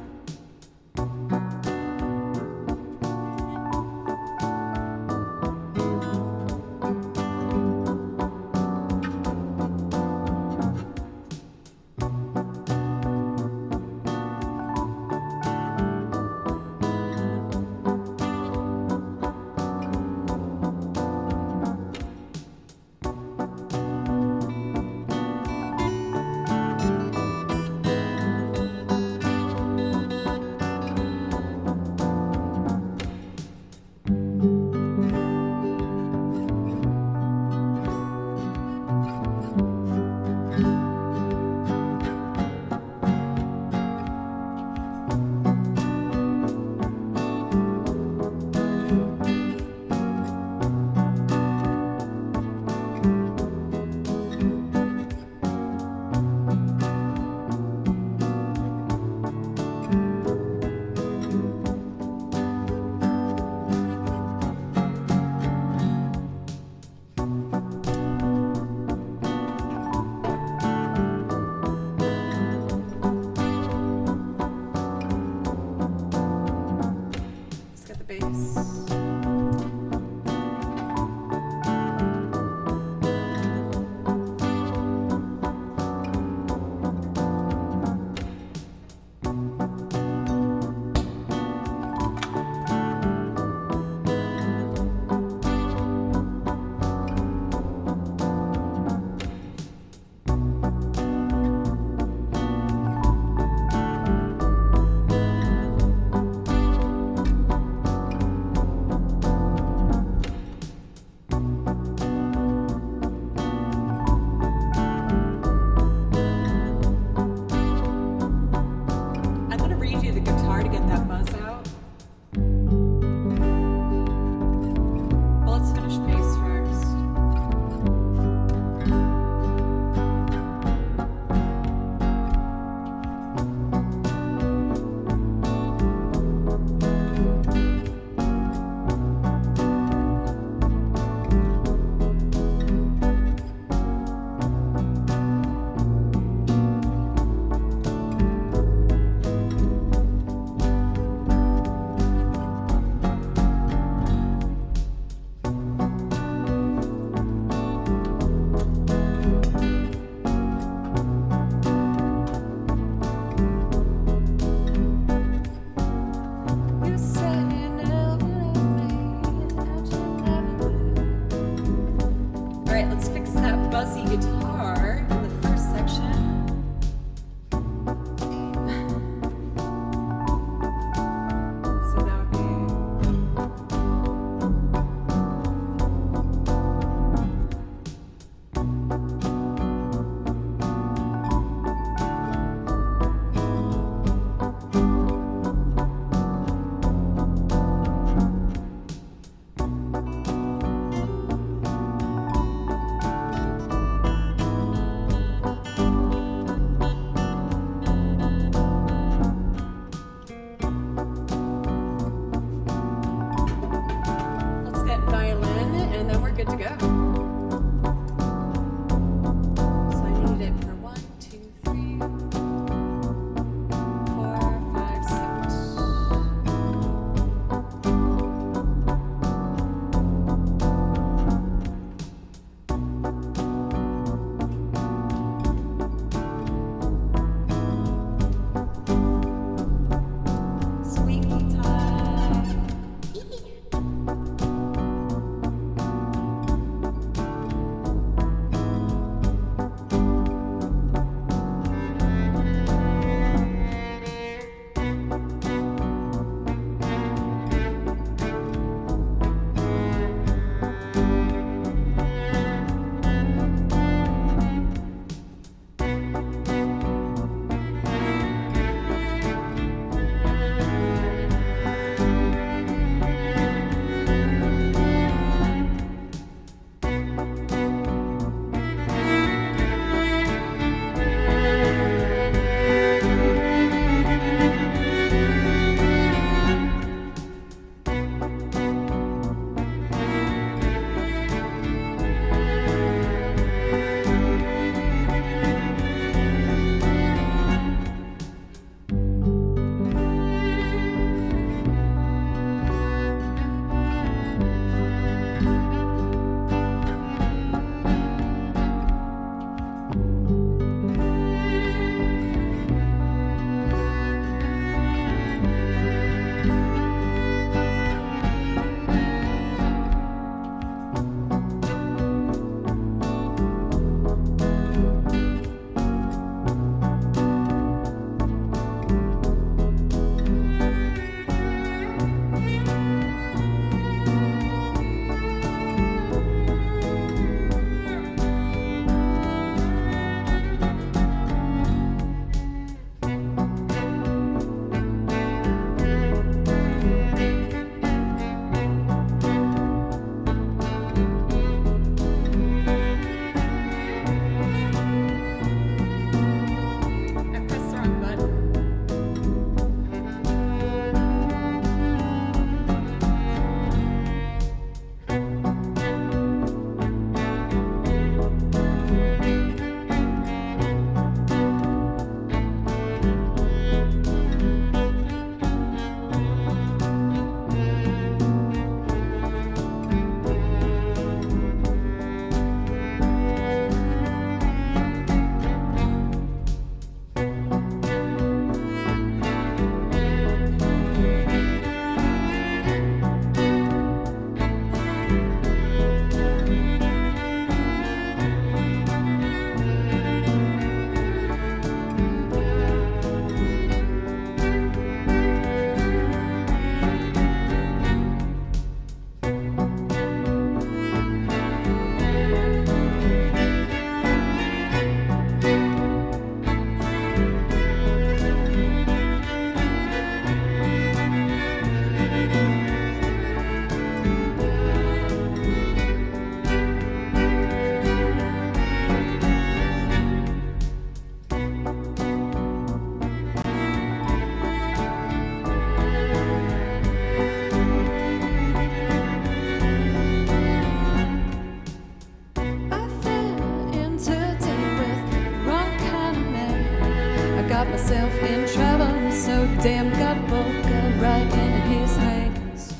got myself in trouble. I'm so damn gullible, got right into his hands.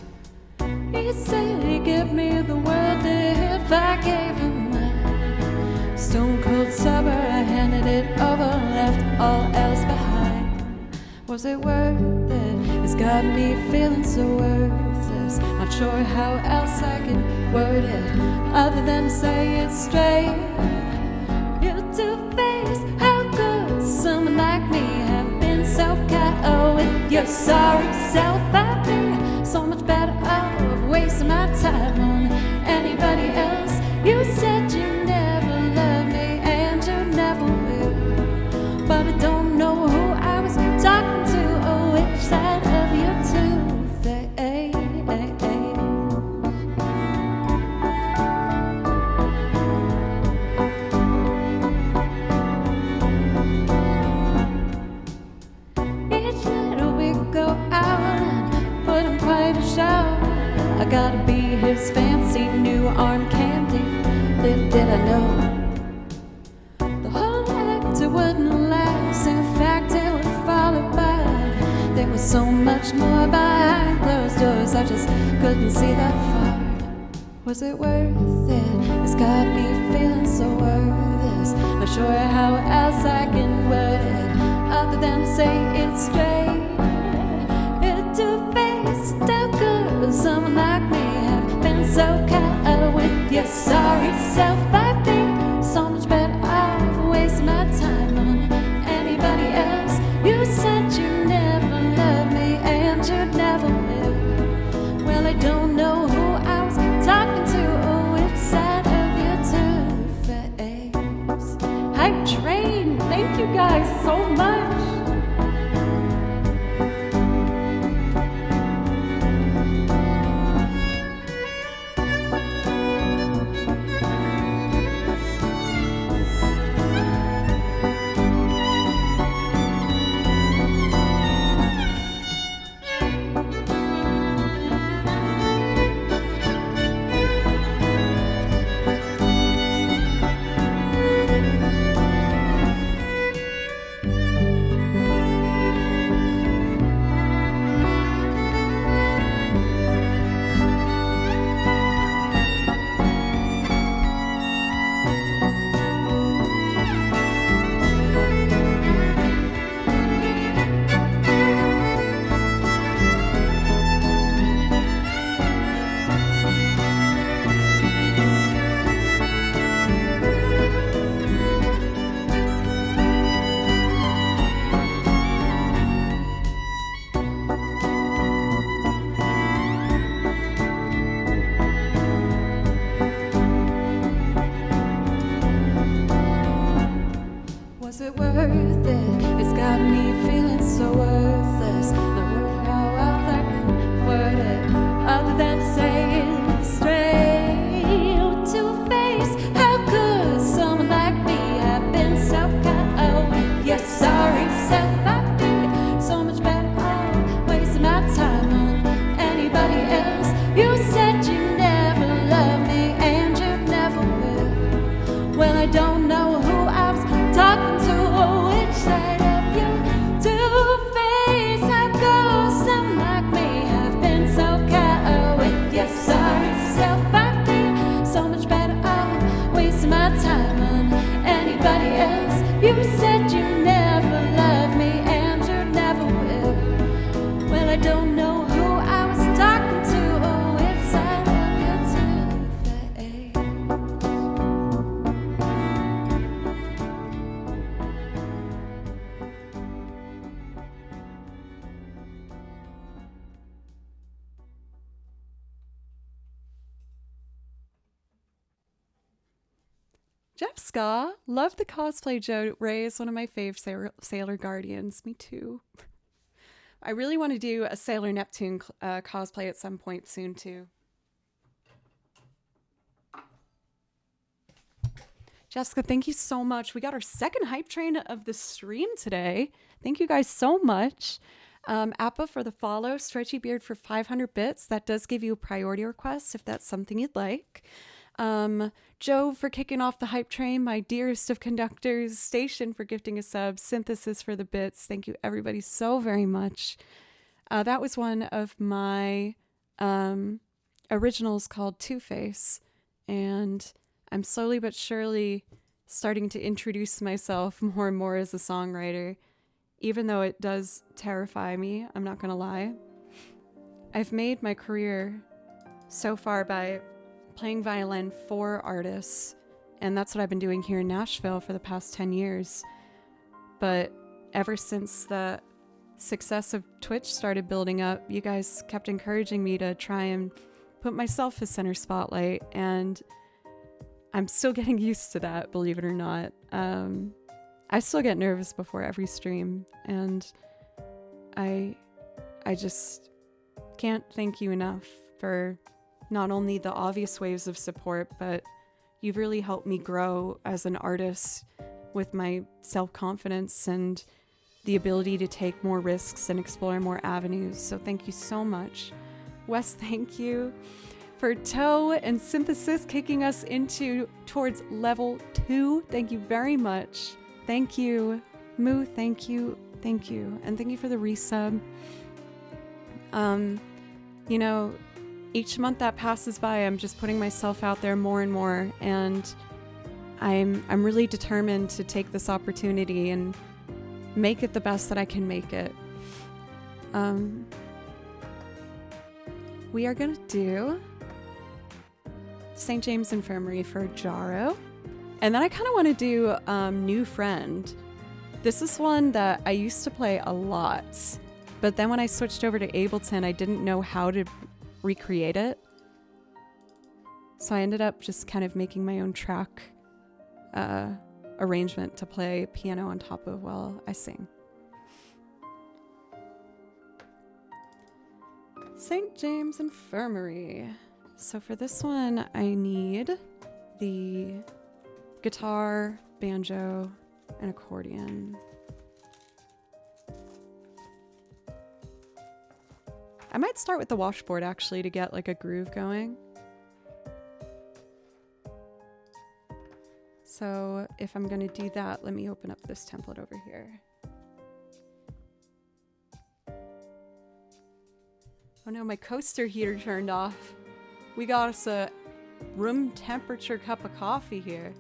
He said he'd give me the world if I gave him mine. Stone cold sober, I handed it over, left all else behind. Was it worth it? It's got me feeling so worthless. Not sure how else I can word it other than to say it straight. You two-faced, how could someone like me have been so kind? With your sorry self, I'd be so much better off wasting my time on anybody else. You said you never loved me and you never will, but I don't know who I was talking to or which side of your two-face. Each little we go out and put on quite a show. I gotta be his fancy new arm candy. Little did I know the whole act it wouldn't last. In fact, it would fall apart. There was so much more behind closed doors. I just couldn't see that far. Was it worth it? It's got me feeling so worthless. Not sure how else I can word it other than to say it straight. It two-faced, how could someone like me have been so kind? With your sorry self, I'd be so much better off wasting my time on anybody else. You said you never loved me and you never will. Well, I don't know who I was talking to or which side of your two-face. Hype train, thank you guys so much. Was it worth it? It's got me feeling so worthless. Not sure how else I can word it other than to say it straight. Two-faced, how could someone like me have been so kind? With your sorry self, I'd be so much better off wasting my time on anybody else. You said you never loved me and you never will. Well, I don't know who I was talking to or which side of your two-face. How could someone like me have been so kind? With your sorry self, I'd be so much better off wasting my time on anybody else. You said you never loved me and you never will. Well, I don't know who I was talking to or which side of your two-face. Jeff Ska, love the cosplay. Joe Ray is one of my fave Sailor Guardians. Me too. I really want to do a Sailor Neptune cosplay at some point soon too. Jessica, thank you so much. We got our second hype train of the stream today. Thank you guys so much. Appa for the follow, Stretchy Beard for 500 bits. That does give you a priority request if that's something you'd like. Joe for kicking off the hype train, my dearest of conductors, Station for gifting a sub, Synthesis for the bits. Thank you everybody so very much. That was one of my originals called Two-Face, and I'm slowly but surely starting to introduce myself more and more as a songwriter, even though it does terrify me, I'm not gonna lie. I've made my career so far by playing violin for artists, and that's what I've been doing here in Nashville for the past 10 years. But ever since the success of Twitch started building up, you guys kept encouraging me to try and put myself as center spotlight, and I'm still getting used to that, believe it or not. I still get nervous before every stream, and I just can't thank you enough for not only the obvious waves of support, but you've really helped me grow as an artist with my self-confidence and the ability to take more risks and explore more avenues. So thank you so much. Wes, thank you for Toe and Synthesis kicking us towards level 2. Thank you very much. Thank you. Moo, thank you. Thank you. And thank you for the resub. You know, each month that passes by, I'm just putting myself out there more and more, and I'm really determined to take this opportunity and make it the best that I can make it. We are gonna do St. James Infirmary for Jaro, and then I kind of want to do New Friend. This is one that I used to play a lot, but then when I switched over to Ableton, I didn't know how to recreate it. So I ended up just kind of making my own track arrangement to play piano on top of while I sing. St. James Infirmary. So for this one, I need the guitar, banjo, and accordion. I might start with the washboard actually to get like a groove going. So if I'm gonna do that, let me open up this template over here. Oh no, my coaster heater turned off. We got us a room temperature cup of coffee here.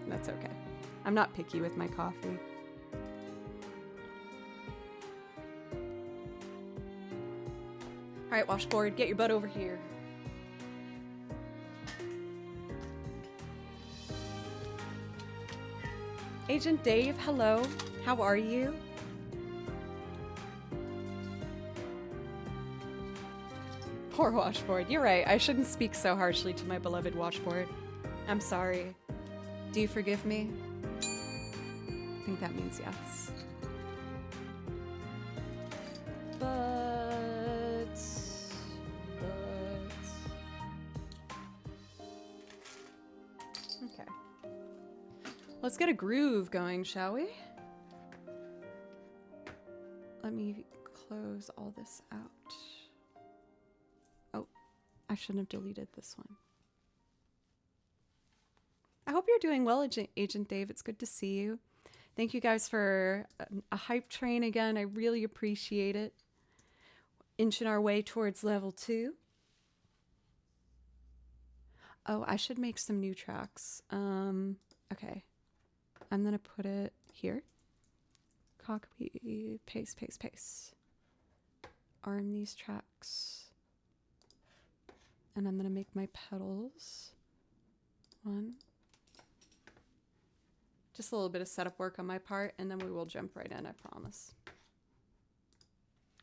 That's okay. I'm not picky with my coffee. All right, washboard, get your butt over here. Agent Dave, hello. How are you? Poor washboard. You're right. I shouldn't speak so harshly to my beloved washboard. I'm sorry. Do you forgive me? I think that means yes. Okay. Let's get a groove going, shall we? Let me close all this out. Oh, I shouldn't have deleted this one. I hope you're doing well, Agent Dave. It's good to see you. Thank you guys for a hype train again. I really appreciate it. Inching our way towards level 2. Oh, I should make some new tracks. Okay. I'm gonna put it here. Copy, paste, paste, paste. Arm these tracks. And I'm gonna make my pedals. 1. Just a little bit of setup work on my part, and then we will jump right in, I promise.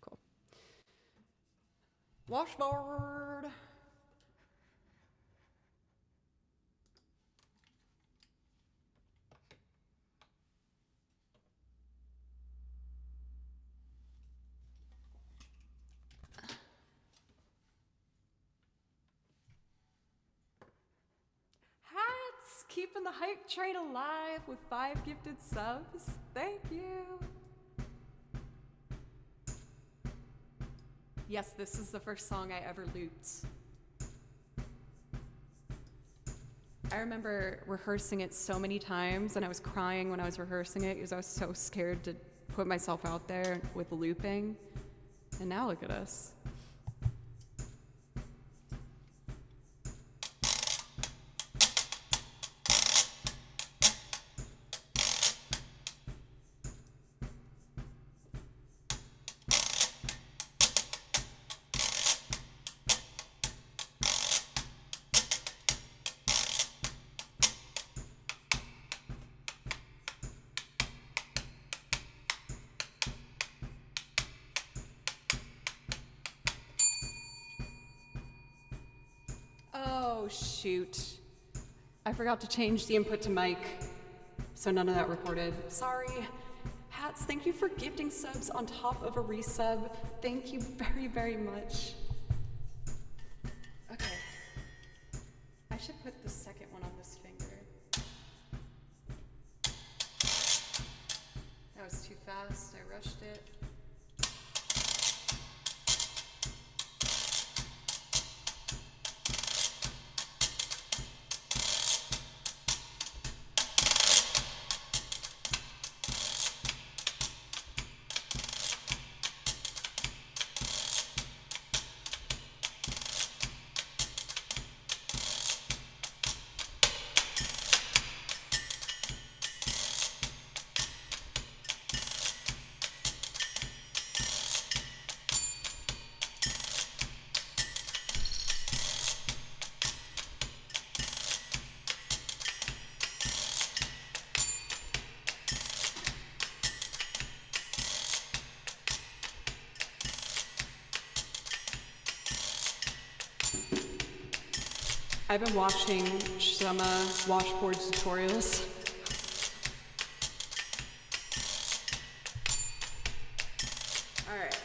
Cool. Washboard! Keeping the hype train alive with 5 gifted subs. Thank you. Yes, this is the first song I ever looped. I remember rehearsing it so many times, and I was crying when I was rehearsing it because I was so scared to put myself out there with looping. And now look at us. Oh, shoot. I forgot to change the input to mic, so none of that recorded. Sorry. Hats, thank you for gifting subs on top of a resub. Thank you very, very much. Okay. I should put the second one on this finger. That was too fast. I rushed it. I've been watching some washboard tutorials. All right.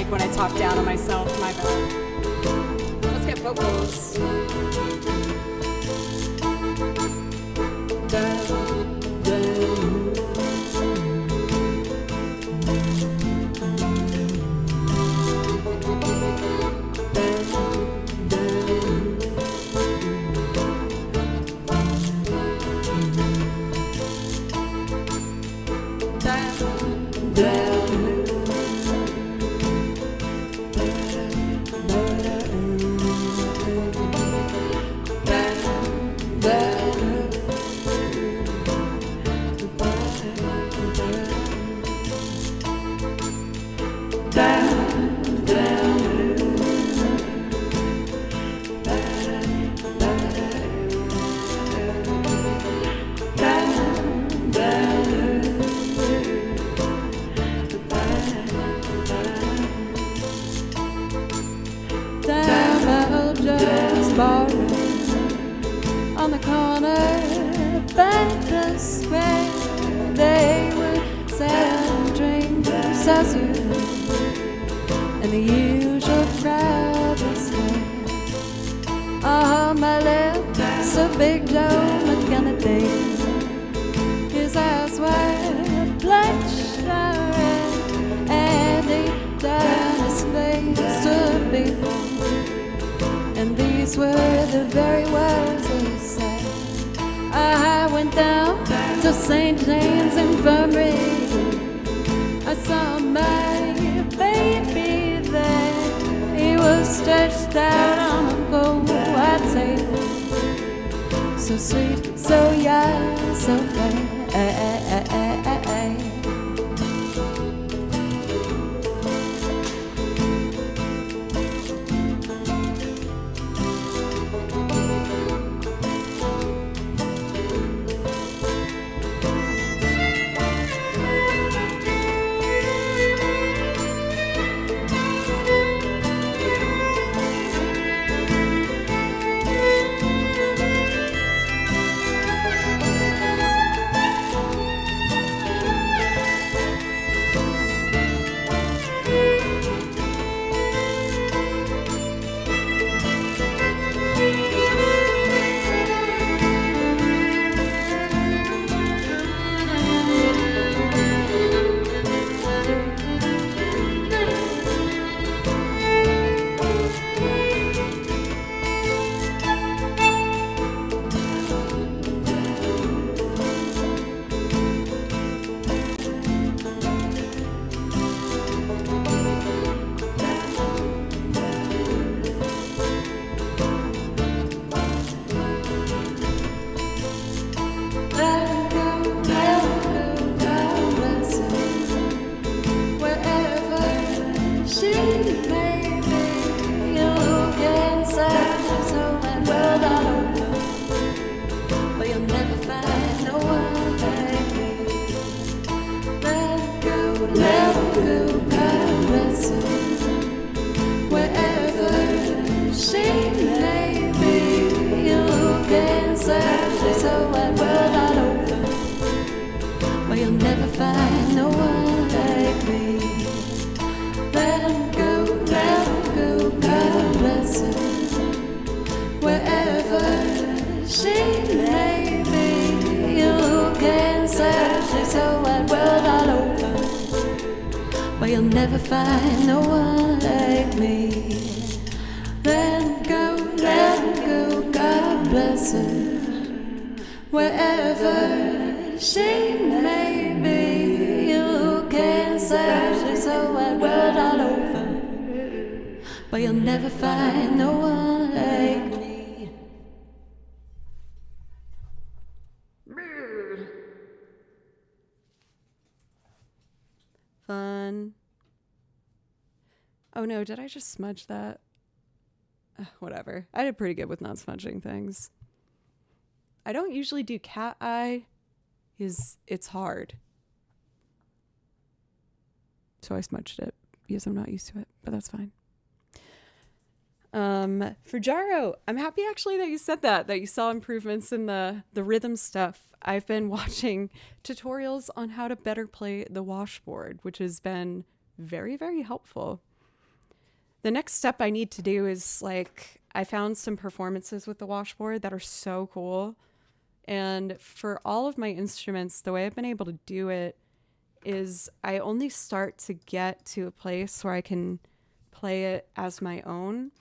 mic when I talk down on myself. My bad. Let's get vocals. On the corner, back the square, they were selling drinks as usual, and the usual crowd was there. On my left, so Big Joe McGunnity, his eyes were bloodshot red, and deep down his face stood before. And these were the very words he said. I went down to St. James Infirmary. I saw my baby there. He was stretched out on a gold white table. So sweet, so young, so fair. You'll never find no one like me. Let go, God bless her. Wherever she may be, you can search this whole wide world all over, but you'll never find no one like me. Fun. Oh no, did I just smudge that? Whatever. I did pretty good with not smudging things. I don't usually do cat eye. It's hard. So I smudged it because I'm not used to it, but that's fine. For Jaro, I'm happy actually that you said that you saw improvements in the rhythm stuff. I've been watching tutorials on how to better play the washboard, which has been very, very helpful. the next step I need to do is like, I found some performances with the washboard that are so cool. And for all of my instruments, the way I've been able to do it is I only start to get to a place where I can play it as my own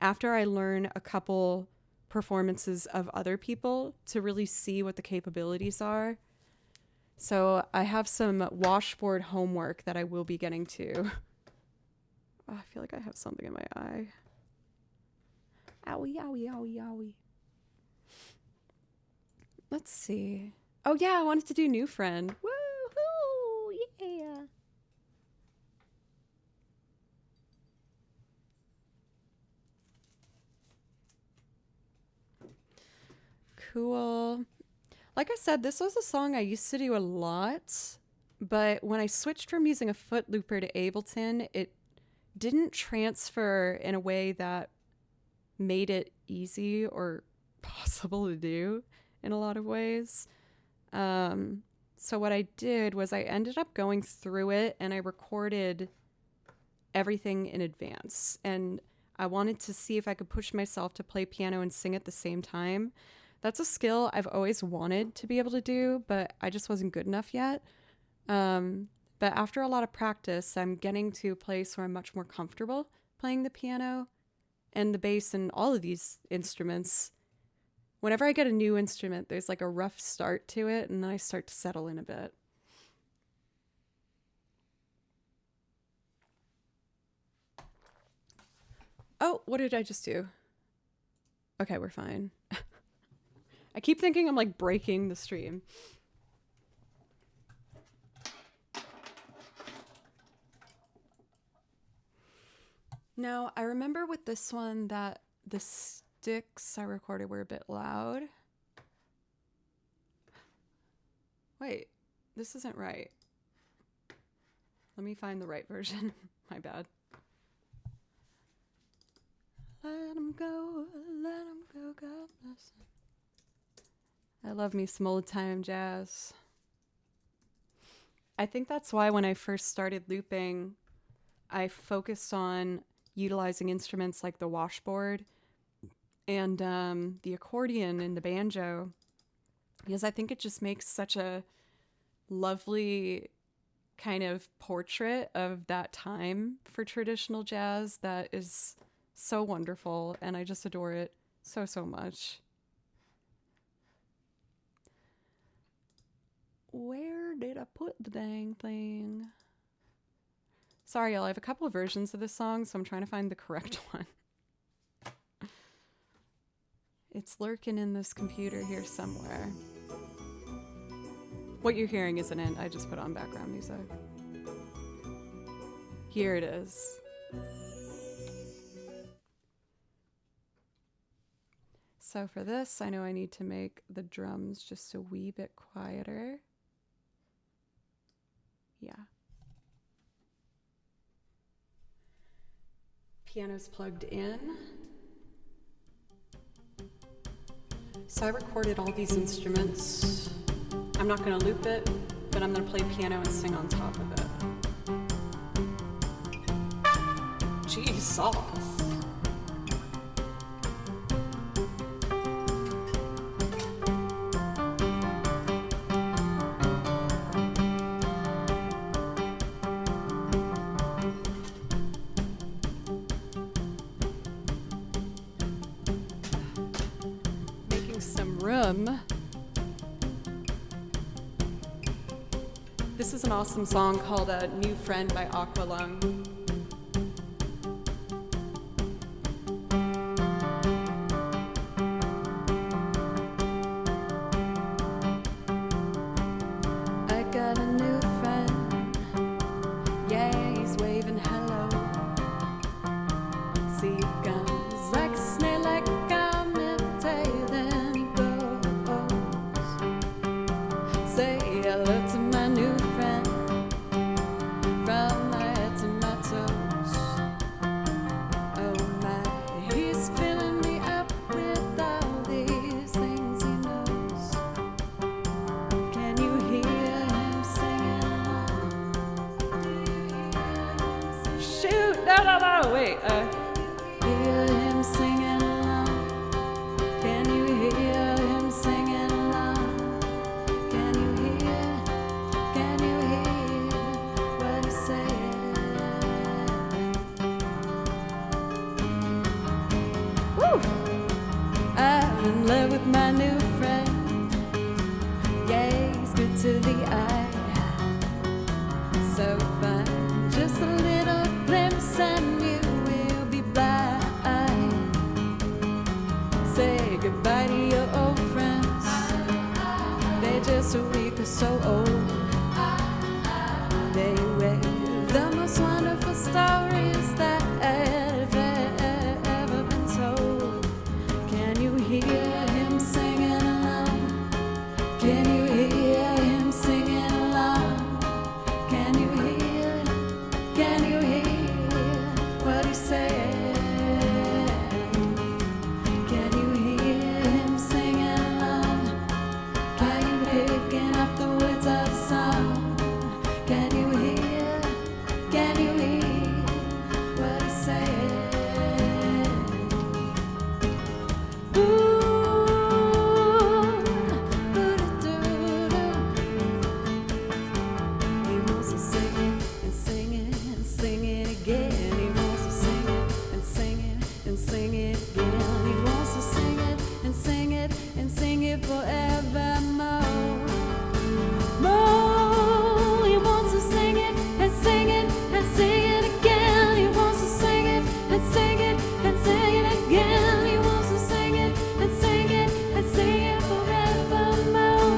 after I learn a couple performances of other people to really see what the capabilities are. So I have some washboard homework that I will be getting to. Oh, I feel like I have something in my eye. Owie, owie, owie, owie. Let's see. Oh yeah, I wanted to do New Friend. Woohoo! Yeah. Cool. Like I said, this was a song I used to do a lot, but when I switched from using a foot looper to Ableton, it didn't transfer in a way that made it easy or possible to do in a lot of ways. So what I did was I ended up going through it and I recorded everything in advance. And I wanted to see if I could push myself to play piano and sing at the same time. That's a skill I've always wanted to be able to do, but I just wasn't good enough yet. But after a lot of practice, I'm getting to a place where I'm much more comfortable playing the piano and the bass and all of these instruments. Whenever I get a new instrument, there's like a rough start to it, and then I start to settle in a bit. Oh, what did I just do? Okay, we're fine. I keep thinking I'm like breaking the stream. Now, I remember with this one that the sticks I recorded were a bit loud. Wait, this isn't right. Let me find the right version. My bad. Let 'em go, God bless 'em. I love me some old time jazz. I think that's why when I first started looping, I focused on utilizing instruments like the washboard and the accordion and the banjo, because I think it just makes such a lovely kind of portrait of that time for traditional jazz that is so wonderful, and I just adore it so, so much. Where did I put the dang thing? Sorry, y'all, I have a couple of versions of this song, so I'm trying to find the correct one. It's lurking in this computer here somewhere. What you're hearing isn't it. I just put on background music. Here it is. So for this, I know I need to make the drums just a wee bit quieter. Yeah. Piano's plugged in. So I recorded all these instruments. I'm not going to loop it, but I'm going to play piano and sing on top of it. Jesus. Making some room. This is an awesome song called New Friend by Aqualung. I got a new friend, yeah, he's waving hello. See, he comes like a snail, like a comet tail, then he goes. Say hello to my new friend, from my head to my toes. Oh my, he's filling me up with all these things he knows. Can you hear him singing? Shoot! Da, da, da. Oh, wait. Hear him singing along. Can you hear him singing along? Can you hear what he's saying? Woo! I'm in love with my new friend. Yeah, he's good to the eye. So fun, just a little glimpse and you will be blind. Say goodbye to your old friends. They're just a week or so old. They weave the most wonderful stories that have ever been told. Can you hear him singing along? Can you hear him singing along? Can you hear what he's saying? Can you hear him singing along? Are you picking up the words of the song? Can you hear what he's saying? Ooh, doo-doo-doo-doo. He wants to sing it and sing it and sing it again. He wants to sing it and sing it and sing it again. He wants to sing it and sing it and sing it forevermore. More. He wants to sing it and sing it and sing it again. He wants to sing it and sing it and sing it again. He wants to sing it and sing it and sing it forevermore.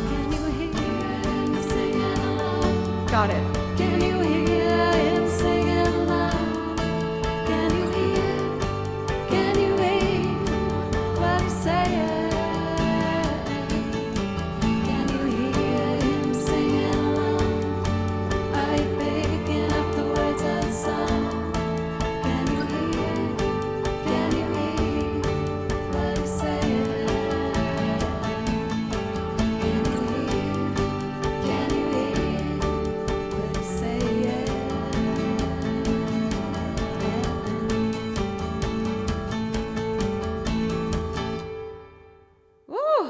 Can you hear him singing along? Got it. Can you hear him singing along? Can you hear what he's saying? Can you hear him singing along? Are you picking up the words of the song? Can you hear what he's saying? Can you hear what he's saying? Woo!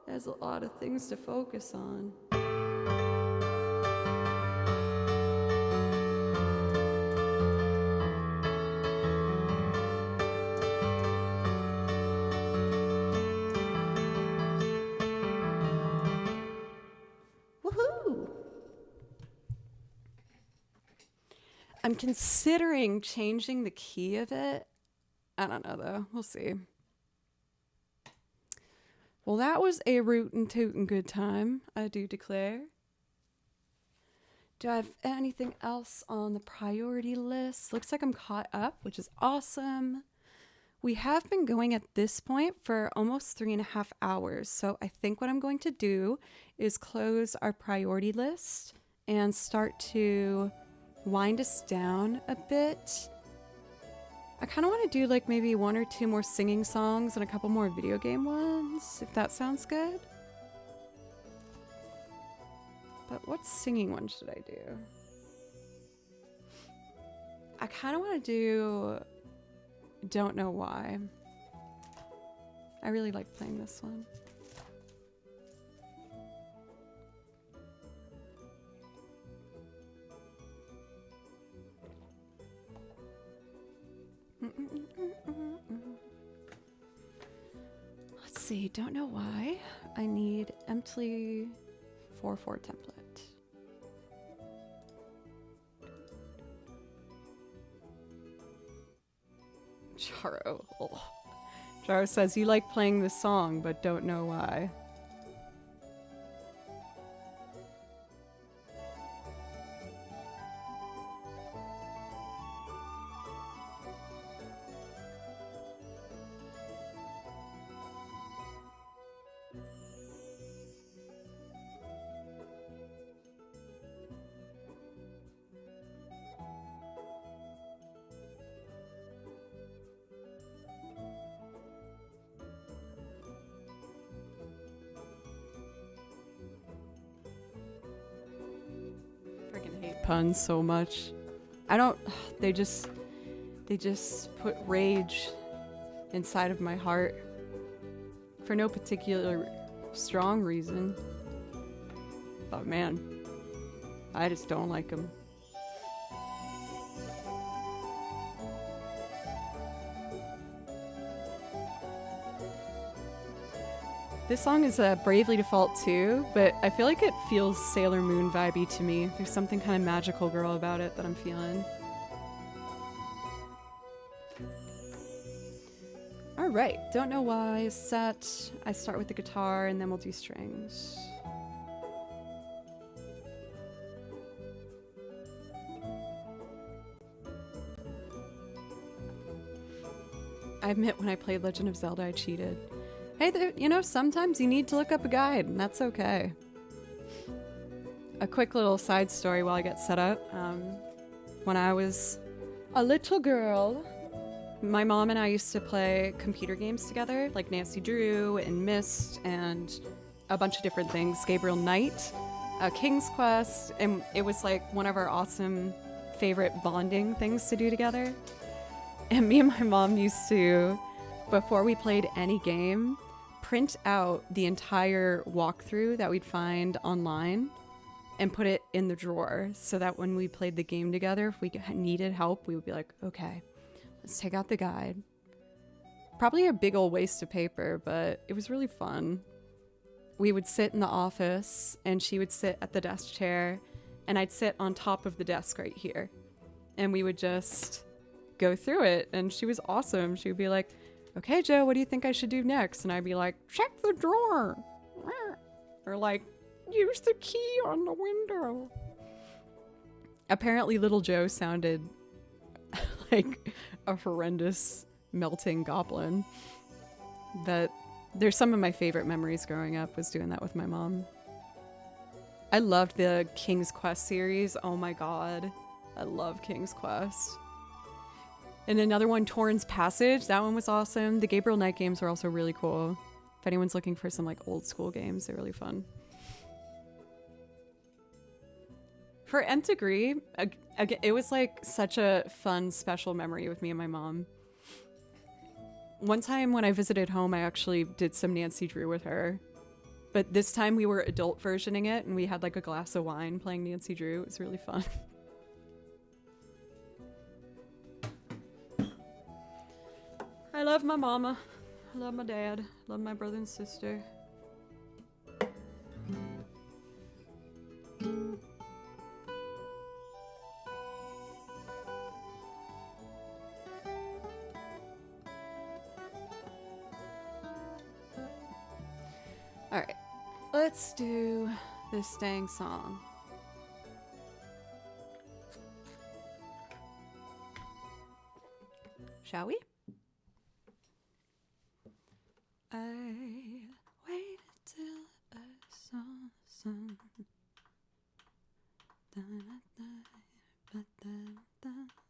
There's a lot of things to focus on. Woohoo! I'm considering changing the key of it. I don't know, though. We'll see. Well, that was a rootin' tootin' good time, I do declare. Do I have anything else on the priority list? Looks like I'm caught up, which is awesome. We have been going at this point for almost 3.5 hours. So I think what I'm going to do is close our priority list and start to wind us down a bit. I kind of want to do like maybe 1 or 2 more singing songs and a couple more video game ones, if that sounds good. But what singing one should I do? I kind of want to do Don't Know Why. I really like playing this one. Let's see, Don't Know Why. I need empty 4/4 template. Charo. Oh. Charo says you like playing this song, but don't know why. puns so much. They just put rage inside of my heart for no particular strong reason. But man, I just don't like them. This song is a Bravely Default too, but I feel like it feels Sailor Moon vibey to me. There's something kind of magical girl about it that I'm feeling. All right, don't know why set. I start with the guitar and then we'll do strings. I admit when I played Legend of Zelda, I cheated. Hey, sometimes you need to look up a guide, and that's okay. A quick little side story while I get set up. When I was a little girl, my mom and I used to play computer games together, like Nancy Drew and Myst and a bunch of different things. Gabriel Knight, King's Quest, and it was like one of our awesome favorite bonding things to do together. And me and my mom used to, before we played any game, print out the entire walkthrough that we'd find online and put it in the drawer so that when we played the game together, if we needed help, we would be like, okay, let's take out the guide. Probably a big old waste of paper, but it was really fun. We would sit in the office and she would sit at the desk chair and I'd sit on top of the desk right here. And we would just go through it. And she was awesome. She would be like, okay, Joe, what do you think I should do next? And I'd be like, check the drawer. Or like, use the key on the window. Apparently little Joe sounded like a horrendous melting goblin. But there's some of my favorite memories growing up was doing that with my mom. I loved the King's Quest series. Oh my god. I love King's Quest. And another one, Torrens Passage. That one was awesome. The Gabriel Knight games were also really cool. If anyone's looking for some like old school games, they're really fun. For Nth Degree, it was like such a fun, special memory with me and my mom. One time when I visited home, I actually did some Nancy Drew with her. But this time we were adult versioning it and we had like a glass of wine playing Nancy Drew. It was really fun. I love my mama. I love my dad. I love my brother and sister. All right, let's do this dang song. Shall we? I waited till I saw the sun.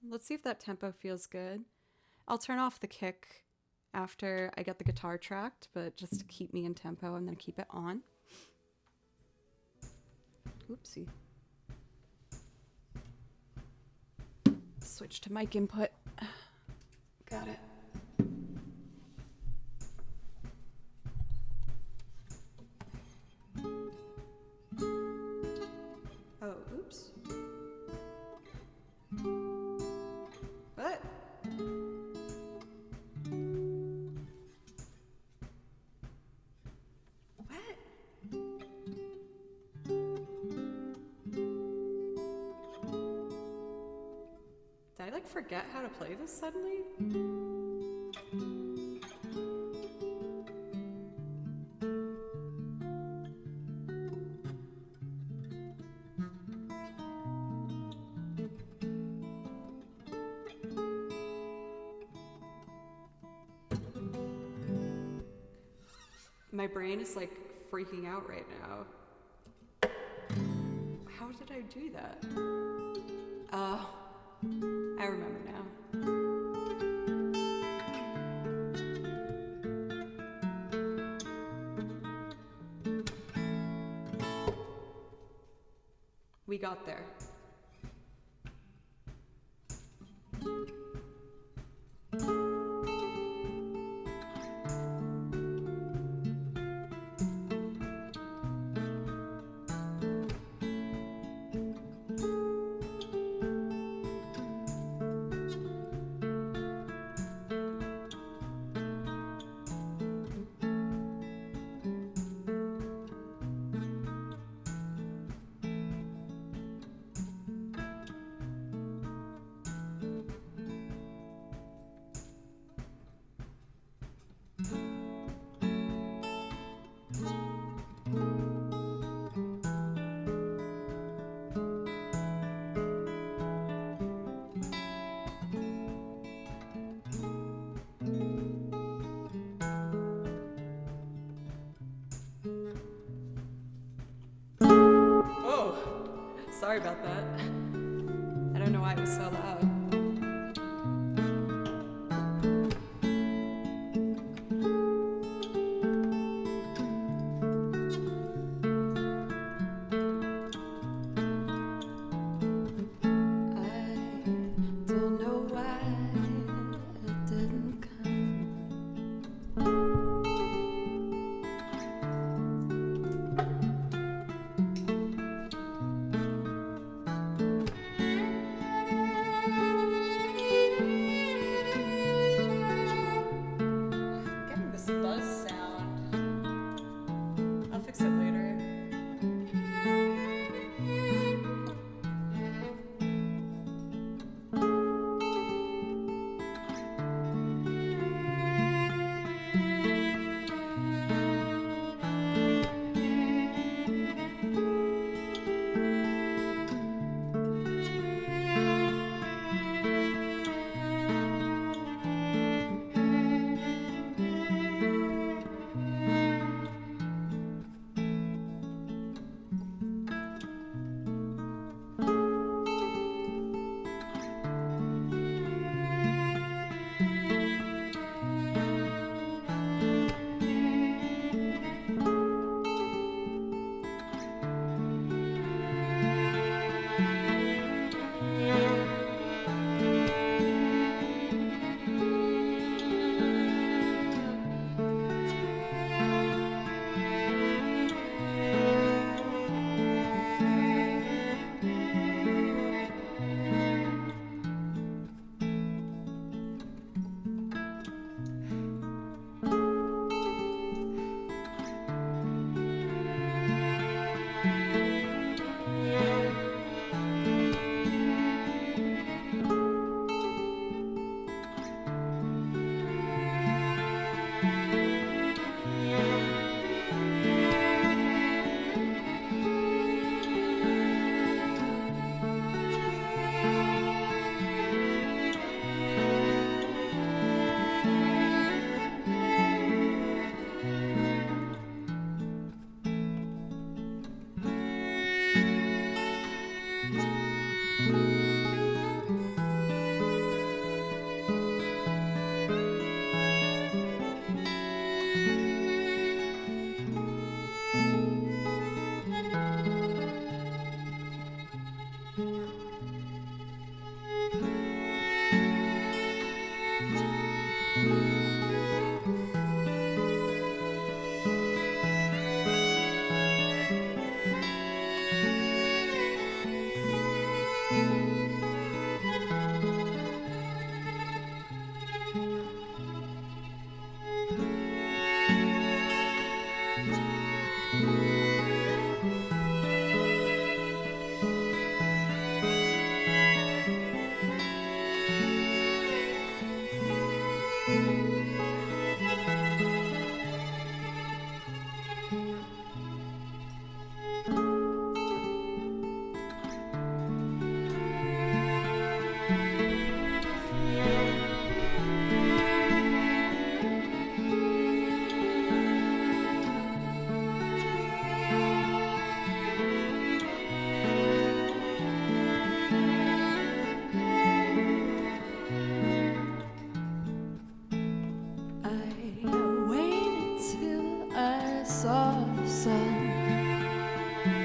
Let's see if that tempo feels good. I'll turn off the kick after I get the guitar tracked, but just to keep me in tempo, I'm going to keep it on. Oopsie. Switch to mic input. Got it. Oh, oops. What? Did I like forget how to play this suddenly? My brain is like freaking out right now. How did I do that? Oh, I remember now. We got there. Sorry about that. I don't know why it was so loud. I don't know why it didn't come. Getting this buzz sound. I'll fix it later.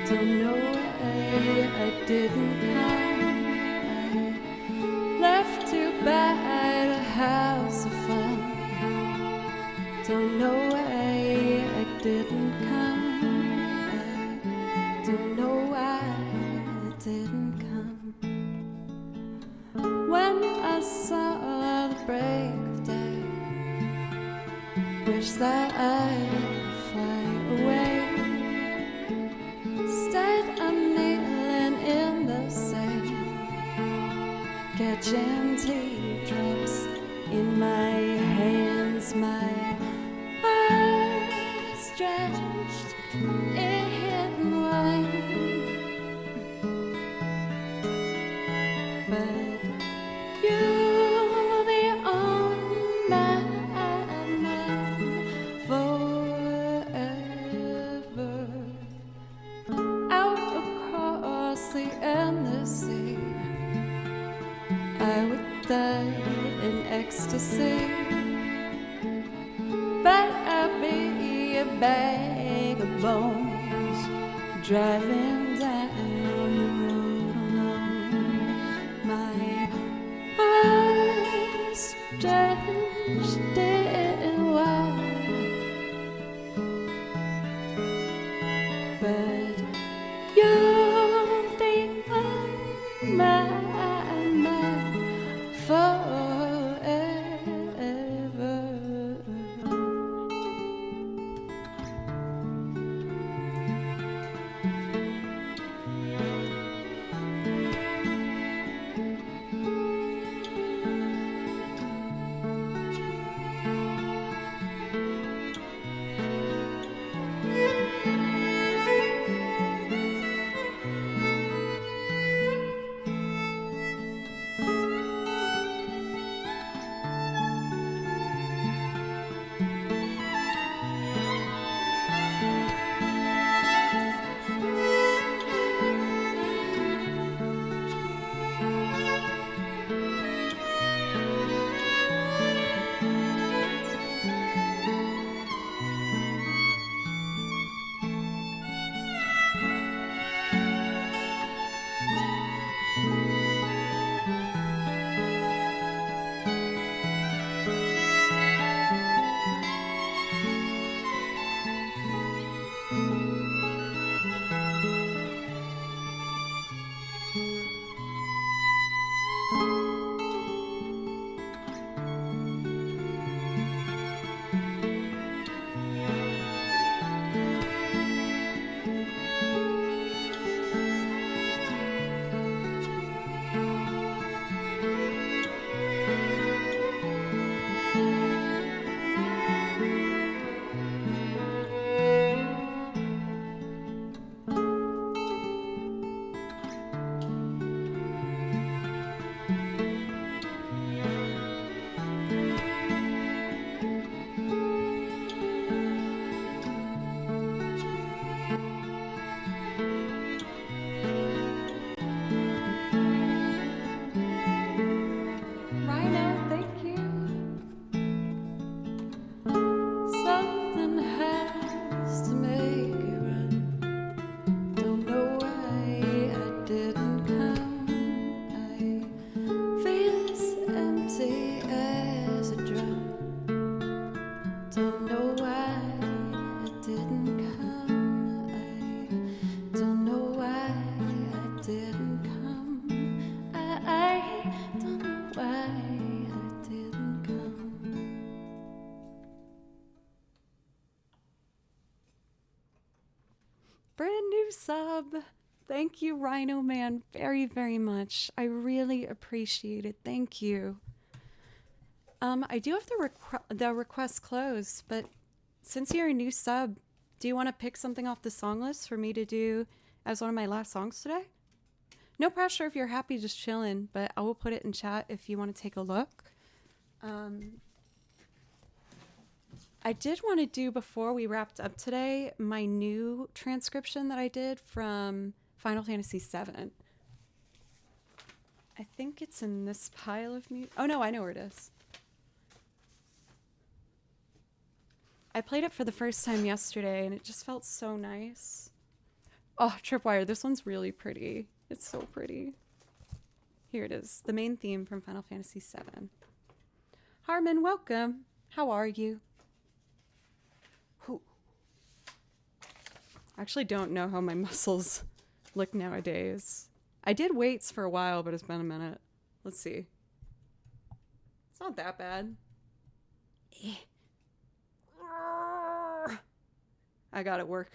Don't know why I didn't come. I left you by the house of fun. Don't know why I didn't come. I don't know why I didn't come. When I saw the break of day, wish that I could fly away. Instead I'm kneeling in the sand, catching teardrops in my hands. My eyes drenched in wine, but you'll be on my mind forever. Out across the I would die in ecstasy, but I'll be a bag of bones driving down the road alone. My eyes stretched and wide, but you'll be on my mind forever. Rhino, thank you. Something has to make it run. Don't know why I didn't come. I feel as empty as a drum. Don't know why I didn't come. I don't know why I didn't come. I don't know why I didn't come. Brand new sub. Thank you, Rhino Man, very, very much. I really appreciate it. Thank you. I do have the request closed, but since you're a new sub, do you want to pick something off the song list for me to do as one of my last songs today? No pressure if you're happy just chilling, but I will put it in chat if you want to take a look. I did want to do, before we wrapped up today, my new transcription that I did from Final Fantasy VII. I think it's in this pile of music. Oh no, I know where it is. I played it for the first time yesterday and it just felt so nice. Oh, Tripwire, this one's really pretty. It's so pretty. Here it is, the main theme from Final Fantasy VII. Harmon, welcome. How are you? Whew. I actually don't know how my muscles look nowadays. I did weights for a while, but it's been a minute. Let's see. It's not that bad. I gotta work.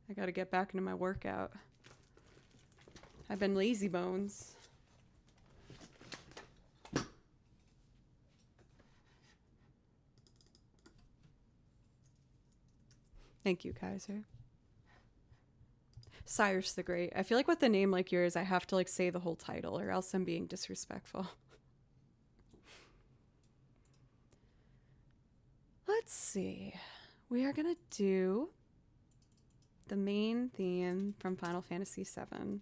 I gotta get back into my workout. I've been lazy bones. Thank you, Kaiser. Cyrus the Great. I feel like with a name like yours, I have to like say the whole title or else I'm being disrespectful. Let's see. We are gonna do the main theme from Final Fantasy VII.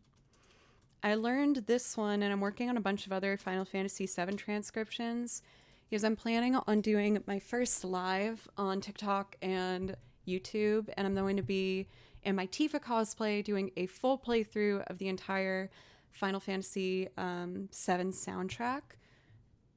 I learned this one, and I'm working on a bunch of other Final Fantasy VII transcriptions because I'm planning on doing my first live on TikTok and YouTube, and I'm going to be in my Tifa cosplay doing a full playthrough of the entire Final Fantasy VII soundtrack.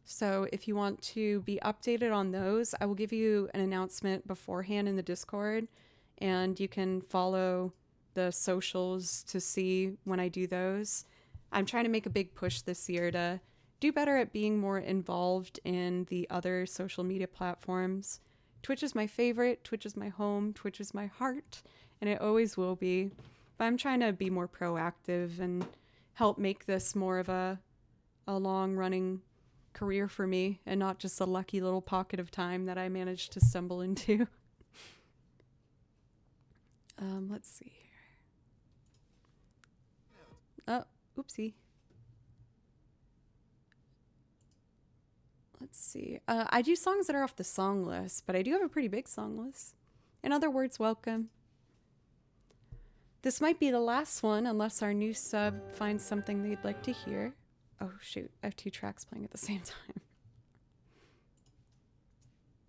So if you want to be updated on those, I will give you an announcement beforehand in the Discord, and you can follow the socials to see when I do those. I'm trying to make a big push this year to do better at being more involved in the other social media platforms. Twitch is my favorite, Twitch is my home, Twitch is my heart, and it always will be. But I'm trying to be more proactive and help make this more of a long-running career for me and not just a lucky little pocket of time that I managed to stumble into. Let's see here. Oh, oopsie. Let's see. I do songs that are off the song list, but I do have a pretty big song list. In other words, welcome. This might be the last one unless our new sub finds something they'd like to hear. Oh shoot, I have 2 tracks playing at the same time.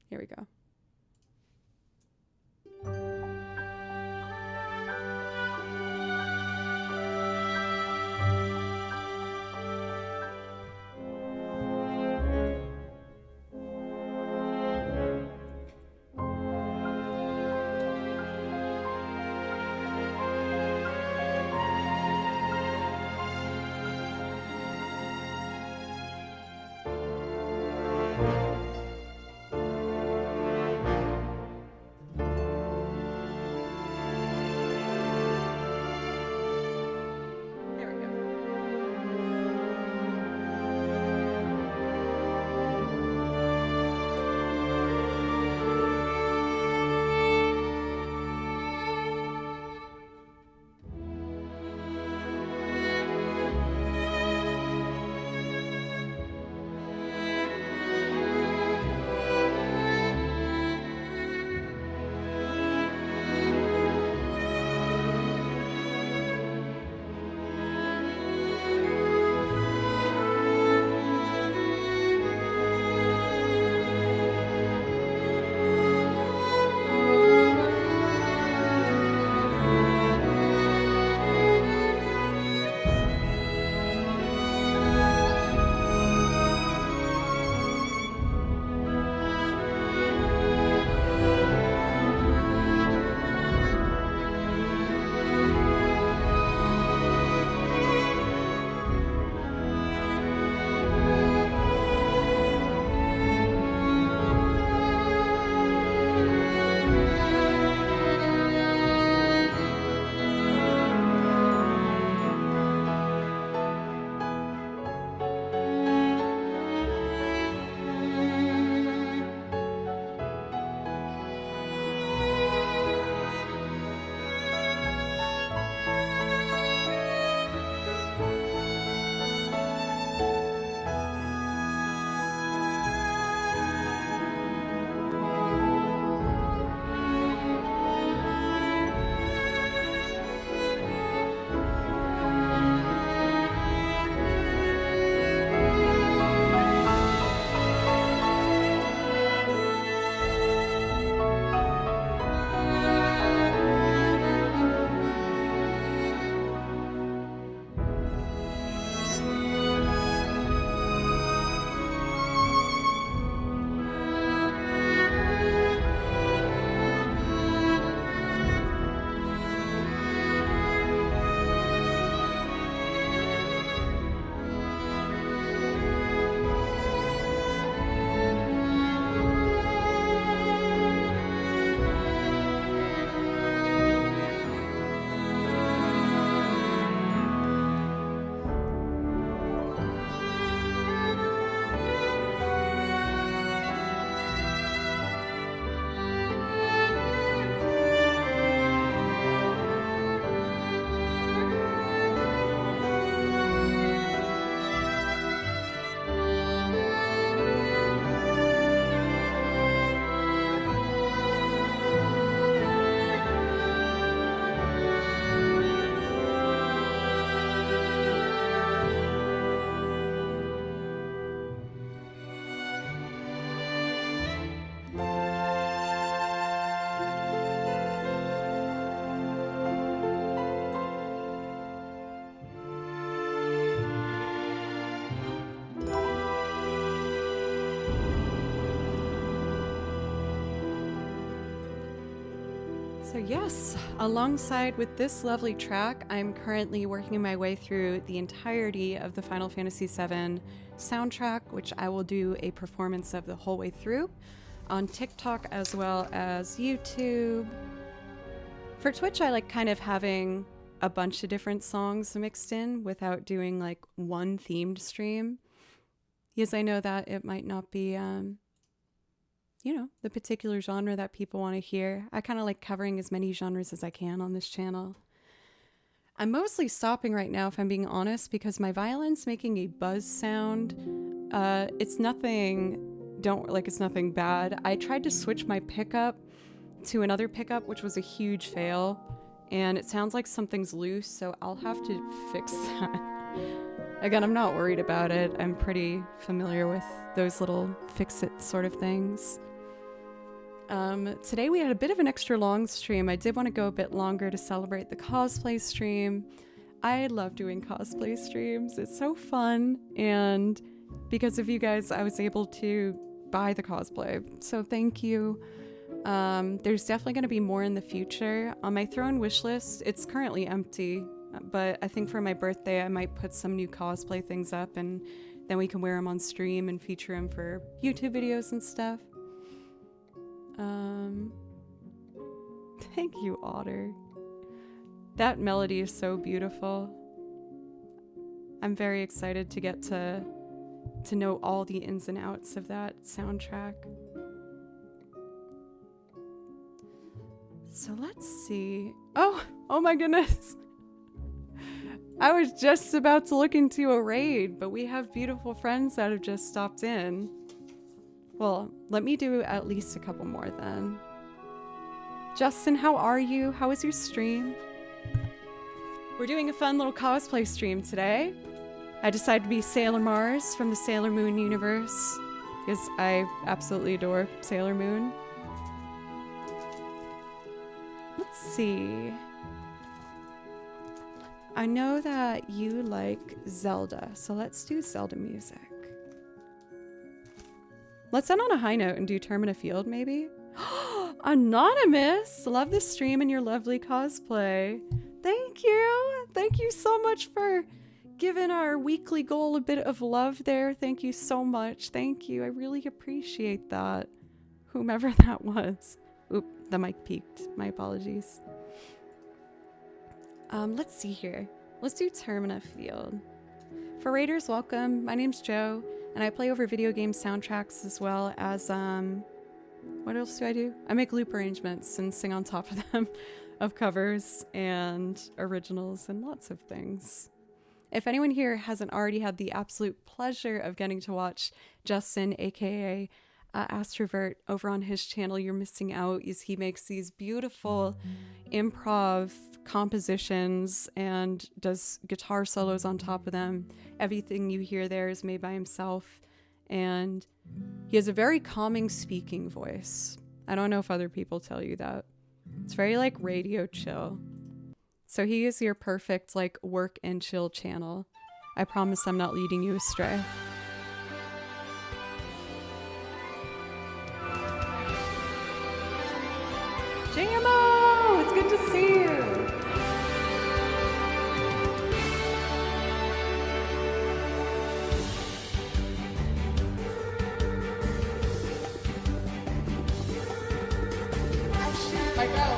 Here we go. So yes, alongside with this lovely track, I'm currently working my way through the entirety of the Final Fantasy VII soundtrack, which I will do a performance of the whole way through on TikTok as well as YouTube. For Twitch, I like kind of having a bunch of different songs mixed in without doing like one themed stream. Because I know that it might not be, the particular genre that people want to hear. I kind of like covering as many genres as I can on this channel. I'm mostly stopping right now, if I'm being honest, because my violin's making a buzz sound. It's nothing bad. I tried to switch my pickup to another pickup, which was a huge fail, and it sounds like something's loose, so I'll have to fix that. Again, I'm not worried about it. I'm pretty familiar with those little fix-it sort of things. Today we had a bit of an extra long stream. I did want to go a bit longer to celebrate the cosplay stream. I love doing cosplay streams. It's so fun, and because of you guys, I was able to buy the cosplay, so thank you. There's definitely going to be more in the future. On my Throne wish list, it's currently empty, but I think for my birthday I might put some new cosplay things up, and then we can wear them on stream and feature them for YouTube videos and stuff. Thank you, Otter. That melody is so beautiful. I'm very excited to get to know all the ins and outs of that soundtrack. So let's see. Oh my goodness. I was just about to look into a raid, but we have beautiful friends that have just stopped in. Well, let me do at least a couple more then. Justin, how are you? How was your stream? We're doing a fun little cosplay stream today. I decided to be Sailor Mars from the Sailor Moon universe because I absolutely adore Sailor Moon. Let's see. I know that you like Zelda, so let's do Zelda music. Let's end on a high note and do Termina Field, maybe? Anonymous! Love the stream and your lovely cosplay. Thank you! Thank you so much for giving our weekly goal a bit of love there. Thank you so much. Thank you. I really appreciate that. Whomever that was. Oop, the mic peaked. My apologies. Let's see here. Let's do Termina Field. For Raiders, welcome. My name's Joe, and I play over video game soundtracks as well as, what else do I do? I make loop arrangements and sing on top of them of covers and originals and lots of things. If anyone here hasn't already had the absolute pleasure of getting to watch Justin, aka Astrovert, over on his channel, you're missing out. Is he makes these beautiful improv compositions and does guitar solos on top of them. Everything you hear there is made by himself, and he has a very calming speaking voice. I don't know if other people tell you that. It's very like radio chill. So he is your perfect like work and chill channel. I promise I'm not leading you astray. JMO! It's good to see you! Oh shoot, my bell.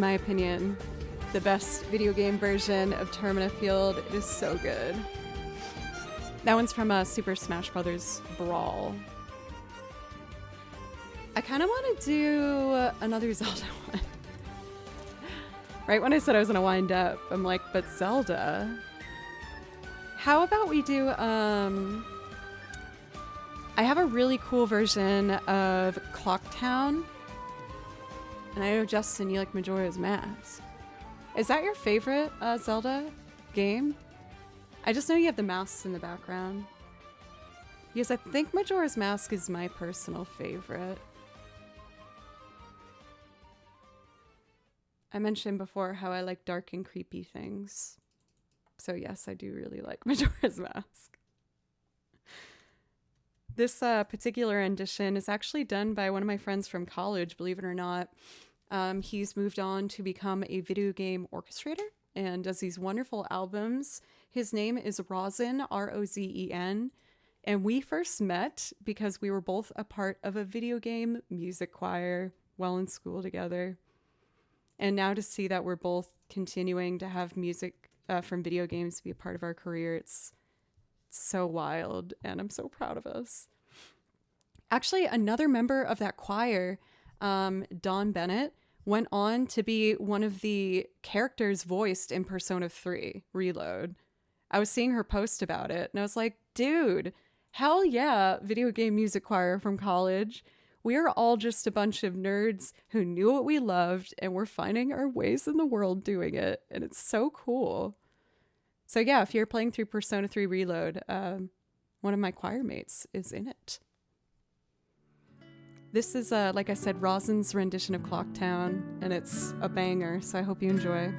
in my opinion, the best video game version of Termina Field. It is so good. That one's from Super Smash Bros. Brawl. I kind of want to do another Zelda one. Right when I said I was going to wind up, I'm like, but Zelda? How about we do, I have a really cool version of Clocktown. And I know, Justin, you like Majora's Mask. Is that your favorite Zelda game? I just know you have the mouse in the background. Because I think Majora's Mask is my personal favorite. I mentioned before how I like dark and creepy things. So yes, I do really like Majora's Mask. This particular rendition is actually done by one of my friends from college, believe it or not. He's moved on to become a video game orchestrator and does these wonderful albums. His name is Rozen, R-O-Z-E-N. And we first met because we were both a part of a video game music choir while in school together. And now to see that we're both continuing to have music from video games be a part of our career, it's so wild, and I'm so proud of us. Actually, another member of that choir, Dawn Bennett, went on to be one of the characters voiced in Persona 3 Reload. I was seeing her post about it, and I was like, dude, hell yeah, video game music choir from college. We are all just a bunch of nerds who knew what we loved, and we're finding our ways in the world doing it, and it's so cool. So yeah, if you're playing through Persona 3 Reload, one of my choir mates is in it. This is, like I said, Rozen's rendition of Clocktown, and it's a banger, so I hope you enjoy.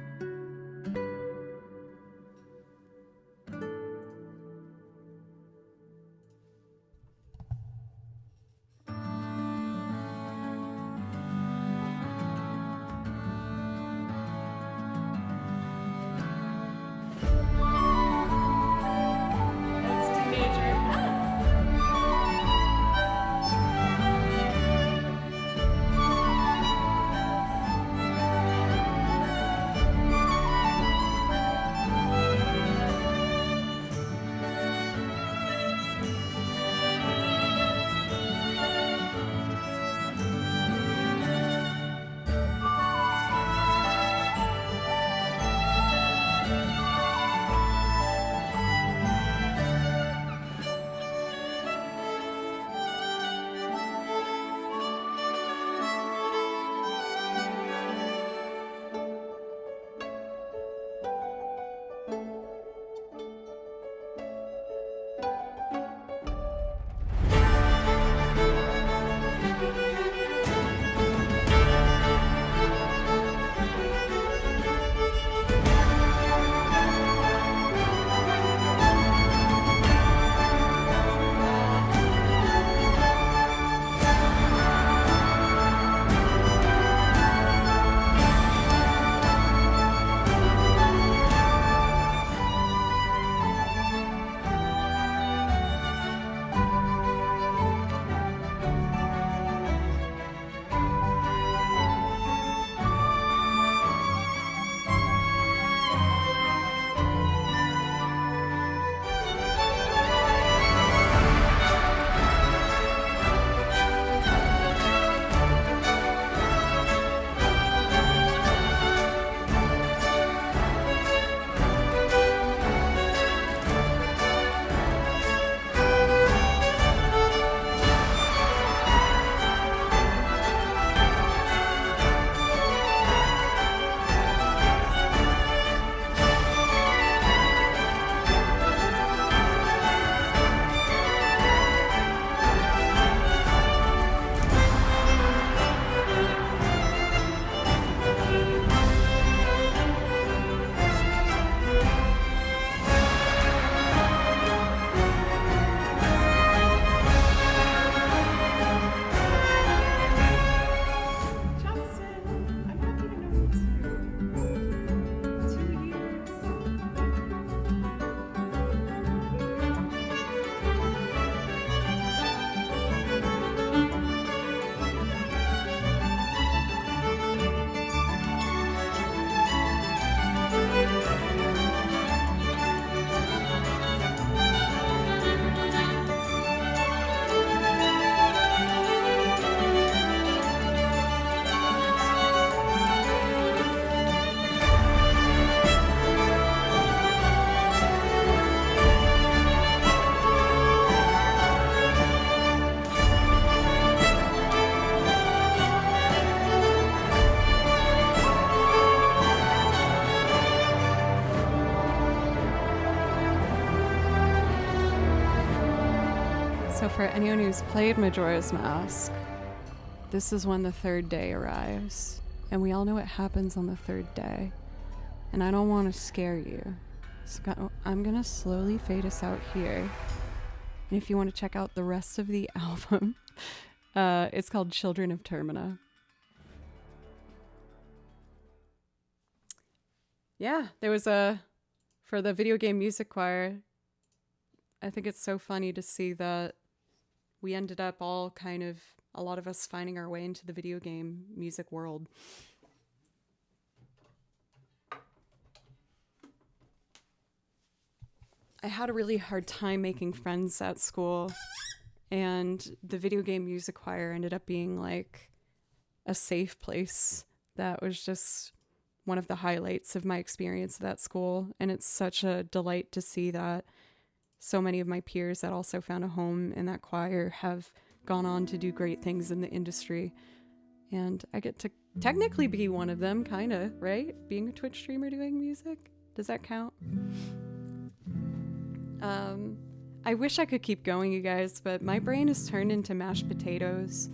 So for anyone who's played Majora's Mask, this is when the third day arrives. And we all know what happens on the third day. And I don't want to scare you. So I'm going to slowly fade us out here. And if you want to check out the rest of the album, it's called Children of Termina. Yeah, there was for the video game music choir, I think it's so funny to see that we ended up all kind of, a lot of us finding our way into the video game music world. I had a really hard time making friends at school, and the video game music choir ended up being like a safe place. That was just one of the highlights of my experience at that school, and it's such a delight to see that so many of my peers that also found a home in that choir have gone on to do great things in the industry. And I get to technically be one of them, kind of, right? Being a Twitch streamer doing music. Does that count? I wish I could keep going, you guys, but my brain has turned into mashed potatoes.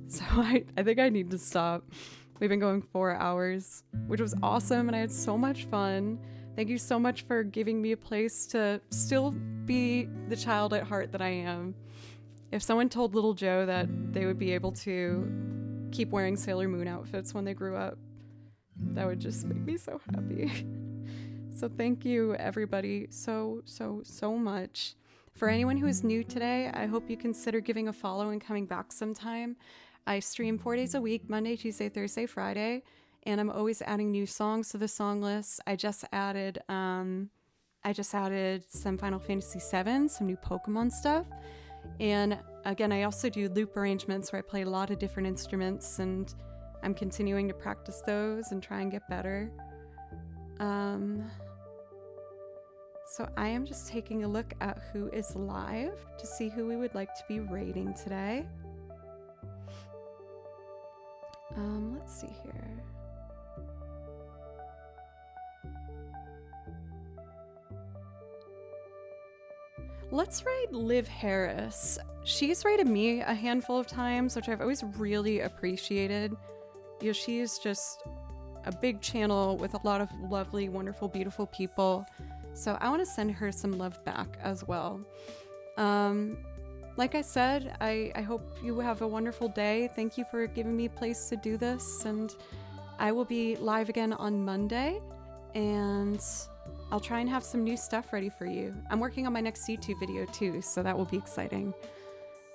So I think I need to stop. We've been going 4 hours, which was awesome, and I had so much fun. Thank you so much for giving me a place to still be the child at heart that I am. If someone told little Joe that they would be able to keep wearing Sailor Moon outfits when they grew up, that would just make me so happy. So thank you, everybody, so much. For anyone who is new today, I hope you consider giving a follow and coming back sometime. I stream 4 days a week, Monday, Tuesday, Thursday, Friday, and I'm always adding new songs to the song list. I just added some Final Fantasy VII, some new Pokemon stuff. And again, I also do loop arrangements where I play a lot of different instruments, and I'm continuing to practice those and try and get better. So I am just taking a look at who is live to see who we would like to be rating today. Let's see here. Let's rate Liv Harris. She's rated me a handful of times, which I've always really appreciated. You know, she is just a big channel with a lot of lovely, wonderful, beautiful people. So I want to send her some love back as well. Like I said, I hope you have a wonderful day. Thank you for giving me a place to do this. And I will be live again on Monday. And I'll try and have some new stuff ready for you. I'm working on my next YouTube video too, so that will be exciting.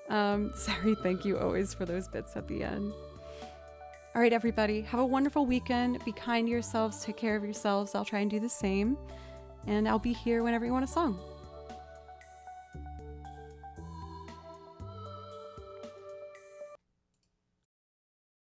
Sorry, thank you always for those bits at the end. All right, everybody, have a wonderful weekend. Be kind to yourselves, take care of yourselves. I'll try and do the same. And I'll be here whenever you want a song.